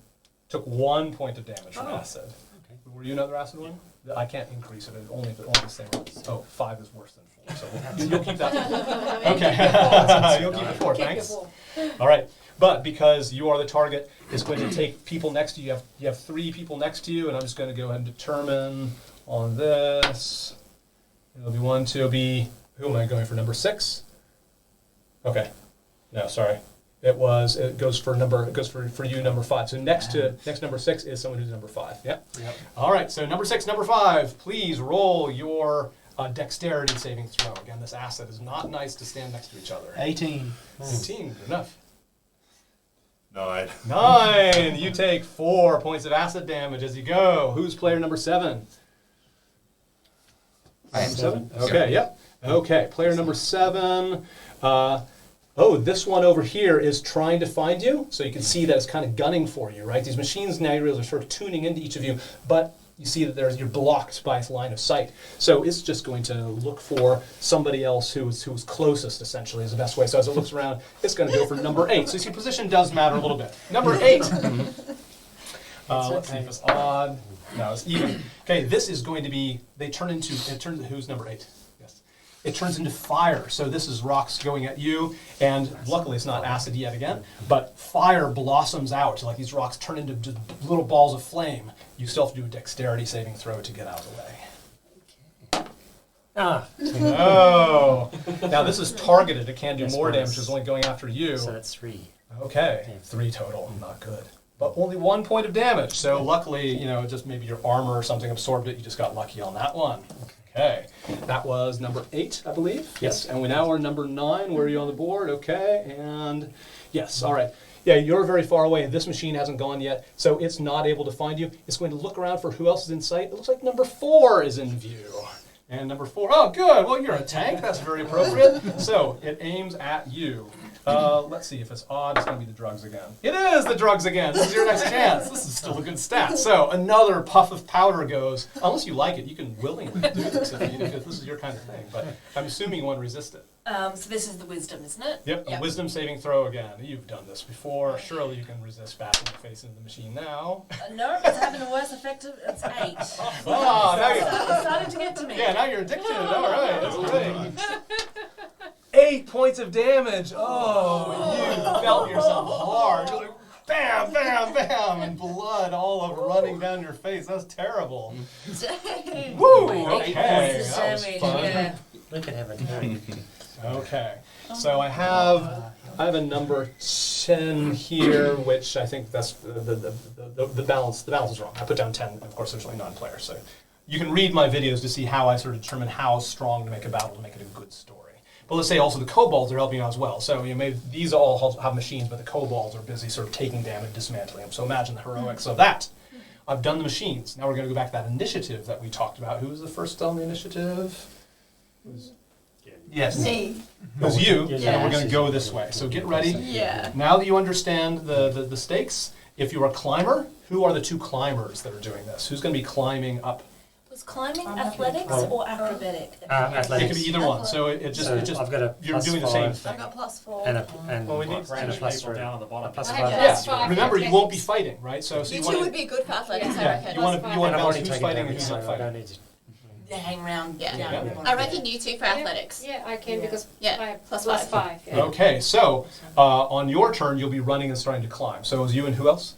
S1: took 1 point of damage from acid. Okay. Were you another acid one? I can't increase it. Only the same ones. 5 is worse than 4. So you'll keep that. Okay. You'll keep it 4. Thanks. All right. But because you are the target, it's going to take people next to you. You have 3 people next to you, and I'm just going to go ahead and determine on this. It'll be 1, 2, it'll be. Who am I going for? Number 6? Okay. No, sorry. It goes for you, number 5. So next number 6 is someone who's number 5. Yep. All right. So number 6, number 5. Please roll your dexterity saving throw. Again, this acid is not nice to stand next to each other.
S9: 18.
S1: 18. Good enough.
S2: 9.
S1: You take 4 points of acid damage as you go. Who's player number 7?
S8: I am 7.
S1: Okay. Yep. Okay, player number 7. This one over here is trying to find you. So you can see that it's kind of gunning for you, right? These machines now you realize are sort of tuning into each of you, but you see that you're blocked by its line of sight. So it's just going to look for somebody else who's closest, essentially, is the best way. So as it looks around, it's going to go for number 8. So you see, position does matter a little bit. Number 8. Let's see if it's odd. No, it's even. Okay, this is going to be, who's number 8? It turns into fire. So this is rocks going at you, and luckily it's not acid yet again, but fire blossoms out. Like these rocks turn into just little balls of flame. You still have to do a dexterity saving throw to get out of the way. No. Now this is targeted. It can do more damage. It's only going after you.
S3: So that's 3.
S1: Okay, 3 total. Not good. But only 1 point of damage. So luckily, just maybe your armor or something absorbed it. You just got lucky on that one. Okay, that was number 8, I believe. Yes, and we now are number 9. Where are you on the board? Okay, and yes, all right. Yeah, you're very far away, and this machine hasn't gone yet, so it's not able to find you. It's going to look around for who else is in sight. It looks like number 4 is in view. And number 4, oh, good. Well, you're a tank. That's very appropriate. So it aims at you. Let's see if it's odd. It's going to be the drugs again. It is the drugs again. This is your next chance. This is still a good stat. So another puff of powder goes. Unless you like it, you can willingly do this if this is your kind of thing. But I'm assuming you want to resist it.
S5: So this is the wisdom, isn't it?
S1: Yep, a wisdom saving throw again. You've done this before. Surely you can resist bashing your face into the machine now.
S5: No, it's having a worse effect. It's 8.
S1: Ah, now
S5: It's starting to get to me.
S1: yeah, now you're addicted. All right, that's great. 8 points of damage. Oh, you felt yourself hard. You're like, bam, bam, bam, and blood all over running down your face. That's terrible.
S5: Dang.
S1: Woo!
S5: 8
S1: Okay,
S5: points of
S1: that was
S5: damage,
S1: fun.
S5: yeah.
S3: We could have a turn.
S1: Okay, so I have a number 10 here, which I think that's the balance. The balance is wrong. I put down 10. And of course, there's only 9 players, so you can read my videos to see how I sort of determine how strong to make a battle to make it a good story. But let's say also the kobolds are helping you out as well. So maybe these all have machines, but the kobolds are busy sort of taking damage, dismantling them. So imagine the heroics of that. I've done the machines. Now we're going to go back to that initiative that we talked about. Who was the first on the initiative?
S9: Yes.
S7: Me.
S1: It was you,
S3: Yeah.
S1: and we're going to go this way. So get ready.
S7: Yeah.
S1: Now that you understand the stakes, if you're a climber, who are the 2 climbers that are doing this? Who's going to be climbing up?
S5: Was climbing athletics or acrobatic?
S1: It
S3: Athletics.
S1: could be either one. So it just
S3: I've got a
S1: you're
S3: plus
S1: doing the same
S3: 5
S1: thing.
S7: I've got +4.
S3: and
S10: Well, we need
S3: and a
S10: range
S3: plus
S10: people
S3: 3.
S10: down on the bottom.
S3: A plus
S7: I
S3: 5.
S7: have
S1: Yeah.
S7: plus 5
S1: Remember, you won't be
S7: athletics.
S1: fighting, right? So
S7: You
S1: you
S7: two
S1: want
S7: would be good for athletics, I
S1: yeah,
S7: reckon.
S1: you want to
S3: And I've
S1: balance
S3: already
S1: who's
S3: taken
S1: fighting and
S3: damage,
S1: who's
S3: so
S1: not
S3: I
S1: fighting.
S3: don't need to.
S5: They hang around.
S7: Yeah.
S1: Yeah.
S7: I reckon you 2 for athletics.
S4: Yeah, I can because
S7: Yeah,
S4: I have
S7: plus
S4: plus
S7: 5.
S4: 5. Yeah.
S1: Okay, so on your turn, you'll be running and starting to climb. So it was you and who else?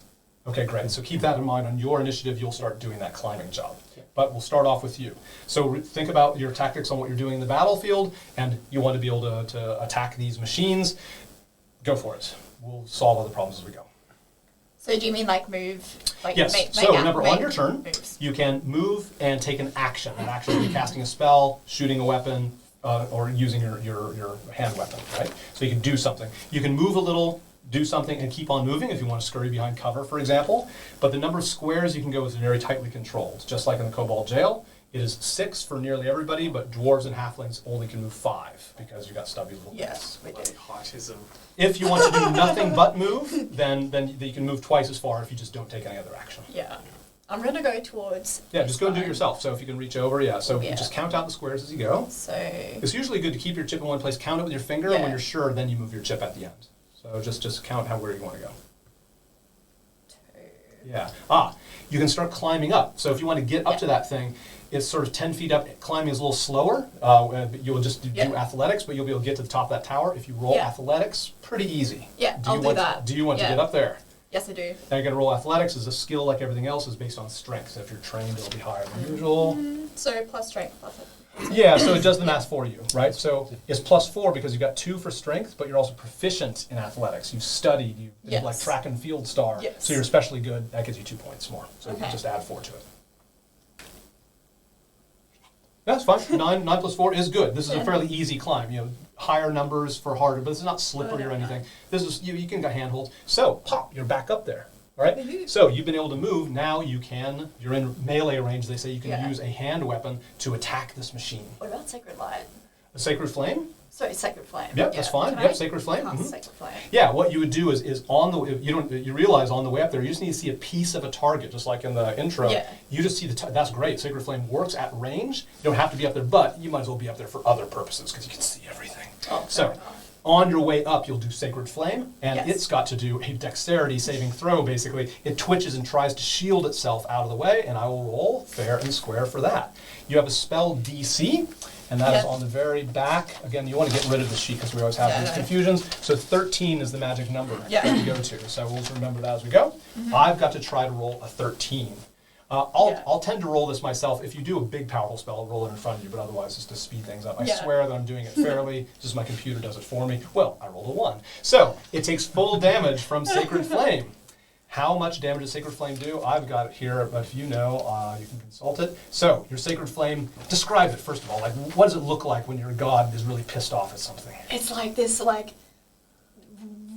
S1: Okay, great. So keep that in mind. On your initiative, you'll start doing that climbing job. But we'll start off with you. So think about your tactics on what you're doing in the battlefield, and you want to be able to attack these machines. Go for it. We'll solve all the problems as we go.
S7: So do you mean like move? Like
S1: Yes.
S7: make
S1: So
S7: out-
S1: remember, on
S7: make
S1: your turn,
S7: moves.
S1: you can move and take an action. An action would be casting a spell, shooting a weapon, or using your hand weapon, right? So you can do something. You can move a little, do something, and keep on moving if you want to scurry behind cover, for example. But the number of squares you can go is very tightly controlled. Just like in the Kobold Jail, it is 6 for nearly everybody, but dwarves and halflings only can move 5 because you got stubby little
S7: Yes, we do.
S10: Bloody heightism.
S1: If you want to do nothing but move, then you can move twice as far if you just don't take any other action.
S7: Yeah. I'm going to go towards.
S1: Yeah, just go do it
S7: this
S1: yourself. So if you can reach over, yeah. So
S7: Yeah.
S1: just count out the squares as you go.
S7: one. So.
S1: It's usually good to keep your chip in one place, count it with your finger, and when
S7: Yeah.
S1: you're sure, then you move your chip at the end. So just count where you want to go.
S7: 2.
S1: Yeah. You can start climbing up. So if you want to get up to that thing, it's sort of 10 feet up. Climbing is a little slower. You'll just do
S7: Yeah.
S1: athletics, but you'll be able to get to the top of that tower. If you roll
S7: Yeah.
S1: athletics, pretty easy.
S7: Yeah,
S1: Do
S7: I'll
S1: you
S7: do
S1: want
S7: that.
S1: Do you want
S7: Yeah.
S1: to get up there?
S7: Yes, I do.
S1: Now you're going to roll athletics. As a skill like everything else is based on strength. So if you're trained, it'll be higher than usual.
S7: So plus strength, plus it.
S1: Yeah, so it does the math for you, right? So it's +4 because you've got 2 for strength, but you're also proficient in athletics. You've studied, you've been
S7: Yes.
S1: like track and field star.
S7: Yes.
S1: So you're especially good. That gives you 2 points more. So you
S7: Okay.
S1: just add 4 to it. That's fine. 9 plus 4 is good. This is a fairly easy climb. Higher numbers for harder, but this is not slippery or anything. This is you can get handholds. So pop, you're back up there. All right. So you've been able to move. Now you're in melee range. They say you can
S7: Yeah.
S1: use a hand weapon to attack this machine.
S5: What about Sacred Light?
S1: A sacred flame.
S7: Sorry, Sacred Flame.
S1: Yep, that's fine.
S7: Can
S1: Yep,
S7: I
S1: Sacred Flame.
S7: cast
S1: Mhm.
S7: Sacred Flame.
S1: Yeah, what you would do is on the you realize on the way up there you just need to see a piece of a target, just like in the intro.
S7: Yeah.
S1: You just see that's great. Sacred Flame works at range. You don't have to be up there, but you might as well be up there for other purposes because you can see everything.
S7: Oh,
S1: So
S7: fair enough.
S1: on your way up, you'll do Sacred Flame, and
S7: Yes.
S1: it's got to do a dexterity saving throw. Basically, it twitches and tries to shield itself out of the way, and I will roll fair and square for that. You have a spell DC. And that is
S7: Yep.
S1: on the very back. Again, you want to get rid of the sheet because we always have
S7: Yeah, I
S1: these
S7: know.
S1: confusions. So 13 is the magic number
S7: Yeah.
S1: that we go to. So we'll just remember that as we go. I've got to try to roll a 13. I'll tend to roll this myself. If you do a big powerful spell, I'll roll it in front of you, but otherwise just to speed things up. I
S7: Yeah.
S1: swear that I'm doing it fairly, just my computer does it for me. Well, I rolled a 1. So it takes full damage from Sacred Flame. How much damage does Sacred Flame do? I've got it here, but if you know, you can consult it. So, your Sacred Flame, describe it first of all. Like, what does it look like when your god is really pissed off at something?
S7: It's like this,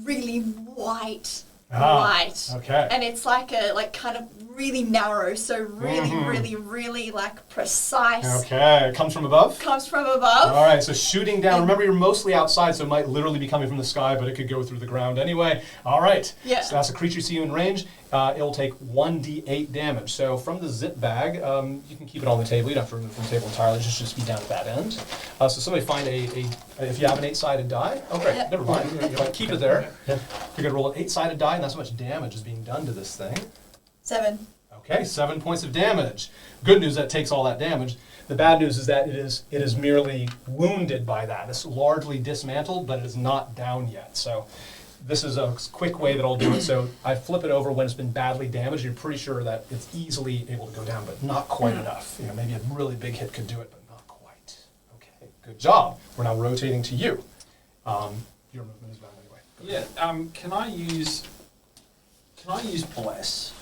S7: really white
S1: Ah,
S7: light.
S1: okay.
S7: And it's like kind of really narrow, so really precise.
S1: Okay, it comes from above?
S7: Comes from above.
S1: All right, so shooting down. Remember, you're mostly outside, so it might literally be coming from the sky, but it could go through the ground anyway. All right.
S7: Yeah.
S1: So that's a creature you see in range. it'll take 1d8 damage. So from the zip bag, you can keep it on the table. You don't have to remove it from the table entirely. Just be down at that end. So somebody find if you have an 8-sided die. Oh, great. Never mind. Keep it there. You're going to roll an 8-sided die, and that's how much damage is being done to this thing.
S7: 7.
S1: Okay, 7 points of damage. Good news, that takes all that damage. The bad news is that it is merely wounded by that. It's largely dismantled, but it is not down yet. So this is a quick way that I'll do it. So I flip it over when it's been badly damaged. You're pretty sure that it's easily able to go down, but not quite enough. You know, maybe a really big hit could do it, but not quite. Okay, good job. We're now rotating to you. Your movement is bound anyway.
S10: Yeah. Can I use bless?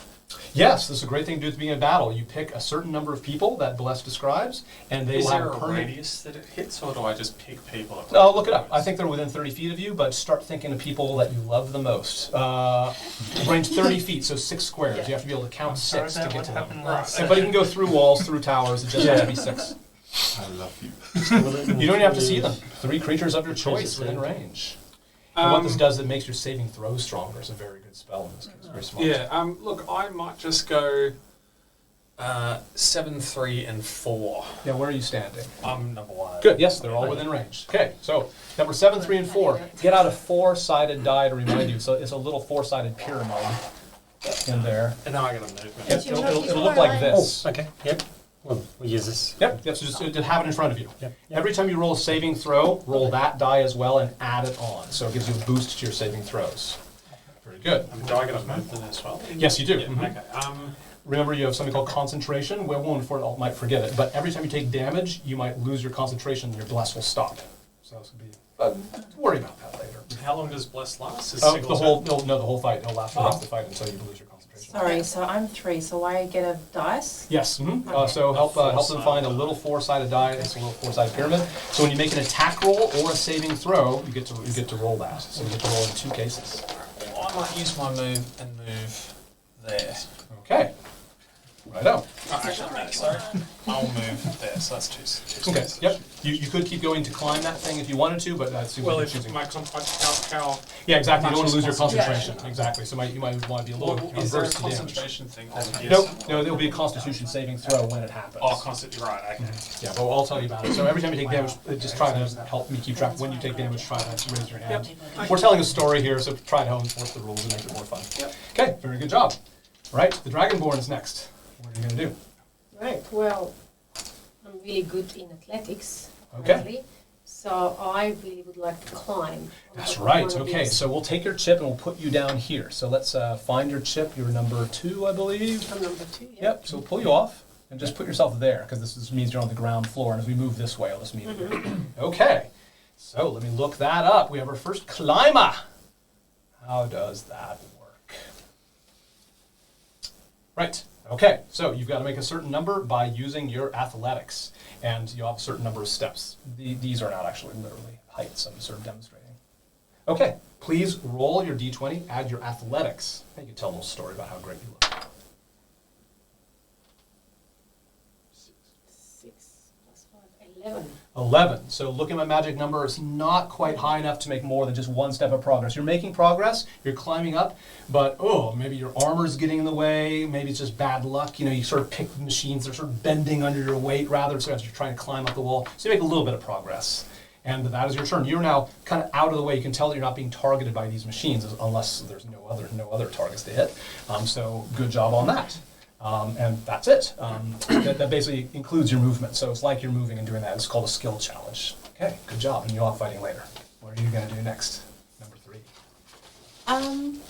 S1: Yes, this is a great thing to do at the beginning of battle. You pick a certain number of people that Bless describes, and they
S10: Is
S1: will
S10: there
S1: have
S10: a
S1: permanent.
S10: radius that it hits, or do I just pick people? At
S1: No, look it up. I think they're within 30 feet of you, but start thinking of people that you love the most. Range 30 feet, so 6 squares. You have to be able to count 6 to get to them. But you can go through walls, through towers. It just has to be 6.
S2: I love you.
S1: You don't even have to see them. 3 creatures of your choice within range. And what this does, it makes your saving throw stronger. It's a very good spell in this case. Very smart.
S10: Yeah. Look, I might just go 7, 3, and 4.
S1: Yeah, where are you standing?
S10: I'm number 1.
S1: Good, yes, they're all within range. Okay, so number 7, 3, and 4. Get out a 4-sided die to remind you. So it's a little 4-sided pyramid in there.
S10: And now I got a movement.
S1: Yep, it'll look like this.
S3: Oh, okay. Yep. We'll use this.
S1: Yep, so just have it in front of you.
S3: Yep.
S1: Every time you roll a saving throw, roll that die as well and add it on. So it gives you a boost to your saving throws. Very good.
S10: Do I get a movement as well?
S1: Yes, you do.
S10: Yeah,
S1: Mhm.
S10: Okay.
S1: Remember, you have something called concentration. Well, one before it might forget it, but every time you take damage, you might lose your concentration and your bless will stop. So this would be. Don't worry about that later.
S10: How long does bless last? Is
S1: The
S10: single
S1: whole
S10: turn?
S1: the whole fight. It'll last for the rest of the fight until you lose your concentration.
S6: Sorry, so I'm 3, so I get a dice?
S1: Yes.
S6: Okay.
S1: So help them find a little 4-sided die. It's a little 4-sided pyramid. So when you make an attack roll or a saving throw, you get to roll that. So you get to roll in 2 cases.
S10: Well, I might use my move and move there.
S1: Okay. Righto.
S10: Oh, actually, no, sorry. I'll move there, so that's 2
S1: Okay.
S10: spaces.
S1: Yep. You could keep going to climb that thing if you wanted to, but that's
S10: Well,
S1: you're
S10: if
S1: choosing.
S10: my how
S1: Yeah, exactly. You don't want
S10: much
S1: to lose your
S10: is
S1: concentration.
S10: concentration?
S1: Exactly. So you might want to be a little
S10: is there a
S1: averse to damage.
S10: concentration thing?
S1: Nope. No, there'll be a Constitution saving throw when it happens.
S10: Oh, constitution. Right. Okay.
S1: Yeah, but I'll tell you about it. So every time you take damage, just try to help me keep track. When you take damage, try to raise your hand. We're telling a story here, so try to enforce the rules and make it more fun. Okay, very good job. All right, the Dragonborn is next. What are you going to do?
S4: Right, well, I'm really good in athletics,
S1: Okay.
S4: apparently, so I really would like to climb. on
S1: That's
S4: top of
S1: right.
S4: one of
S1: Okay,
S4: these.
S1: so we'll take your chip and we'll put you down here. So let's find your chip. You're number 2, I believe.
S4: I'm number 2, yeah.
S1: Yep. So we'll pull you off and just put yourself there because this means you're on the ground floor. And as we move this way, I'll just meet you. Okay. So let me look that up. We have our first climber. How does that work? Right. Okay. So you've got to make a certain number by using your athletics, and you have a certain number of steps. These are not actually literally heights. I'm sort of demonstrating. Okay. Please roll your d20. Add your athletics. And you can tell a little story about how great you look.
S4: 6 plus 5, 11.
S1: 11. So looking at my magic number, it's not quite high enough to make more than just one step of progress. You're making progress, you're climbing up, but maybe your armor's getting in the way, maybe it's just bad luck. You know, you sort of pick machines, they're sort of bending under your weight rather, so as you're trying to climb up the wall. So you make a little bit of progress. And that is your turn. You're now kind of out of the way. You can tell that you're not being targeted by these machines unless there's no other targets to hit. So good job on that. And that's it. That basically includes your movement. So it's like you're moving and doing that. It's called a skill challenge. Okay, good job. And you'll have fighting later. What are you going to do next? Number 3.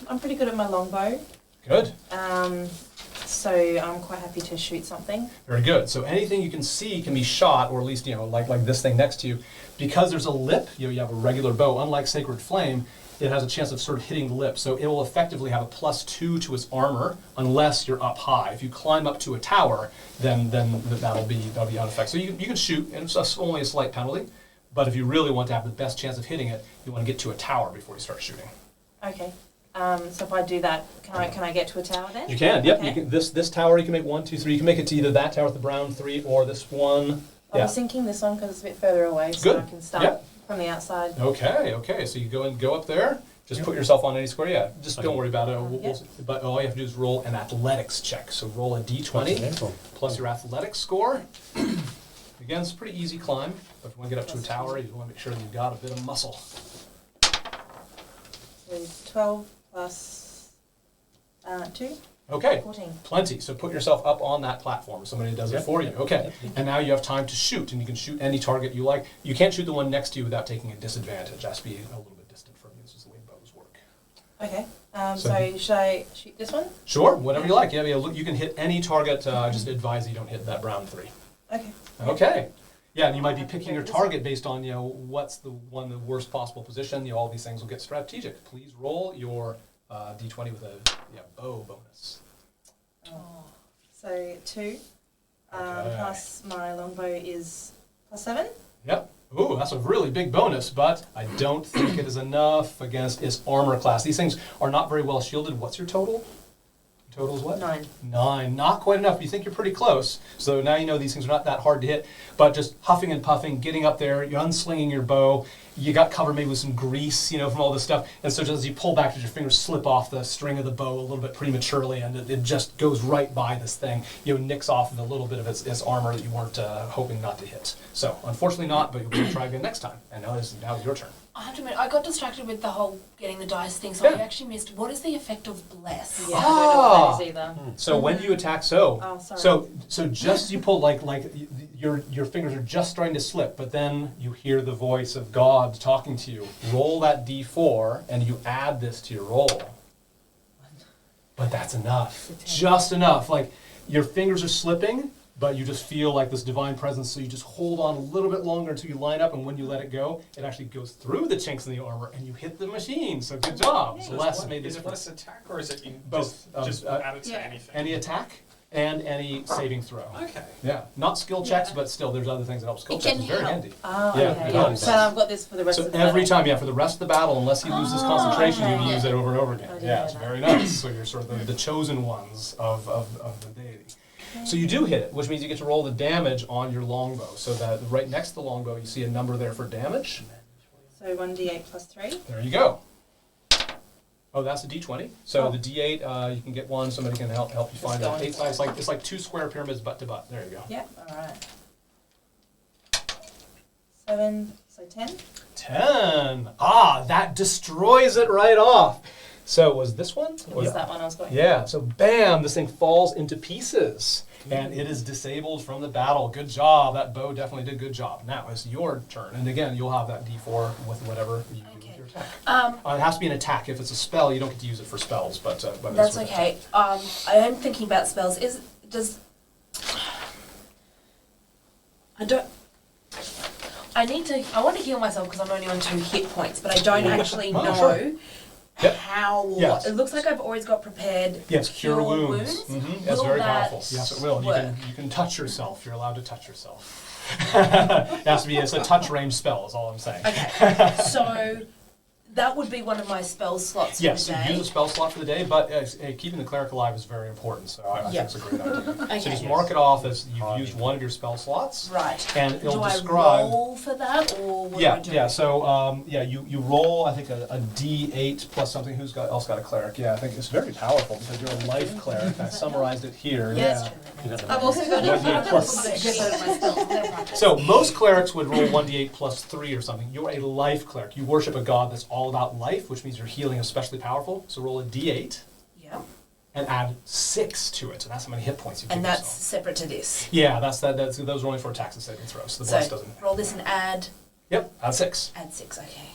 S6: I'm pretty good at my longbow.
S1: Good.
S6: So I'm quite happy to shoot something.
S1: Very good. So anything you can see can be shot, or at least, like this thing next to you. Because there's a lip, you have a regular bow. Unlike Sacred Flame, it has a chance of sort of hitting the lip. So it will effectively have a +2 to its armor unless you're up high. If you climb up to a tower, then that'll be out of effect. So you can shoot, and it's only a slight penalty. But if you really want to have the best chance of hitting it, you want to get to a tower before you start shooting.
S6: Okay. So if I do that, can I get to a tower then?
S1: You can, yep.
S6: Okay.
S1: You can, this tower, you can make 1, 2, 3. You can make it to either that tower with the brown 3 or this one.
S6: I was thinking this one because it's a bit further away, so
S1: Good.
S6: I can start
S1: Yep.
S6: from the outside.
S1: Okay. So you go up there, Just put yourself on any square. Yeah, just don't
S3: Okay.
S1: worry about it. But all you have to do is roll an athletics check. So roll a d20 plus your athletics score. Again, it's a pretty easy climb. But if you want to get up to a tower, you want to make sure that you've got a bit of muscle.
S6: So 12 plus 2.
S1: Okay,
S6: 14.
S1: plenty. So put yourself up on that platform. Somebody does it for you. Okay, and now you have time to shoot, and you can shoot any target you like. You can't shoot the one next to you without taking a disadvantage. It has to be a little bit distant from you. This is the way bows work.
S6: Okay.
S1: So-
S6: So should I shoot this one?
S1: Sure, whatever you like. Yeah, you can hit any target. Just advise you don't hit that brown 3.
S6: Okay.
S1: Okay. Yeah, and you might be picking your target based on, what's the worst possible position. All these things will get strategic. Please roll your d20 with a bow bonus.
S6: So 2.
S1: Okay.
S6: Plus my longbow is plus 7.
S1: Yep. Ooh, that's a really big bonus, but I don't think it is enough against its armor class. These things are not very well shielded. What's your total? Your total is what?
S6: 9.
S1: 9. Not quite enough. You think you're pretty close. So now you know these things are not that hard to hit, but just huffing and puffing, getting up there, you're unslinging your bow. You got covered maybe with some grease, from all this stuff. And so just as you pull back, your fingers slip off the string of the bow a little bit prematurely, and it just goes right by this thing. Nicks off of a little bit of its armor that you weren't hoping not to hit. So unfortunately not, but you'll be able to try again next time. And now it's your turn.
S5: I have to admit, I got distracted with the whole getting the dice thing, so I actually missed. What is the effect of bless?
S6: Yeah, I don't know what that is either.
S1: So when you attack,
S6: Oh, sorry.
S1: so just you pull like your fingers are just starting to slip, but then you hear the voice of God talking to you. Roll that d4 and you add this to your roll. But that's enough, just enough. Like your fingers are slipping, but you just feel like this divine presence. So you just hold on a little bit longer until you line up, and when you let it go, it actually goes through the chinks in the armor, and you hit the machine. So good job.
S10: So
S1: Bless made the
S10: is it
S1: difference.
S10: less attack, or is it
S1: Both.
S10: just add it to anything?
S1: Any attack and any saving throw.
S10: Okay.
S1: Yeah, not skill checks, but still, there's other things that help skill
S5: It
S1: checks.
S5: can
S1: It's very
S5: help.
S1: handy.
S6: Oh,
S1: Yeah,
S6: okay.
S1: it helps.
S6: So I've got this for the rest
S1: So
S6: of the
S1: every
S6: battle.
S1: time, for the rest of the battle, unless he loses concentration, you can use it over and over again.
S6: I didn't
S1: Yeah,
S6: know
S1: it's
S6: that.
S1: very nice. So you're sort of the chosen ones of the deity. So you do hit it, which means you get to roll the damage on your longbow. So that right next to the longbow, you see a number there for damage.
S6: So 1d8 plus 3.
S1: There you go. Oh, that's a d20. So
S6: Oh.
S1: the d8, you can get one. Somebody can help you find
S6: go
S1: it.
S6: on.
S1: 8 sides, it's like 2 square pyramids butt to butt. There you go.
S6: Yep, alright. 7, so 10.
S1: 10. Ah, that destroys it right off. So was this one?
S6: Was that one I was going
S1: Yeah, so bam, this thing falls into pieces. And it is disabled from the battle. Good job. That bow definitely did a good job. Now it's your turn. And again, you'll have that d4 with whatever you do with your attack. It has to be an attack. If it's a spell, you don't get to use it for spells. But
S5: That's
S1: it's
S5: okay. I am thinking about spells. I want to heal myself because I'm only on 2 hit points, but I don't actually
S1: Oh,
S5: know
S1: sure. Yep.
S5: how.
S1: Yes.
S5: It looks like I've always got prepared.
S1: Yes, cure wounds. Mhm. That's
S5: Will
S1: very
S5: that
S1: powerful. Yes, it will.
S5: work?
S1: You can touch yourself. You're allowed to touch yourself. It has to be. It's a touch range spell. Is all I'm saying.
S5: Okay. So that would be one of my spell slots
S1: Yes,
S5: for the day.
S1: use a spell slot for the day, but keeping the cleric alive is very important, so I think it's a great idea.
S5: Okay.
S1: So just mark it off as you've used one of your spell slots.
S5: Right.
S1: And it'll
S5: do
S1: describe.
S5: I roll for that, or what
S1: Yeah,
S5: do I do?
S1: yeah. So you roll. I think a D8 plus something. Who's else got a cleric? Yeah, I think it's very powerful because you're a life cleric. I summarized it here.
S5: Yes.
S6: I've also got
S1: One D8 plus. So most clerics would roll 1d8 plus 3 or something. You're a life cleric. You worship a god that's all about life, which means your healing is especially powerful. So roll a d8
S5: Yeah.
S1: and add 6 to it. So that's how many hit points you give
S5: And that's
S1: yourself.
S5: separate to this.
S1: Yeah, those are only for attacks and saving throws. The bless
S5: So
S1: doesn't.
S5: roll this and add
S1: Yep, add 6.
S5: 6. Okay.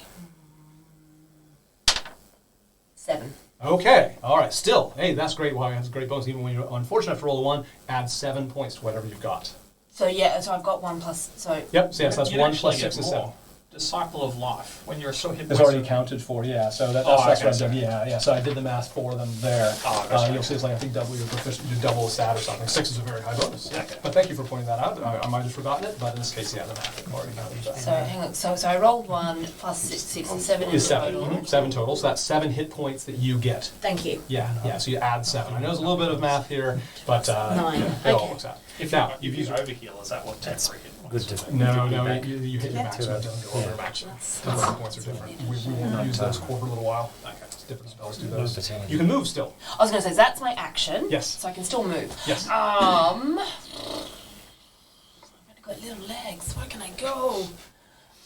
S5: 7.
S1: Okay, all right. Still, hey, that's great. Wow, that's a great bonus. Even when you're unfortunate enough to roll a 1, add 7 points to whatever you've got.
S5: So yeah, so I've got 1 plus. So
S1: Yep. So yes, that's
S10: You'd
S1: 1
S10: actually
S1: plus
S10: get
S1: 6 is
S10: more.
S1: 7.
S10: Disciple of life. When you're so hit
S1: It's already accounted for, yeah. So that's
S10: Oh,
S1: what
S10: okay,
S1: I've done.
S10: sorry.
S1: Yeah. So I did the math for them there.
S10: Oh, gotcha.
S1: You'll see it's like I think double your proficient, you double the stat or something. 6 is a very high bonus.
S10: Okay.
S1: But thank you for pointing that out. I might have forgotten it, but in this case, yeah, the math had already counted that.
S5: so hang on. So I rolled 1 plus 6 is 7 in
S1: Is 7.
S5: total.
S1: 7 total. So that's 7 hit points that you get.
S5: Thank you.
S1: Yeah. So you add 7. I know there's a little bit of math here, but
S5: 9.
S1: it all
S5: Okay.
S1: works out.
S10: If
S1: Now,
S10: you've used overheal, is that what temporary hit points?
S3: good to
S1: No,
S3: be
S1: no,
S3: back.
S1: you hit your max,
S3: to
S1: you
S3: a-
S1: don't go over your max. Number of points are different. We won't use those for a little while. Okay, different spells do those. You can move still.
S5: I was going to say, that's my action.
S1: Yes.
S5: So I can still move.
S1: Yes.
S5: I've only got little legs. Where can I go?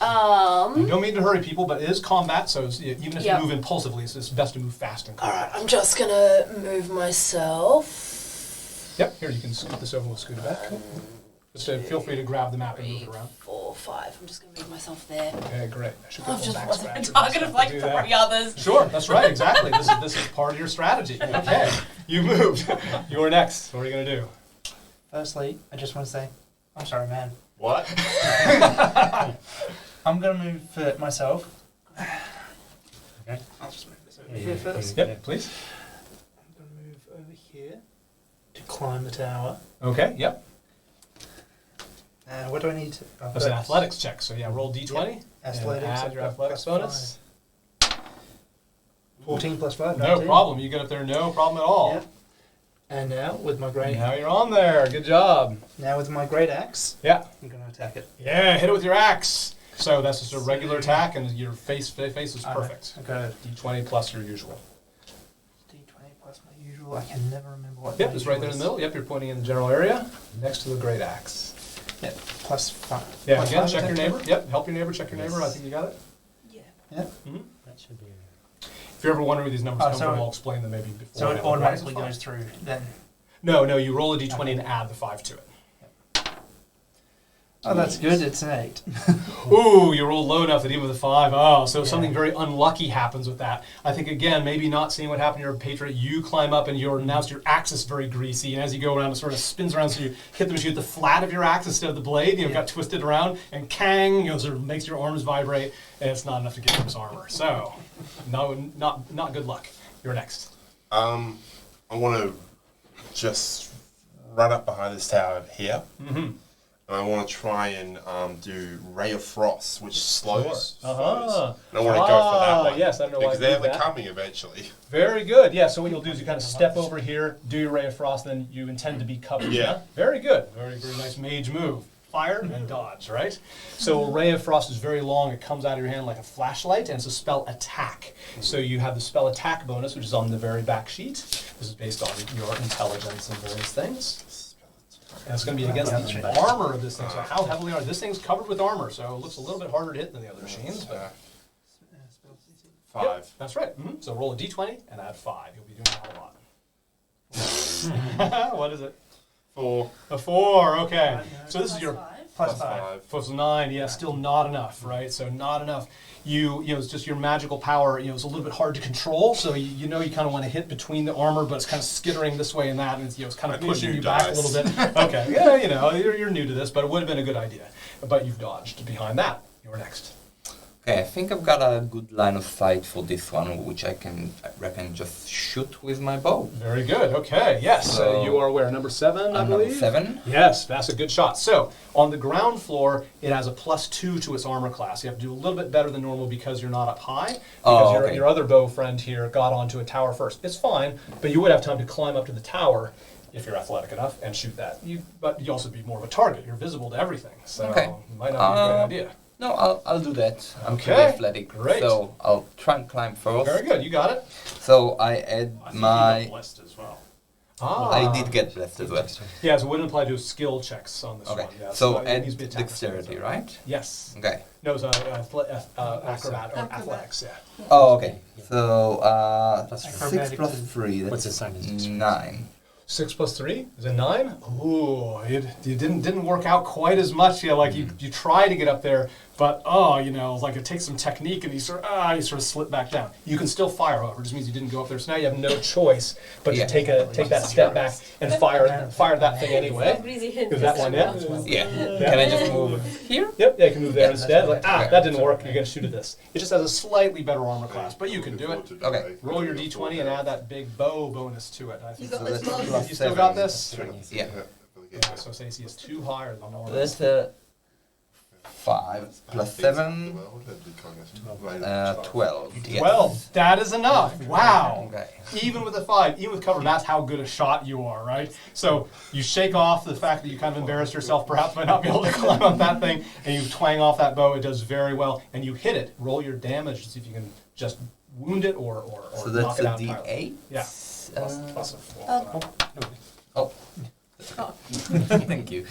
S1: You don't mean to hurry people, but it is combat, so even if
S5: Yep.
S1: you move impulsively, it's best to move fast in combat.
S5: Alright, I'm just going to move myself.
S1: Yep, here, you can scoot this over, we'll scoot it back. Just feel free to grab the map and move it around.
S5: 4, 5. I'm just going to move myself there.
S1: Okay, great. I should get
S5: I've
S1: one
S5: just
S1: back
S5: wasn't a
S1: scratcher
S5: target
S1: and
S5: of
S1: stuff
S5: like
S1: to do that.
S5: 40 others.
S1: Sure, that's right, exactly. This is part of your strategy. Okay, you moved. You are next. What are you going to do?
S9: Firstly, I just want to say, I'm sorry, man.
S2: What?
S9: I'm going to move for myself.
S3: Okay.
S9: I'll just move this over here first.
S1: Yep, please.
S9: I'm going to move over here to climb the tower.
S1: Okay, yep.
S9: What do I need to...
S1: That's an athletics check, so yeah, roll d20.
S9: Athletics.
S1: And add
S9: I've
S1: your
S9: got
S1: athletics
S9: plus
S1: bonus.
S9: 14 plus 5,
S1: No
S9: 19.
S1: problem, you get up there, no problem at all.
S9: Yep. And now with my great...
S1: Now you're on there, good job.
S9: Now with my great axe,
S1: Yeah.
S9: I'm going to attack it.
S1: Yeah, hit it with your axe. So that's just a regular attack, and your face is perfect.
S9: Okay.
S1: d20 plus your usual.
S9: D20 plus my usual. I can never remember what
S1: Yep,
S9: my
S1: it's right there in the
S9: usual
S1: middle. Yep, you're pointing in the general area, next to the great axe.
S9: is. Yep, plus 5.
S1: Yeah,
S9: Plus
S1: again,
S9: 5
S1: check your
S9: attack?
S1: neighbor. Yep, help your neighbor, check your neighbor. I think you got it.
S9: Yep.
S3: That should be.
S1: If you're ever wondering where these numbers
S9: Oh,
S1: come
S9: so
S1: from,
S9: it-
S1: I'll explain them maybe before.
S9: So
S1: I
S9: it
S1: have them.
S9: automatically
S1: Fine.
S9: goes through then.
S1: No, you roll a d20 and add the 5 to it.
S9: Oh, that's good. It's an 8.
S1: Ooh, you rolled low enough that even with a 5, oh, so something very unlucky happens with that. I think, again, maybe not seeing what happened to your Patriot, you climb up and your axe is very greasy, and as you go around, it sort of spins around, so you hit the machine with the flat of your axe instead of the blade, got twisted around, and kang, sort of makes your arms vibrate, and it's not enough to get his armor. So, no, not good luck. You're next.
S2: I want to just run up behind this tower here.
S1: Mm-hmm.
S2: And I want to try and do Ray of Frost, which slows foes.
S1: Uh-huh.
S2: And I want to go for that one.
S1: Yes, I don't know why
S2: because
S1: you
S2: they're
S1: did that.
S2: coming eventually.
S1: Very good. Yeah, so what you'll do is you kind of step over here, do your Ray of Frost, and then you intend to be covered.
S2: Yeah.
S1: Very good. Very, very nice mage move. Fire and dodge, right? So a Ray of Frost is very long. It comes out of your hand like a flashlight, and it's a spell attack. So you have the spell attack bonus, which is on the very back sheet. This is based on your intelligence and various things. And it's going to be against the armor of this thing. So how heavily are this thing's covered with armor? So it looks a little bit harder to hit than the other machines. But
S2: 5.
S1: Yep, that's right. So roll a d20 and add 5. You'll be doing that a lot. What is it?
S2: 4.
S1: A 4. Okay. So this is your
S9: Plus 5.
S1: plus 9. Yeah, still not enough, right? So not enough. It's just your magical power. It's a little bit hard to control. So you kind of want to hit between the armor, but it's kind of skittering this way and that, and it's kind of pushing you back a little bit. Okay. Yeah, you're new to this, but it would have been a good idea. But you've dodged behind that. You're next.
S8: Okay, I think I've got a good line of sight for this one, which I reckon just shoot with my bow.
S1: Very good. Okay. Yes.
S8: So
S1: you are where? Number 7, I believe?
S8: Number 7.
S1: Yes, that's a good shot. So, on the ground floor, it has a +2 to its armor class. You have to do a little bit better than normal because you're not up high. Because your other bow friend here got onto a tower first. It's fine, but you would have time to climb up to the tower if you're athletic enough and shoot that. But you also be more of a target. You're visible to everything. So, it might not be a great idea.
S8: No, I'll do that. I'm pretty
S1: Okay,
S8: athletic.
S1: great.
S8: So I'll try and climb first.
S1: Very good. You got it.
S8: So I add
S10: I think you
S8: my...
S10: got blessed as well.
S8: I did get blessed as well.
S1: Yeah, so it wouldn't apply to skill checks on this
S8: Okay,
S1: one. Yeah,
S8: so
S1: it
S8: add
S1: needs to be attack
S8: dexterity,
S1: versus-
S8: right?
S1: Yes.
S8: Okay.
S1: No, it's acrobat or athletics, yeah.
S8: Oh, okay. So,
S3: Plus
S8: 6 plus 3,
S3: What's
S8: that's
S3: the same as
S8: 9.
S1: 6 plus 3 is a 9. Ooh, it didn't work out quite as much. You try to get up there, but like it takes some technique, and you sort of slip back down. You can still fire, however. It just means you didn't go up there. So now you have no choice but to take that step back and fire that thing anyway. Is that one it?
S8: Yeah. Can I just move here?
S1: Yep, yeah, you can move there instead.
S8: Okay.
S1: That didn't work. You're gonna shoot at this. It just has a slightly better armor class, but you can do it.
S8: Okay.
S1: Roll your d20 and add that big bow bonus to it. I think
S8: So that's
S1: you
S8: plus
S1: still
S8: 7.
S1: got this?
S8: Yeah.
S1: Yeah, so AC is too high or the normal.
S8: That's 5 plus 7, 12. Yes.
S1: 12. That is enough. Wow.
S8: Okay.
S1: Even with a 5, even with cover, that's how good a shot you are, right? So you shake off the fact that you kind of embarrassed yourself perhaps by not being able to climb up that thing, and you twang off that bow. It does very well, and you hit it. Roll your damage to see if you can just wound it or
S8: So
S1: knock
S8: that's
S1: it
S8: a
S1: out entirely.
S8: D8?
S1: Yeah.
S10: Plus a 4.
S8: Oh. Thank you.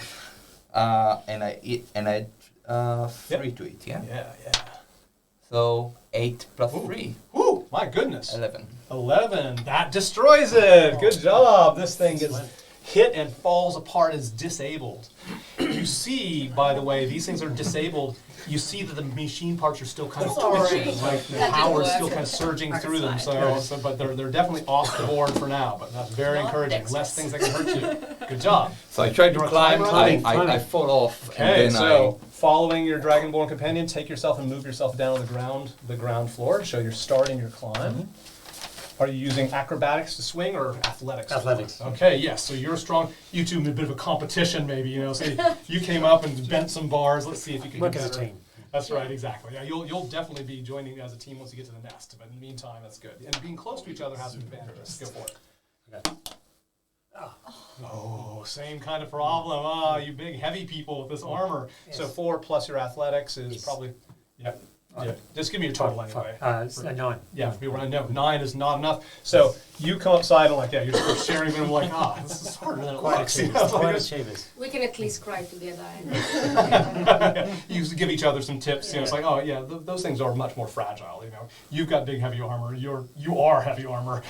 S8: And I add 3 to it, yeah?
S1: Yeah.
S8: So 8 plus 3.
S1: Ooh, my goodness.
S8: 11.
S1: 11. That destroys it. Good job. This thing gets hit and falls apart, is disabled. You see, by the way, these things are disabled. You see that the machine parts are still kind of twitching, like the power is still kind of surging through them. So but they're definitely off the board for now. But that's very encouraging. Less things that can hurt you. Good job.
S8: So I tried to
S1: You're a
S8: climb,
S1: climber?
S8: I fall off,
S1: Okay,
S8: and then
S1: so following your Dragonborn companion, take yourself and move yourself down on the ground floor. So you're starting your climb. Are you using acrobatics to swing or athletics?
S3: Athletics.
S1: Okay, yes. So you're strong. You two in a bit of a competition, maybe. You know, so you came up and bent some bars. Let's see if you can
S3: Work
S1: do
S3: as a
S1: better.
S3: team.
S1: That's right, exactly. Yeah, you'll definitely be joining as a team once you get to the nest. But in the meantime, that's good. And being close to each other has some advantages. Go for it.
S3: Okay.
S1: Oh, same kind of problem. Ah, you big heavy people with this armor.
S3: Yes.
S1: So 4 plus your athletics is
S3: Yes.
S1: probably, yeah. Just give me your total anyway.
S3: It's a 9.
S1: Yeah, we run. No, 9 is not enough. So you come outside and you're sort of sharing with them like, this is harder than it
S3: Quite
S1: looks. You
S3: achievers.
S1: know,
S3: Quite
S1: like,
S3: achievers.
S4: We can at least cry together. And
S1: you give each other some tips. You know, it's like, oh yeah, those things are much more fragile. You know, you've got big heavy armor. You are heavy armor.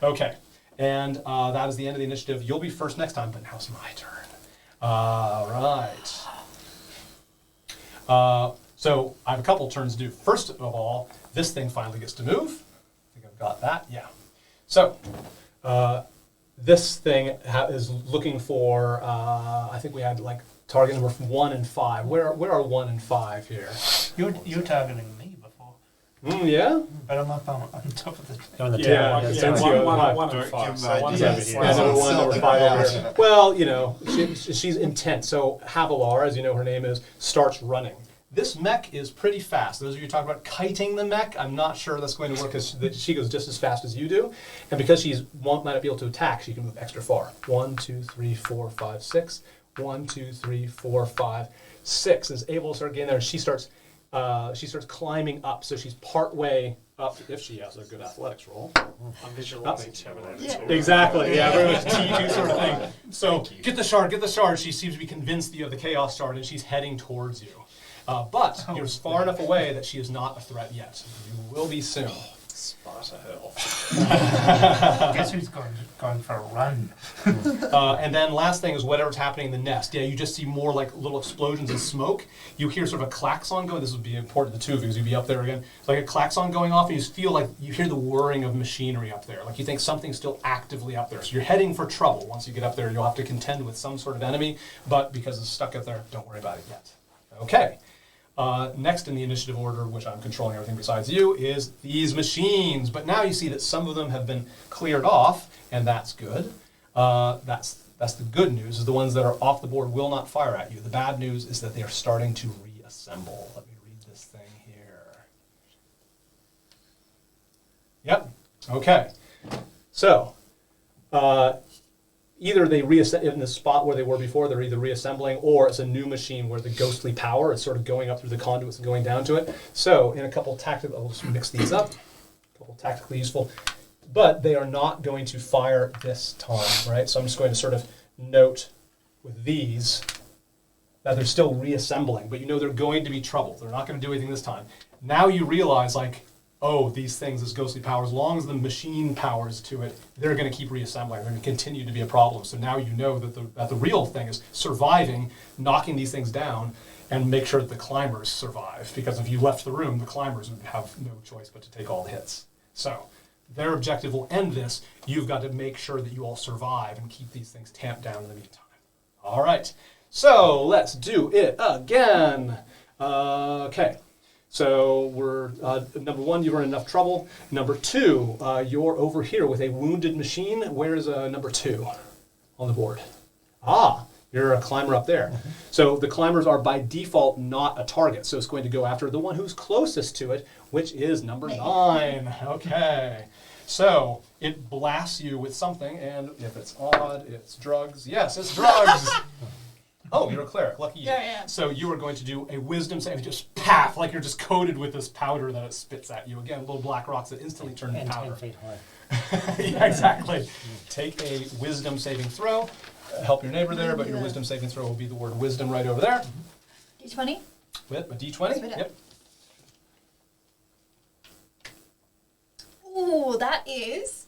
S1: Okay, and that is the end of the initiative. You'll be first next time, but now it's my turn. All right. So I have a couple turns to do. First of all, this thing finally gets to move. I think I've got that. Yeah. So this thing is looking for. I think we had target number 1 and 5. Where are 1 and 5 here?
S9: You're targeting me before,
S1: Yeah.
S9: but I'm up on top of the.
S3: You're on the
S1: Yeah,
S3: table.
S1: yeah,
S3: it's
S1: one-
S3: on-
S1: one-
S10: Don't
S2: five.
S10: give
S2: So
S10: them
S2: one's
S10: ideas.
S2: over here.
S1: Yeah, number 1, number 5 over
S2: Yeah.
S1: here. Well, you know, she's intent. So Havilar, as you know her name is, starts running. This mech is pretty fast. Those of you talking about kiting the mech, I'm not sure that's going to work because she goes just as fast as you do. And because she might not be able to attack, she can move extra far. 1, 2, 3, 4, 5, 6. 1, 2, 3, 4, 5, 6 is able to start getting there. And she starts climbing up. So she's part way up if she has a good athletics roll.
S10: I'm visualizing Terminator.
S1: Exactly. Yeah, very much T2 sort of thing. So get the shard. She seems to be convinced that you have the chaos shard, and she's heading towards you. But you're far enough away that she is not a threat yet. You will be soon.
S10: Sparta hell.
S9: Guess who's going for a run?
S1: And then last thing is whatever's happening in the nest. Yeah, you just see more like little explosions of smoke. You hear sort of a klaxon going. This would be important to the two of you because you'd be up there again. It's like a klaxon going off, and you feel like you hear the whirring of machinery up there. Like you think something's still actively up there. So you're heading for trouble. Once you get up there, you'll have to contend with some sort of enemy. But because it's stuck up there, don't worry about it yet. Okay. Next in the initiative order, which I'm controlling everything besides you, is these machines. But now you see that some of them have been cleared off, and that's good. That's the good news, is the ones that are off the board will not fire at you. The bad news is that they are starting to reassemble. Let me read this thing here. Yep. Okay. So, either they reassemble in the spot where they were before, they're either reassembling, or it's a new machine where the ghostly power is sort of going up through the conduits and going down to it. So in a couple tactical, I'll just mix these up, a couple tactically useful, but they are not going to fire this time, right? So I'm just going to sort of note with these that they're still reassembling, but you know they're going to be trouble. They're not going to do anything this time. Now you realize, like, oh, these things, this ghostly power, as long as the machine powers to it, they're going to keep reassembling. They're going to continue to be a problem. So now you know that the real thing is surviving, knocking these things down, and make sure that the climbers survive. Because if you left the room, the climbers would have no choice but to take all the hits. So their objective will end this. You've got to make sure that you all survive and keep these things tamped down in the meantime. All right. So let's do it again. Okay. So we're, number 1, you were in enough trouble. Number 2, you're over here with a wounded machine. Where's number 2 on the board? Ah, You're a climber up there. So the climbers are by default not a target. So it's going to go after the one who's closest to it, which is number 9. Okay. So it blasts you with something, and if it's odd, it's drugs. Yes, it's drugs. Oh, you're a cleric. Lucky you.
S7: Yeah.
S1: So you are going to do a wisdom save. Just paff, like you're just coated with this powder that it spits at you. Again, little black rocks that instantly turn to
S3: And
S1: powder.
S3: 10 feet high.
S1: Yeah, exactly. Take a wisdom saving throw. Help your neighbor there, but your wisdom saving throw will be the word wisdom right over there.
S7: D20?
S1: With a d20.
S7: Spit it.
S1: Yep.
S7: Ooh, that is.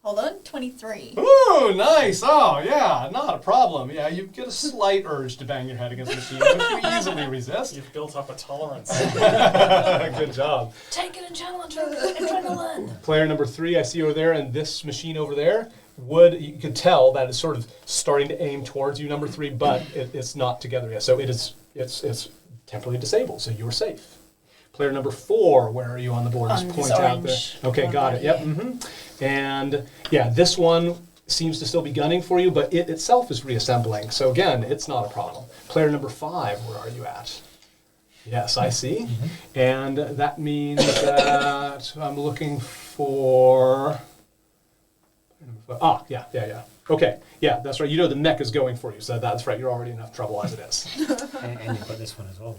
S7: Hold on, 23.
S1: Ooh, nice. Oh, yeah, not a problem. Yeah, you get a slight urge to bang your head against the machine, which you easily resist.
S10: You've built up a tolerance.
S1: Good job.
S5: Take it and channel adrenaline.
S1: Player number 3, I see over there, and this machine over there, you could tell that it's sort of starting to aim towards you, number 3, but it's not together yet. So it's temporarily disabled, so you're safe. Player number 4, where are you on the board? Just point out there. Okay, got it. Yep. And yeah, this one seems to still be gunning for you, but it itself is reassembling. So again, it's not a problem. Player number 5, where are you at? Yes, I see. And that means that I'm looking for. Yeah. Okay, yeah, that's right. You know the mech is going for you, so that's right. You're already in enough trouble as it is.
S3: And you've got this one as well.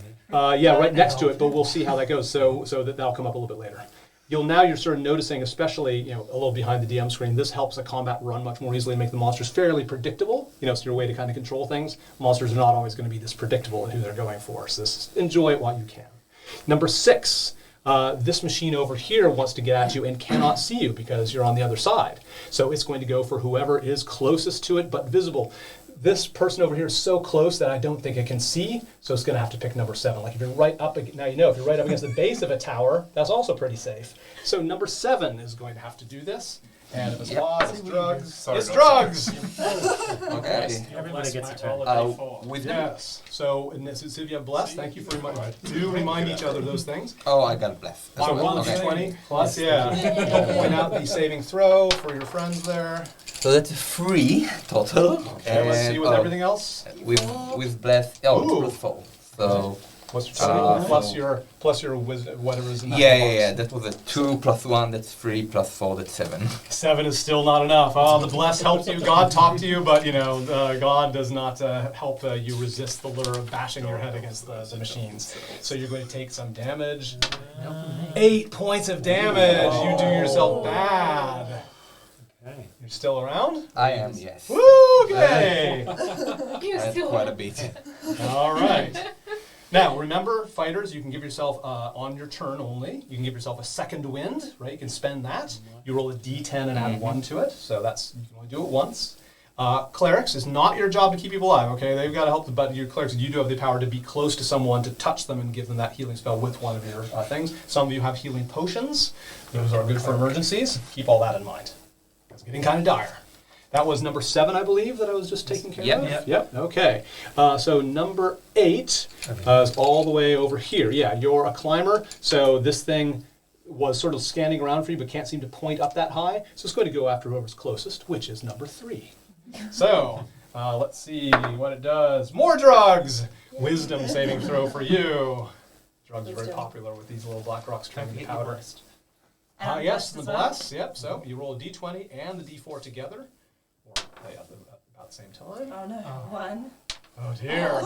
S1: Yeah, right next to it, but we'll see how that goes. So that'll come up a little bit later. You're sort of noticing, especially a little behind the DM screen, this helps the combat run much more easily and make the monsters fairly predictable. It's your way to kind of control things. Monsters are not always going to be this predictable in who they're going for, so enjoy it while you can. Number 6. This machine over here wants to get at you and cannot see you because you're on the other side. So it's going to go for whoever is closest to it but visible. This person over here is so close that I don't think it can see, so it's going to have to pick number 7. Like if you're right up, now if you're right up against the base of a tower, that's also pretty safe. So number 7 is going to have to do this. And if it's laws, it's drugs.
S2: Sorry,
S1: It's
S2: not
S1: drugs!
S8: Okay.
S3: Everybody gets a turn.
S8: Wisdom?
S1: Yes. So, and this is if you have blessed, thank you for do remind each other those things.
S8: Oh, I got blessed.
S1: So roll a
S8: Okay.
S1: d20 plus, yeah. Point out the saving throw for your friends there.
S8: So that's 3 total.
S1: Okay, let's see with everything else.
S8: With bless. Oh,
S1: Ooh.
S8: it's +4. So
S1: Plus your wisdom, whatever is in that
S8: yeah.
S1: box.
S8: That was a 2 + 1. That's 3 + 4. That's 7.
S1: 7 is still not enough. Oh, the bless helped you. God talked to you, but God does not help you resist the lure of bashing your head against the machines. So you're going to take some damage. 8 points of damage. You do yourself bad.
S3: Okay.
S1: You're still around?
S8: I am, yes.
S1: Woo! Okay.
S8: That's quite a bit.
S1: All right. Now, remember, fighters, you can give yourself, on your turn only, you can give yourself a second wind, right? You can spend that. You roll a d10 and add 1 to it, so you can only do it once. Clerics, it's not your job to keep people alive, okay? They've got to help, but your clerics, you do have the power to be close to someone, to touch them and give them that healing spell with one of your things. Some of you have healing potions. Those are good for emergencies. Keep all that in mind. It's getting kind of dire. That was number 7, I believe, that I was just taking care of? Yep. Okay. So number 8 is all the way over here. Yeah, you're a climber, so this thing was sort of scanning around for you but can't seem to point up that high, so it's going to go after whoever's closest, which is number 3. So, let's see what it does. More drugs! Wisdom saving throw for you. Drugs are very popular with these little black rocks turning to powder. Yes, the bless. Yep, so you roll a d20 and the d4 together. Or about the same time.
S6: Oh no, 1.
S1: Oh dear.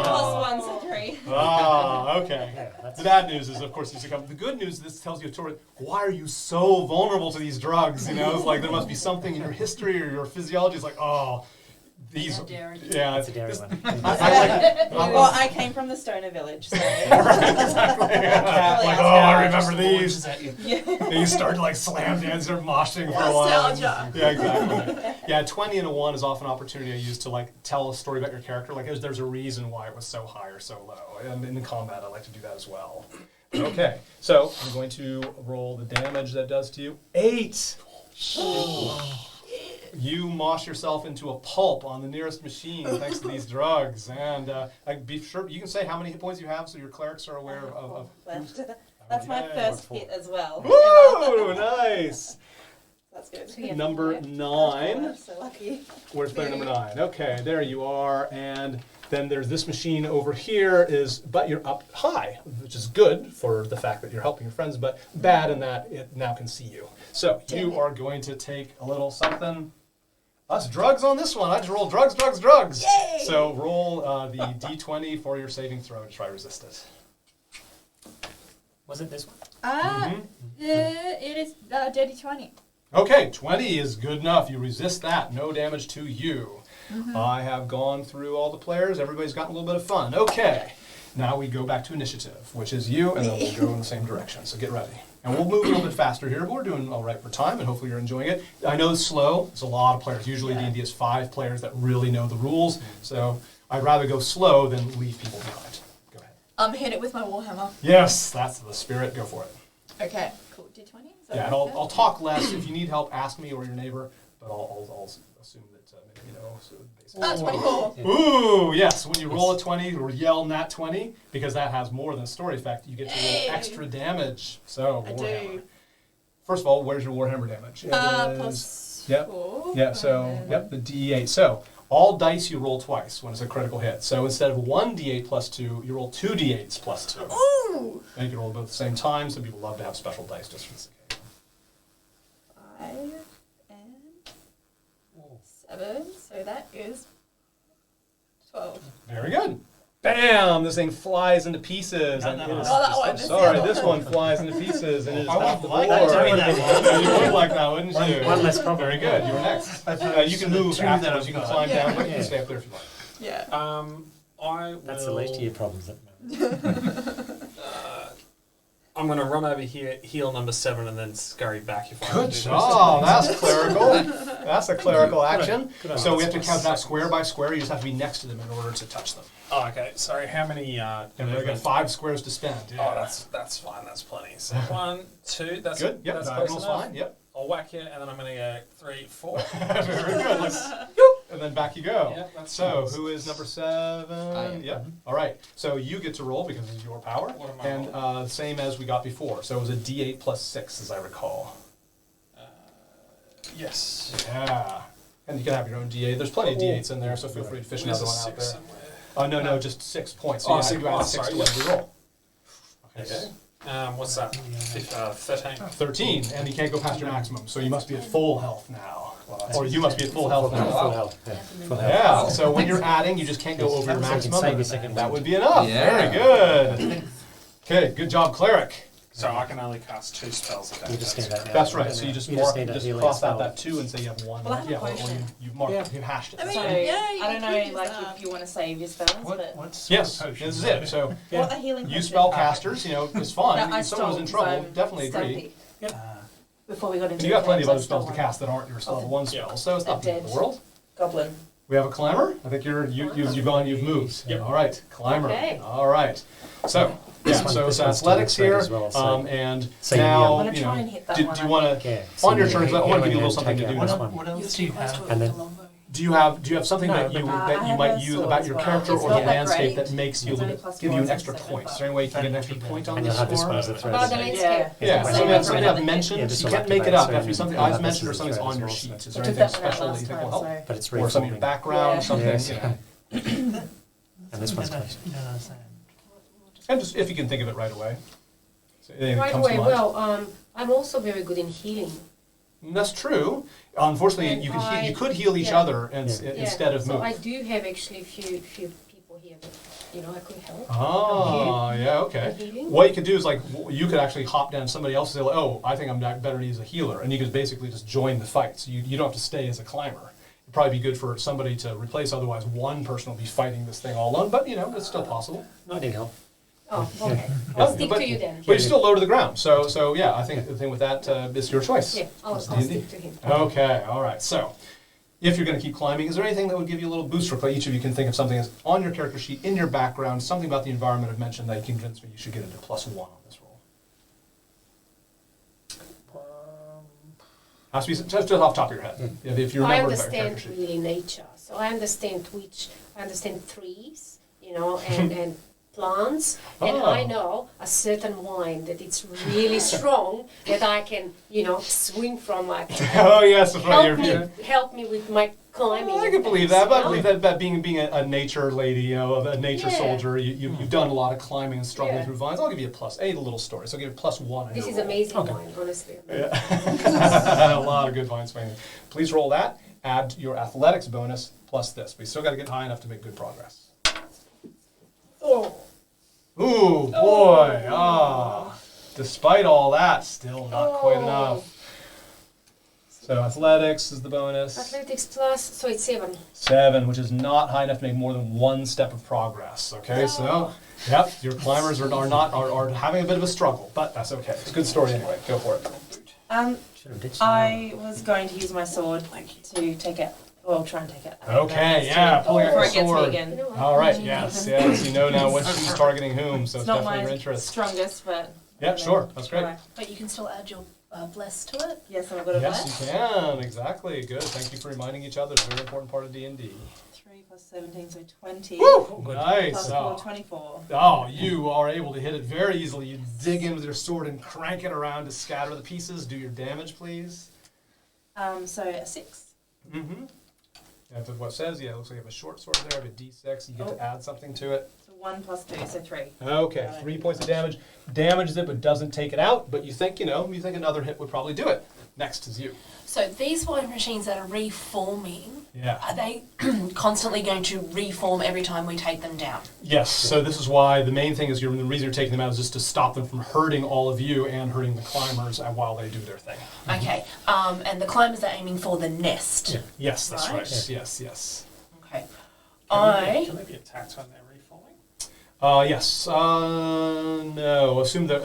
S6: Plus 1, so 3.
S1: Okay. The bad news is, of course, the good news is this tells you a story. Why are you so vulnerable to these drugs? It's like there must be something in your history or your physiology. It's like, these. Yeah,
S3: It's a dairy one.
S6: I came from the stoner village, so.
S1: Exactly. Like, I remember these.
S6: Yeah.
S1: You start to slam dance or moshing for a while.
S7: Nostalgia.
S1: Yeah, exactly. Yeah, 20 and a 1 is often an opportunity I use to tell a story about your character. There's a reason why it was so high or so low. And in combat, I like to do that as well. Okay, so I'm going to roll the damage that does to you. 8. You mosh yourself into a pulp on the nearest machine thanks to these drugs. And be sure you can say how many hit points you have so your clerics are aware of
S6: That's my first hit as well.
S1: Woo! Nice!
S6: That's good.
S4: So yeah.
S1: Number
S6: Oh,
S1: 9.
S6: so lucky.
S1: Where's player number 9? Okay, there you are. And then there's this machine over here but you're up high, which is good for the fact that you're helping your friends, but bad in that it now can see you. So you are going to take a little something. That's drugs on this one. I just rolled drugs.
S7: Yay!
S1: So roll the d20 for your saving throw to try resist it.
S3: Was it this one?
S7: It is dirty 20.
S1: Okay, 20 is good enough. You resist that. No damage to you. I have gone through all the players. Everybody's gotten a little bit of fun. Okay, now we go back to initiative, which is you, and then we'll go in the same direction. So get ready. And we'll move a little bit faster here, but we're doing all right for time, and hopefully you're enjoying it. I know it's slow. It's a lot of players. Usually D&D has 5 players that really know the rules, so I'd rather go slow than leave people behind. Go ahead.
S7: Hit it with my warhammer.
S1: Yes, that's the spirit. Go for it.
S7: Okay, cool. D20? Is that
S1: Yeah, and
S7: right?
S1: I'll talk less. If you need help, ask me or your neighbor, but I'll assume that maybe you know. So basically.
S7: 24.
S1: Ooh, yes. When you roll a 20 or yell nat 20, because that has more than a story effect, you get to roll
S7: Yay.
S1: extra damage. So,
S7: I
S1: Warhammer.
S7: do.
S1: First of all, where's your Warhammer damage? It is-
S7: Plus
S1: Yep.
S7: 4.
S1: Yeah, so, yep, the D8. So, all dice you roll twice when it's a critical hit. So, instead of 1 D8 plus 2, you roll 2 D8s plus 2.
S7: Ooh!
S1: And you can roll both at the same time, so people love to have special dice just for this occasion.
S7: 5 and 7. So that is 12.
S1: Very good. Bam! This thing flies into pieces. And it is,
S7: Oh, that one.
S1: I'm sorry, this one flies into pieces and it is
S2: I
S1: off the
S2: wouldn't
S1: board.
S2: like that.
S3: Doing that
S1: You would like that, wouldn't you?
S3: One less problem.
S1: Very good. You were next. You can move afterwards. You can climb down, but you can stay up there if you like.
S7: Yeah.
S10: I
S3: That's the least of
S10: will-
S3: your problems at the moment.
S10: I'm going to run over here, heal number 7, and then scurry back if I
S1: Good
S10: do
S1: job. That's clerical. That's a clerical action.
S3: Good on
S1: So
S3: you.
S1: we have to count that square by square. You just have to be next to them in order to touch them.
S10: Oh, okay. Sorry, how many?
S1: And we've got
S10: movement?
S1: 5 squares to spend.
S10: Oh, that's fine. That's plenty. So 1, 2. That's
S1: Good. Yep.
S10: That's close
S1: Diagonal's
S10: enough.
S1: fine. Yep.
S10: I'll whack you, and then I'm going to go 3, 4.
S1: Very good. Let's, and then back you go.
S10: Yeah, that's
S1: So
S10: nice.
S1: who is number 7?
S8: am.
S1: Yep. All right. So you get to roll because it's your power.
S10: What am I
S1: And same as we got before. So it was a D8 plus 6, as I recall.
S10: Yes.
S1: Yeah. And you can have your own D8. There's plenty of D8s in there, so feel free to fish
S10: There's
S1: another
S10: a
S1: one out
S10: 6
S1: there.
S10: somewhere.
S1: No, just 6 points. So
S10: Oh,
S1: you
S10: six-
S1: you add
S10: oh,
S1: 6 to
S10: sorry,
S1: whatever you roll.
S10: Okay. What's that? 13.
S1: 13, and you can't go past your maximum, so you must be at full health now. Or you must be at full health now.
S3: Full health. Yeah. Full health.
S1: Yeah, so when you're adding, you just can't go over your
S3: So you can
S1: maximum.
S3: save your second
S1: That
S3: one.
S1: would be enough.
S8: Yeah.
S1: Very good. Okay, good job, cleric.
S10: So I can only cast 2 spells a day.
S3: You just need that now.
S1: That's right. So you just,
S3: You just
S1: mark,
S3: need a
S1: just
S3: healing
S1: cross out
S3: spell.
S1: that 2 and say you have 1.
S6: Well, I have a
S1: yeah, or
S6: potion.
S1: you marked,
S3: Yeah.
S1: you hashed it.
S7: I mean,
S6: So
S7: yeah, you
S6: I don't
S7: could
S6: know,
S7: use
S6: like
S7: that.
S6: if you want to save your spells, but
S9: What's
S1: Yes,
S9: potion?
S1: this is it. So
S6: what a healing
S1: you
S6: potion.
S1: spell casters, you know, it's fun.
S6: No, I
S1: if someone was in
S6: stole,
S1: trouble,
S6: so
S1: definitely agree.
S6: stealthy.
S9: Ah.
S6: Before we got into
S1: And you got plenty of
S6: the
S1: other
S6: games, I
S1: spells
S6: stole
S1: to
S6: one.
S1: cast that aren't your level 1 spells, so it's
S6: I
S1: not the end of
S6: did.
S1: the world.
S6: Goblin.
S1: We have a climber. I think you've gone, you've moved.
S3: Yep.
S1: All right, climber.
S6: Okay.
S1: All right. So
S3: This
S1: yeah,
S3: one-
S1: so
S3: this
S1: it's
S3: one's still
S1: athletics
S3: spread
S1: here,
S3: as well, so-
S1: and
S3: So you-
S1: now
S6: I'm gonna
S1: you
S6: try
S1: know.
S6: and hit that
S1: Do
S6: one,
S1: you
S6: I
S1: want to?
S3: Yeah.
S1: On your
S3: you
S1: turns, I want to give you a little
S3: and
S1: something to
S3: take
S1: do.
S3: out
S1: now.
S3: this one.
S9: What else do you have?
S3: And then
S1: Do you have something
S3: No,
S1: that
S3: but-
S1: you
S6: I
S1: that you
S6: have
S1: might
S6: a
S1: use
S6: sword
S1: about
S6: as
S1: your
S6: well.
S1: character
S6: It's
S1: or
S6: not
S1: the
S6: that
S1: landscape
S6: great.
S1: that makes you
S6: It's only plus
S1: give you
S6: four,
S1: an
S6: so
S1: extra
S6: it's
S1: point? Is
S6: seven.
S1: there any way you can get an extra point on
S3: and
S1: this
S3: you'll have this
S1: score?
S3: one as a threat.
S7: Oh, the
S3: so-
S7: landscape.
S6: Yeah.
S1: Yeah,
S6: So
S1: something
S6: that's
S1: that I've
S6: another
S1: mentioned.
S3: Yeah, this
S1: You
S3: will
S1: can't make it
S3: activate,
S1: up.
S3: so
S1: It has to be something
S3: you'll
S1: I've
S3: have this
S1: mentioned or
S3: as a
S1: something's
S3: threat
S1: on
S3: as
S1: your
S3: well,
S1: sheet.
S3: so-
S1: Is
S6: I
S1: there
S6: took
S1: anything
S6: that one out
S1: special that
S6: last
S1: you think
S6: time,
S1: will help?
S6: so
S3: But it's
S1: Or some of your
S3: reforming.
S1: background,
S6: Yeah.
S1: something,
S3: Yes.
S1: you know.
S3: And this one's close.
S9: You don't understand.
S1: And just if you can think of it right away. So anything that
S4: Right
S1: comes to
S4: away,
S1: mind.
S4: well, I'm also very good in healing.
S1: That's true. Unfortunately,
S4: And
S1: you could heal each
S4: yeah.
S1: other instead of
S4: so
S1: move.
S4: I do have actually a few people here that, I could help.
S1: Oh, yeah, okay.
S4: Healing.
S1: What you could do is you could actually hop down somebody else and say, like, oh, I think I'm better as a healer, and you could basically just join the fight. So you don't have to stay as a climber. It'd probably be good for somebody to replace. Otherwise, one person will be fighting this thing all alone. But it's still possible.
S3: I need help.
S4: Oh, okay. I'll stick to you then.
S1: But you're still low to the ground. So yeah, I think the thing with that is your choice.
S4: Yeah, I'll
S1: It's
S4: stick
S1: D&D.
S4: to him.
S1: Okay, all right. So, if you're going to keep climbing, is there anything that would give you a little boost for play? Each of you can think of something that's on your character sheet, in your background, something about the environment I've mentioned that you convinced me you should get into +1 on this roll. Has to be just off the top of your head. If you
S4: I
S1: remember about your
S4: understand
S1: character sheet.
S4: really nature, so I understand trees, and plants, and I know a certain wine that it's really strong that I can, swing from. Like,
S1: Oh yes, that's right.
S4: help me with my climbing.
S1: I can believe that, but I believe that being a nature lady, a nature soldier, you've done a lot of climbing and struggling through vines. I'll give you a plus. A little story, so I'll give you a +1.
S4: This is amazing wine, honestly.
S1: Yeah. A lot of good vine swinging. Please roll that. Add your athletics bonus plus this. We still got to get high enough to make good progress.
S4: Oh.
S1: Ooh, boy. Despite all that, still not quite enough. So athletics is the bonus.
S4: Athletics plus, so it's 7.
S1: 7, which is not high enough to make more than 1 step of progress. Okay, so yep, your climbers are having a bit of a struggle, but that's okay. It's a good story anyway. Go for it.
S6: I was going to use my sword to take it. Well, try and take it.
S1: Okay, yeah, pulling out
S6: Before
S1: your
S6: it gets me
S1: sword.
S6: again.
S1: All right, yes. You know now who's targeting whom, so it's
S6: Not
S1: definitely
S6: my
S1: your interest.
S6: strongest, but
S1: Yeah, sure, that's great.
S6: Right.
S5: But you can still add your bless to it.
S6: Yes, I've got a
S1: Yes,
S6: bless.
S1: you can. Exactly. Good. Thank you for reminding each other. It's a very important part of D&D.
S6: 3 plus 17, so 20.
S1: Woo! Nice.
S6: Plus 4, 24.
S1: Oh, you are able to hit it very easily. You dig in with your sword and crank it around to scatter the pieces. Do your damage, please.
S6: So a 6.
S1: Mm-hmm. That's what it says. Yeah, it looks like you have a short sword there. I have a D6. You get to add something to it.
S6: So 1 plus 2, so 3.
S1: Okay, 3 points of damage. Damages it, but doesn't take it out. But you think, another hit would probably do it. Next is you.
S5: So these wine machines that are reforming,
S1: Yeah.
S5: are they constantly going to reform every time we take them down?
S1: Yes, so this is why the main thing is the reason you're taking them out is just to stop them from hurting all of you and hurting the climbers while they do their thing.
S5: Okay, and the climbers are aiming for the nest.
S1: Yeah. Yes, that's right.
S5: Right?
S1: Yes.
S5: Okay.
S10: Can they be attacked when they're reforming?
S1: Yes. No. Assume they're.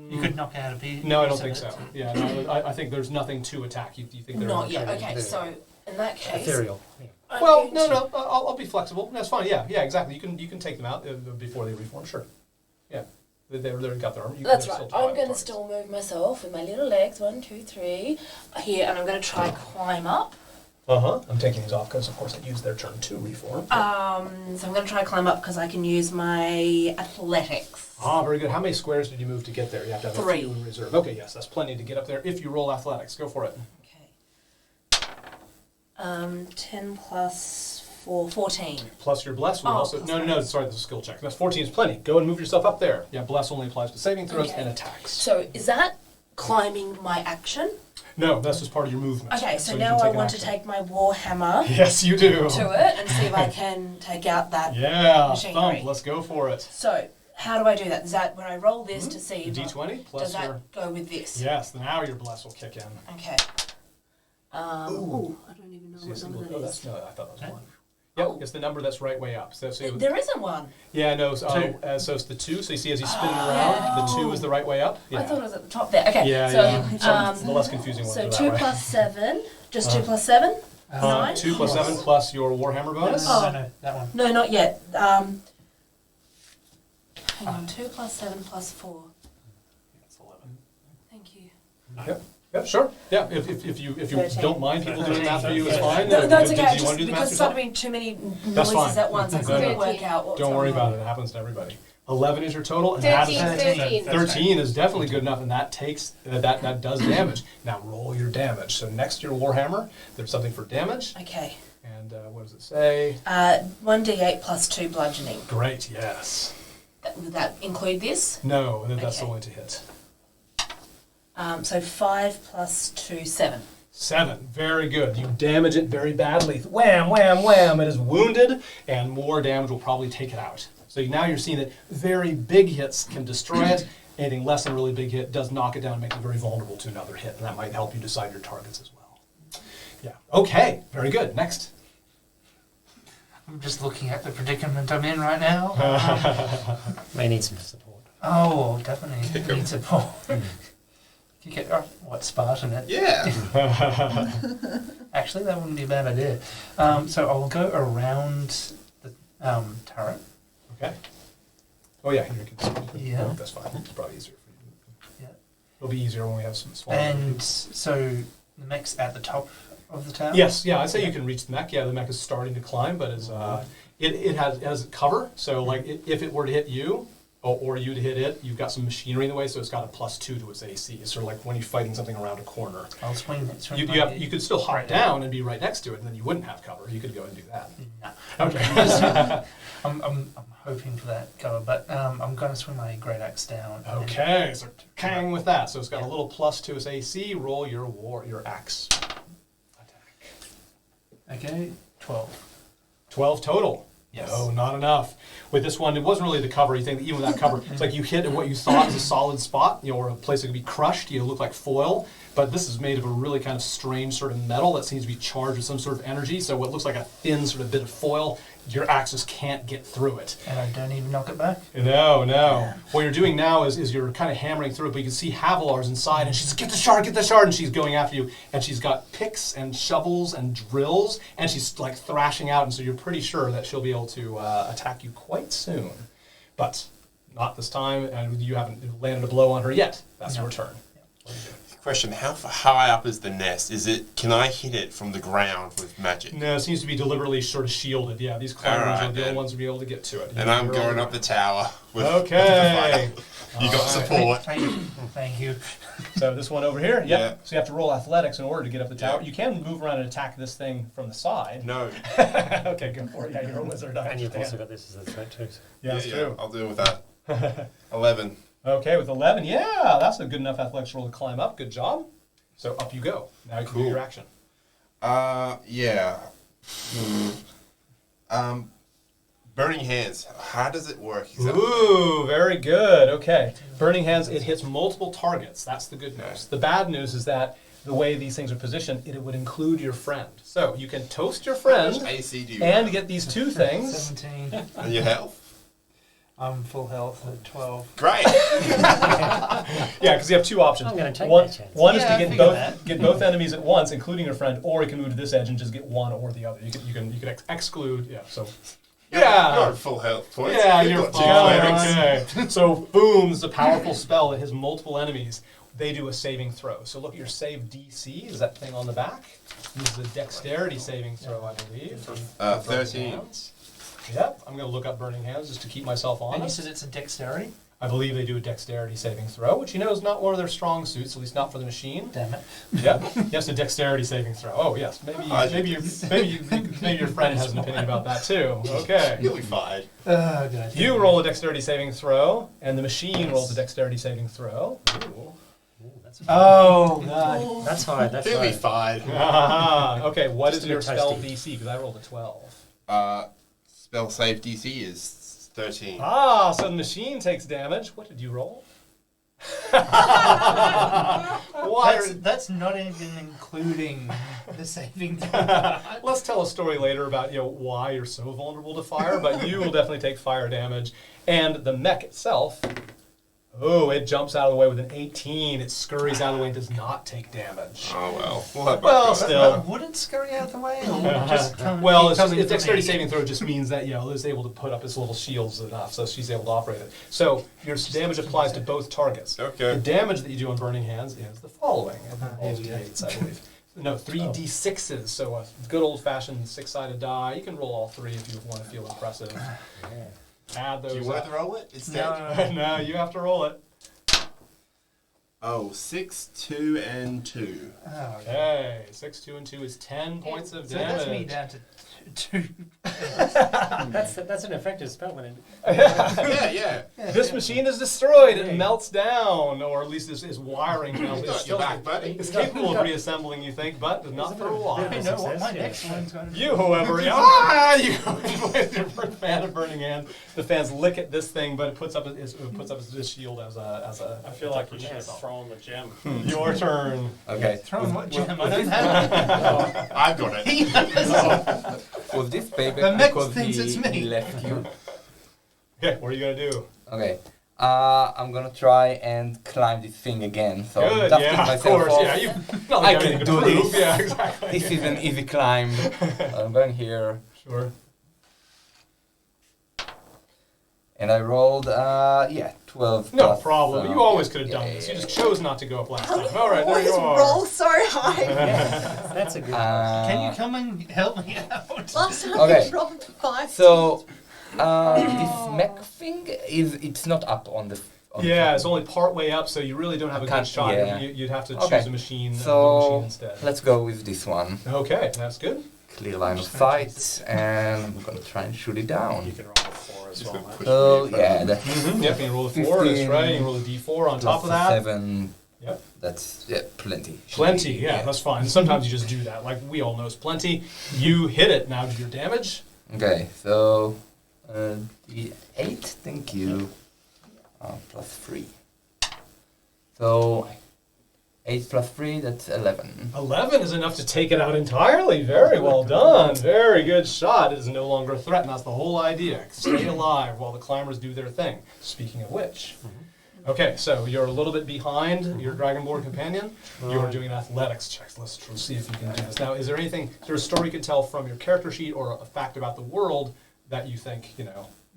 S9: You could knock out a piece.
S1: No, I don't think so. Yeah, no, I think there's nothing to attack. You think they're
S5: Not yet.
S1: training?
S5: Okay, so in that case,
S3: Ethereal.
S5: I'm
S1: Well,
S5: going
S1: no. I'll be flexible. That's fine. Yeah, exactly. You can take them out before they reform. Sure. Yeah, they've got their armor.
S5: That's right. I'm going to still move myself with my little legs. 1, 2, 3 here, and I'm going to try climb up.
S1: I'm taking these off because, of course, I used their turn to reform.
S5: So I'm going to try climb up because I can use my athletics.
S1: Very good. How many squares did you move to get there? You have to have
S5: 3.
S1: a few in reserve. Okay, yes, that's plenty to get up there if you roll athletics. Go for it.
S5: Okay. 10 plus 4, 14.
S1: Plus your bless will also...
S5: plus
S1: No, sorry, that's a skill check. That's 14 is plenty. Go and move yourself up there. Yeah, bless only applies to saving throws and attacks.
S5: So is that climbing my action?
S1: No, that's just part of your movement.
S5: Okay, so
S1: you
S5: now
S1: can
S5: I
S1: take
S5: want to
S1: an action.
S5: take my warhammer
S1: Yes, you do.
S5: to it and see if I can take out that machinery.
S1: Thump, let's go for it.
S5: So how do I do that? Is that when I roll this to see if
S1: D20 plus
S5: does that
S1: your...
S5: go with this?
S1: Yes, now your bless will kick in.
S5: Okay. I don't even know
S1: See a
S5: what
S1: single...
S5: number
S1: Oh,
S5: that
S1: that's...
S5: is.
S1: No, I thought that was 1. Yep, it's the number that's right way up. So
S5: There isn't one.
S1: yeah, no, so it's the 2. So you see as he's spinning around, the 2 is the right way up. Yeah.
S5: I thought it was at the top there. Okay.
S1: Yeah,
S5: so,
S1: yeah. The less confusing ones
S5: So
S1: are that
S5: 2
S1: way.
S5: plus 7. Just 2 plus 7? 9?
S1: 2 plus 7 plus your Warhammer bonus.
S9: No, that one.
S5: No, not yet. Hang on. 2 plus 7 plus 4.
S10: It's 11.
S5: Thank you.
S1: Yep, sure. Yeah, if you
S6: 13.
S1: don't mind people doing math for you, it's fine.
S5: No, it's
S1: Did
S5: okay.
S1: you want to do the math
S5: Because
S1: yourself?
S5: started being too many
S1: That's
S5: noises
S1: fine.
S5: at once, I
S1: No,
S5: couldn't
S1: no.
S5: work out what was
S1: Don't worry
S5: going on.
S1: about it. It happens to everybody. 11 is your total, and
S4: 13,
S1: that is
S4: 13.
S1: 13 is definitely good enough, and that takes that does damage. Now roll your damage. So next to your Warhammer, there's something for damage.
S5: Okay.
S1: And what does it say?
S5: 1d8 plus 2 bludgeoning.
S1: Great. Yes.
S5: Would that include this?
S1: No, that's
S5: Okay.
S1: only to hit.
S5: So 5 plus 2, 7.
S1: 7. Very good. You damage it very badly. Wham, wham, wham. It is wounded, and more damage will probably take it out. So now you're seeing that very big hits can destroy it. Anything less than a really big hit does knock it down and make it very vulnerable to another hit. And that might help you decide your targets as well. Yeah. Okay. Very good. Next.
S9: I'm just looking at the predicament I'm in right now.
S3: May need some support.
S9: Oh, definitely need support. Kick it. Oh, what Spartan it?
S2: Yeah.
S9: Actually, that wouldn't be a bad idea. So I'll go around the turret.
S1: Okay. Oh, yeah. You can see.
S9: Yeah.
S1: That's fine. It's probably easier for you.
S9: Yeah.
S1: It'll be easier when we have some small.
S9: And so the mech's at the top of the tower?
S1: Yes, yeah, I'd say you can reach the mech. Yeah, the mech is starting to climb, but is It has cover, so like if it were to hit you, or you to hit it, you've got some machinery in the way, so it's got a +2 to its AC. It's sort of like when you're fighting something around a corner.
S9: I'll swing.
S1: You could still hop
S9: right
S1: down and be right next to it, and then you wouldn't have cover. You could go and do that.
S9: No.
S1: Okay.
S9: I'm hoping for that cover, but I'm going to swing my great axe down.
S1: Okay, so kang with that. So it's got a little plus to its AC. Roll your axe attack.
S9: Okay, 12.
S1: 12 total.
S9: Yes.
S1: No, not enough. With this one, it wasn't really the cover. You think that even with that cover, it's like you hit what you thought was a solid spot, or a place that could be crushed. You look like foil, but this is made of a really kind of strange sort of metal that seems to be charged with some sort of energy. So what looks like a thin sort of bit of foil, your axes can't get through it.
S9: And I don't even knock it back?
S1: No. Yeah. What you're doing now is you're kind of hammering through it, but you can see Havilar's inside, and she's like, get the shard, and she's going after you, and she's got picks and shovels and drills, and she's like thrashing out, and so you're pretty sure that she'll be able to attack you quite soon. But not this time, and you haven't landed a blow on her yet. That's your turn.
S2: Question: how high up is the nest? Can I hit it from the ground with magic?
S1: No, it seems to be deliberately sort of shielded. Yeah, these climbers are the only ones who will be able to get to it.
S2: And I'm going up the tower with
S1: okay.
S2: You got support.
S9: Thank you.
S1: So this one over here, yep.
S2: Yeah.
S1: So you have to roll athletics in order to get up the tower.
S2: Yeah.
S1: You can move around and attack this thing from the side.
S2: No.
S1: Okay, go for it. Yeah, you're a wizard.
S3: And you've also got this as a threat too.
S1: Yeah, that's true.
S2: I'll deal with that. 11.
S1: Okay, with 11, yeah, that's a good enough athletics roll to climb up. Good job. So up you go. Now you can do your action.
S2: Yeah. Burning Hands. How does it work?
S1: Ooh, very good. Okay. Burning Hands, it hits multiple targets. That's the good news. The bad news is that the way these things are positioned, it would include your friend. So you can toast your friend
S2: AC do you
S1: and
S2: have?
S1: get these two things.
S9: 17.
S2: And your health?
S9: I'm full health at 12.
S2: Great.
S1: Yeah, because you have two options.
S3: I'm going to take
S1: one,
S3: that chance.
S1: One is
S9: Yeah,
S1: to
S9: I
S1: get
S9: figured
S1: both enemies at once, including your friend, or you can move to this edge and just get one or the other. You can exclude. Yeah. So. Yeah.
S2: You're at full health points.
S1: Yeah,
S2: You've
S1: you're
S2: got two clerics.
S1: okay. So boom, it's a powerful spell that has multiple enemies. They do a saving throw. So look at your save DC. Is that thing on the back? This is a dexterity saving throw, I believe.
S2: 13.
S1: Yep, I'm going to look up Burning Hands just to keep myself honest.
S9: And you said it's a dexterity?
S1: I believe they do a dexterity saving throw, which is not one of their strong suits, at least not for the machine.
S9: Damn it.
S1: Yep, yes, a dexterity saving throw. Oh yes, maybe your friend has an opinion about that too. Okay.
S2: You'll be fine.
S9: Oh, God.
S1: You roll a dexterity saving throw, and the machine rolls a dexterity saving throw. Ooh.
S9: Oh, God.
S3: That's high. That's
S2: You'll be
S3: high.
S2: fine.
S1: Okay, what
S3: Just
S1: is
S3: a
S1: your
S3: bit
S1: spell
S3: toasty.
S1: DC? Because I rolled a 12.
S2: Spell save DC is 13.
S1: So the machine takes damage. What did you roll?
S9: That's not even including the saving throw.
S1: Let's tell a story later about why you're so vulnerable to fire, but you will definitely take fire damage. And the mech itself, it jumps out of the way with an 18. It scurries out of the way and does not take damage.
S2: Oh well.
S1: Well, still.
S9: Would it scurry out the way? Or would it just come
S1: Well,
S9: keep coming
S1: its
S9: for
S1: dexterity
S9: me?
S1: saving throw just means that it's able to put up its little shields enough, so she's able to operate it. So your damage applies to both targets.
S2: Okay.
S1: The damage that you do on Burning Hands is the following. It involves d8s, I believe. No, 3d6s. So a good old-fashioned six-sided die. You can roll all three if you want to feel impressive. Add those.
S2: Do you want
S1: up.
S2: to roll it instead?
S1: No, you have to roll it.
S2: Oh, 6, 2, and 2.
S9: Oh,
S1: Okay, 6, 2, and 2 is 10 points of
S9: So that's me
S1: damage.
S9: down to 2.
S3: That's an effective spell when it.
S2: Yeah.
S1: This machine is destroyed. It melts down, or at least is wiring melts.
S2: You got your back, buddy.
S1: It's capable of reassembling, you think, but not for a while.
S9: I know what my
S3: Success,
S9: next
S3: yeah.
S9: one's going to be.
S1: You, however, you your fan of Burning Hand. The fans lick at this thing, but it puts up its shield as a.
S10: I feel like you should have thrown the gem.
S1: Your turn.
S8: Okay.
S9: Throwing what gem? I don't have it.
S2: I've got it.
S8: Was this payback
S9: The mech
S8: because
S9: thinks it's me.
S8: he left you?
S1: Okay, what are you gonna do?
S8: Okay. I'm gonna try and climb this thing again. So
S1: Good.
S8: dusting
S1: Yeah, of
S8: myself
S1: course.
S8: off.
S1: Yeah, you. Not
S8: I
S1: like
S8: can
S1: anything to
S8: do
S1: prove.
S8: this.
S1: Yeah, exactly.
S8: This is an easy climb. I'm going here,
S1: Sure.
S8: and I rolled 12
S1: No
S8: plus,
S1: problem. You always could have done this. You just chose not to go up last time. All right, there
S7: Always
S1: you are.
S7: roll so high.
S3: That's a good
S9: Can you come and help me out?
S7: Last time
S8: Okay.
S7: I dropped 5.
S8: So, this mech thing it's not up on the. On
S1: Yeah,
S8: the
S1: it's only part way up, so you really don't have a good
S8: Can't-
S1: shot.
S8: yeah.
S1: You'd have to
S8: Okay.
S1: choose a machine,
S8: So
S1: instead.
S8: let's go with this one.
S1: Okay, that's good.
S8: Clear line of sight, and we're gonna try and shoot it down.
S1: You can roll a 4 as
S2: He's
S1: well.
S2: gonna
S1: Mike.
S2: push
S8: Oh
S2: me in front
S8: yeah,
S2: of
S8: that's
S1: Yep, you can roll a 4, that's
S8: 15
S1: right. You can roll a D4 on top of
S8: plus
S1: that.
S8: 7.
S1: Yep.
S8: That's plenty. Should
S1: Plenty,
S8: be,
S1: yeah, that's fine. Sometimes you just do that. Like we all know it's plenty. You hit it, now do your damage.
S8: Okay, so the 8, thank you. Plus 3. So 8 plus 3, that's 11.
S1: 11 is enough to take it out entirely. Very well done. Very good shot. It is no longer a threat, and that's the whole idea. Stay alive while the climbers do their thing. Speaking of which. Okay, so you're a little bit behind your Dragonborn companion. You're doing an athletics check. Let's see if you can do this. Now, is there a story you can tell from your character sheet or a fact about the world that you think,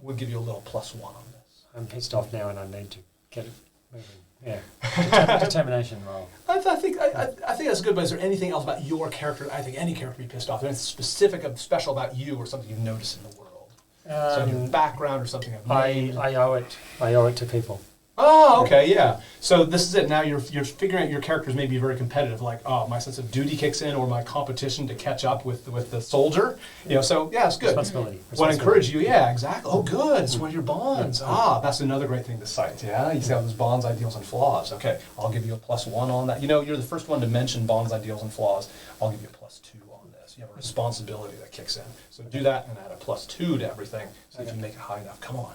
S1: would give you a little +1 on this?
S3: I'm pissed off now and I need to get it moving. Yeah. Determination roll.
S1: I think that's good, but is there anything else about your character? I think any character would be pissed off. Anything specific, special about you, or something you've noticed in the world? So your background or something I've made?
S3: I owe it. I owe it to people.
S1: Oh, okay, yeah. So this is it. Now you're figuring out your characters may be very competitive. Like, oh, my sense of duty kicks in, or my competition to catch up with the soldier. So yeah, it's good.
S3: Responsibility.
S1: What I encourage you, yeah, exactly. Oh, good. It's one of your bonds. That's another great thing to cite. Yeah, you see how those bonds, ideals, and flaws. Okay, I'll give you a +1 on that. You're the first one to mention bonds, ideals, and flaws. I'll give you a +2 on this. You have a responsibility that kicks in. So do that and add a +2 to everything. So you can make it high enough. Come on.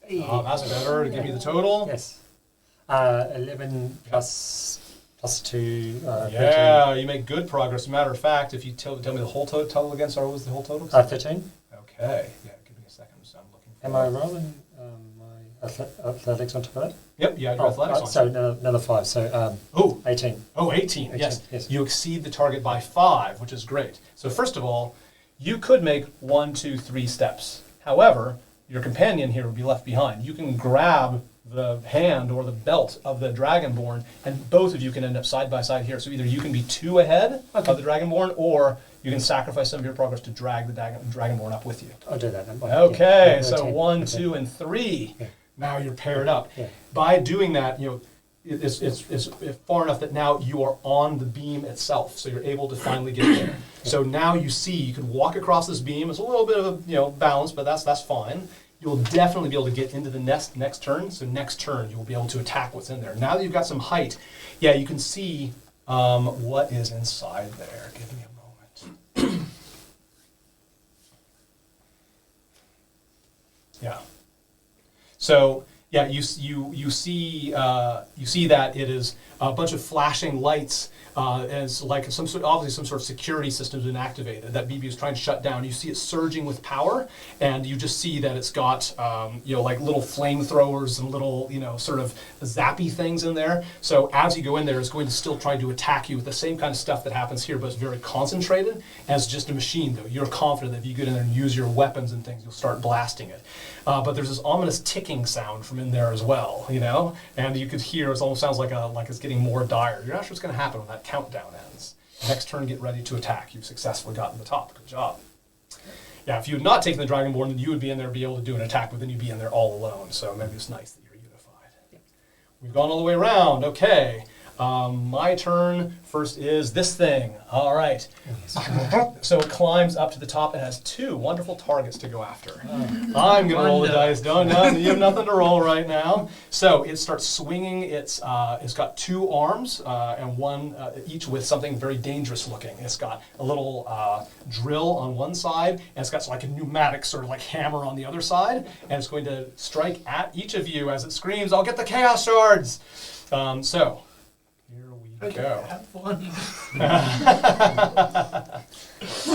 S1: That's better. Give me the total.
S3: Yes. 11 plus 2. 13.
S1: Yeah, you make good progress. As a matter of fact, if you tell me the whole total again, sorry, what was the whole total?
S3: 13.
S1: Okay. Yeah, give me a second. So I'm looking for
S3: Am I rolling my athletics on top of that?
S1: Yep, yeah, your athletics on
S3: So
S1: top.
S3: another 5. So 18.
S1: Oh, 18.
S3: 18,
S1: Yes.
S3: yes.
S1: You exceed the target by 5, which is great. So first of all, you could make 1, 2, 3 steps. However, your companion here would be left behind. You can grab the hand or the belt of the Dragonborn, and both of you can end up side by side here. So either you can be 2 ahead of the Dragonborn, or you can sacrifice some of your progress to drag the Dragonborn up with you.
S3: I'll do that.
S1: Okay,
S3: Yeah,
S1: so
S3: 10.
S1: 1,
S3: Okay.
S1: 2, and 3.
S3: Yeah.
S1: Now you're paired up.
S3: Yeah.
S1: By doing that, it's far enough that now you are on the beam itself, so you're able to finally get there. So now you can walk across this beam. It's a little bit of a balance, but that's fine. You'll definitely be able to get into the next turn. So next turn, you'll be able to attack what's in there. Now that you've got some height, yeah, you can see what is inside there. Give me a moment. Yeah. So yeah, you see that it is a bunch of flashing lights. And it's like obviously some sort of security system's been activated that BB is trying to shut down. You see it surging with power, and you just see that it's got like little flamethrowers and little sort of zappy things in there. So as you go in there, it's going to still try to attack you with the same kind of stuff that happens here, but it's very concentrated. As just a machine, though, you're confident that if you get in there and use your weapons and things, you'll start blasting it. But there's this ominous ticking sound from in there as well, and you could hear it almost sounds like it's getting more dire. You're not sure what's going to happen when that countdown ends. Next turn, get ready to attack. You've successfully gotten the top. Good job. Yeah, if you had not taken the Dragonborn, then you would be in there, be able to do an attack, but then you'd be in there all alone. So maybe it's nice that you're unified. We've gone all the way around. Okay. My turn. First is this thing. All right. So it climbs up to the top and has 2 wonderful targets to go after. I'm going to roll the dice. Don't you have nothing to roll right now. So it starts swinging. It's got 2 arms and one each with something very dangerous looking. It's got a little drill on one side, and it's got like a pneumatic sort of like hammer on the other side, and it's going to strike at each of you as it screams, "I'll get the Chaos Swords!" So here we go.
S9: Have fun.
S2: I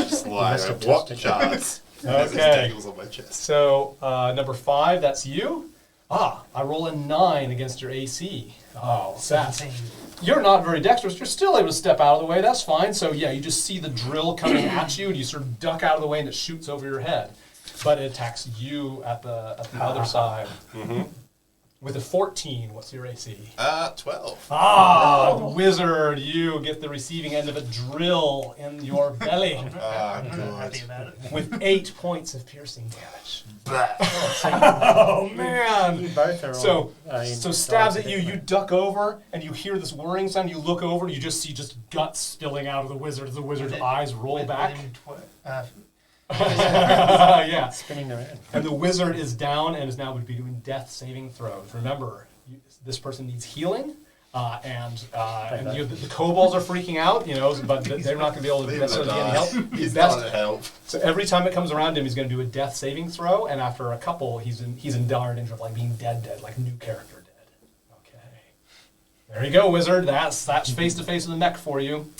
S2: just lied. What shards? There's
S1: Okay.
S2: dangles on my chest.
S1: So number 5, that's you. I roll a 9 against your AC. Oh, that's...
S9: 17.
S1: You're not very dexterous. You're still able to step out of the way. That's fine. So yeah, you just see the drill coming at you, and you sort of duck out of the way, and it shoots over your head. but it attacks you at the other side. With a 14, what's your AC?
S2: 12.
S1: The wizard, you get the receiving end of a drill in your belly
S2: Good.
S1: with 8 points of piercing damage.
S2: Oh,
S1: man!
S3: You both are
S1: So
S3: on,
S1: stabs at you, you duck over, and you hear this whirring sound, you look over, and you just see guts spilling out of the wizard as the wizard's eyes roll back. Yeah.
S3: spinning around.
S1: And the wizard is down and is now would be doing death saving throws. Remember, this person needs healing, and the kobolds are freaking out, but they're not going to be able to necessarily get any help.
S2: He's not to help.
S1: So every time it comes around him, he's going to do a death saving throw, and after a couple, he's in dire danger of being dead, like new character dead. Okay, there you go, wizard. That's face to face with the mech for you.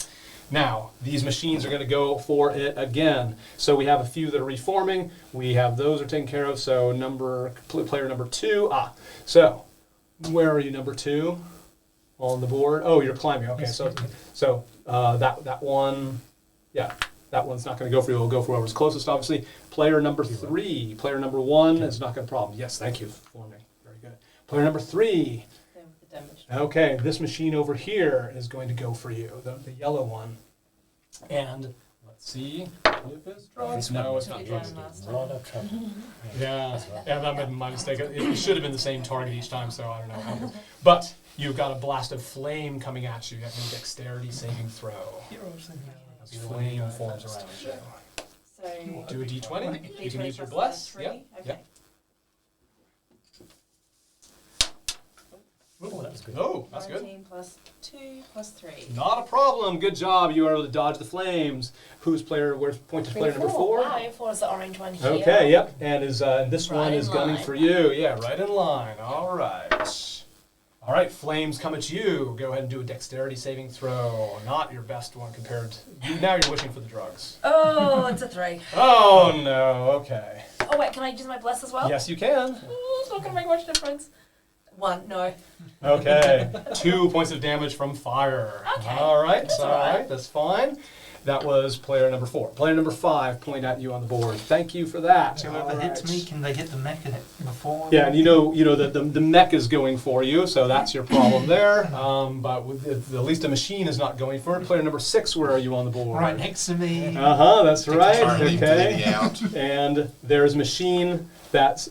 S1: Now, these machines are going to go for it again. So we have a few that are reforming. We have those are taken care of. So player number 2. So where are you, number 2 on the board? Oh, you're climbing. Okay, so that one, yeah, that one's not going to go for you. It'll go for whoever's closest, obviously. Player number 3. Player number 1 is not going to problem. Yes, thank you for forming. Very good. Player number 3. Okay, this machine over here is going to go for you, the yellow one. And let's see if it's drugs. No, it's not drugs.
S3: A lot of trouble.
S1: Yeah, that made my mistake. It should have been the same target each time, so I don't know how it is. But you've got a blast of flame coming at you. You have a dexterity saving throw. As flame forms around you.
S6: So
S1: Do a d20. You can use your bless.
S6: Okay.
S1: Yep.
S3: Oh, that was good.
S1: Oh, that's good.
S6: 19 plus 2 plus 3.
S1: Not a problem. Good job. You were able to dodge the flames. Where's point to player number 4?
S5: Wow, 4 is the orange one here.
S1: Okay, yep. And this
S5: Right
S1: one
S5: in
S1: is gunning
S5: line.
S1: for you. Yeah, right in line. All right. All right, flames come at you. Go ahead and do a dexterity saving throw. Not your best one compared to... Now you're wishing for the drugs.
S5: Oh, it's a 3.
S1: Oh, no. Okay.
S5: Oh, wait, can I use my bless as well?
S1: Yes, you can.
S5: Oh, it's not going to make much difference. 1, no.
S1: Okay. 2 points of damage from fire.
S5: Okay.
S1: All right.
S5: That's
S1: all
S5: all right.
S1: right. That's fine. That was player number 4. Player number 5 point at you on the board. Thank you for that.
S9: So whoever hits me, can they hit the mech before?
S1: Yeah, and you know the mech is going for you, so that's your problem there. But at least a machine is not going for it. Player number 6, where are you on the board?
S9: Right next to me.
S1: That's right.
S2: Currently bleeding
S1: Okay.
S2: out.
S1: And there's machine that's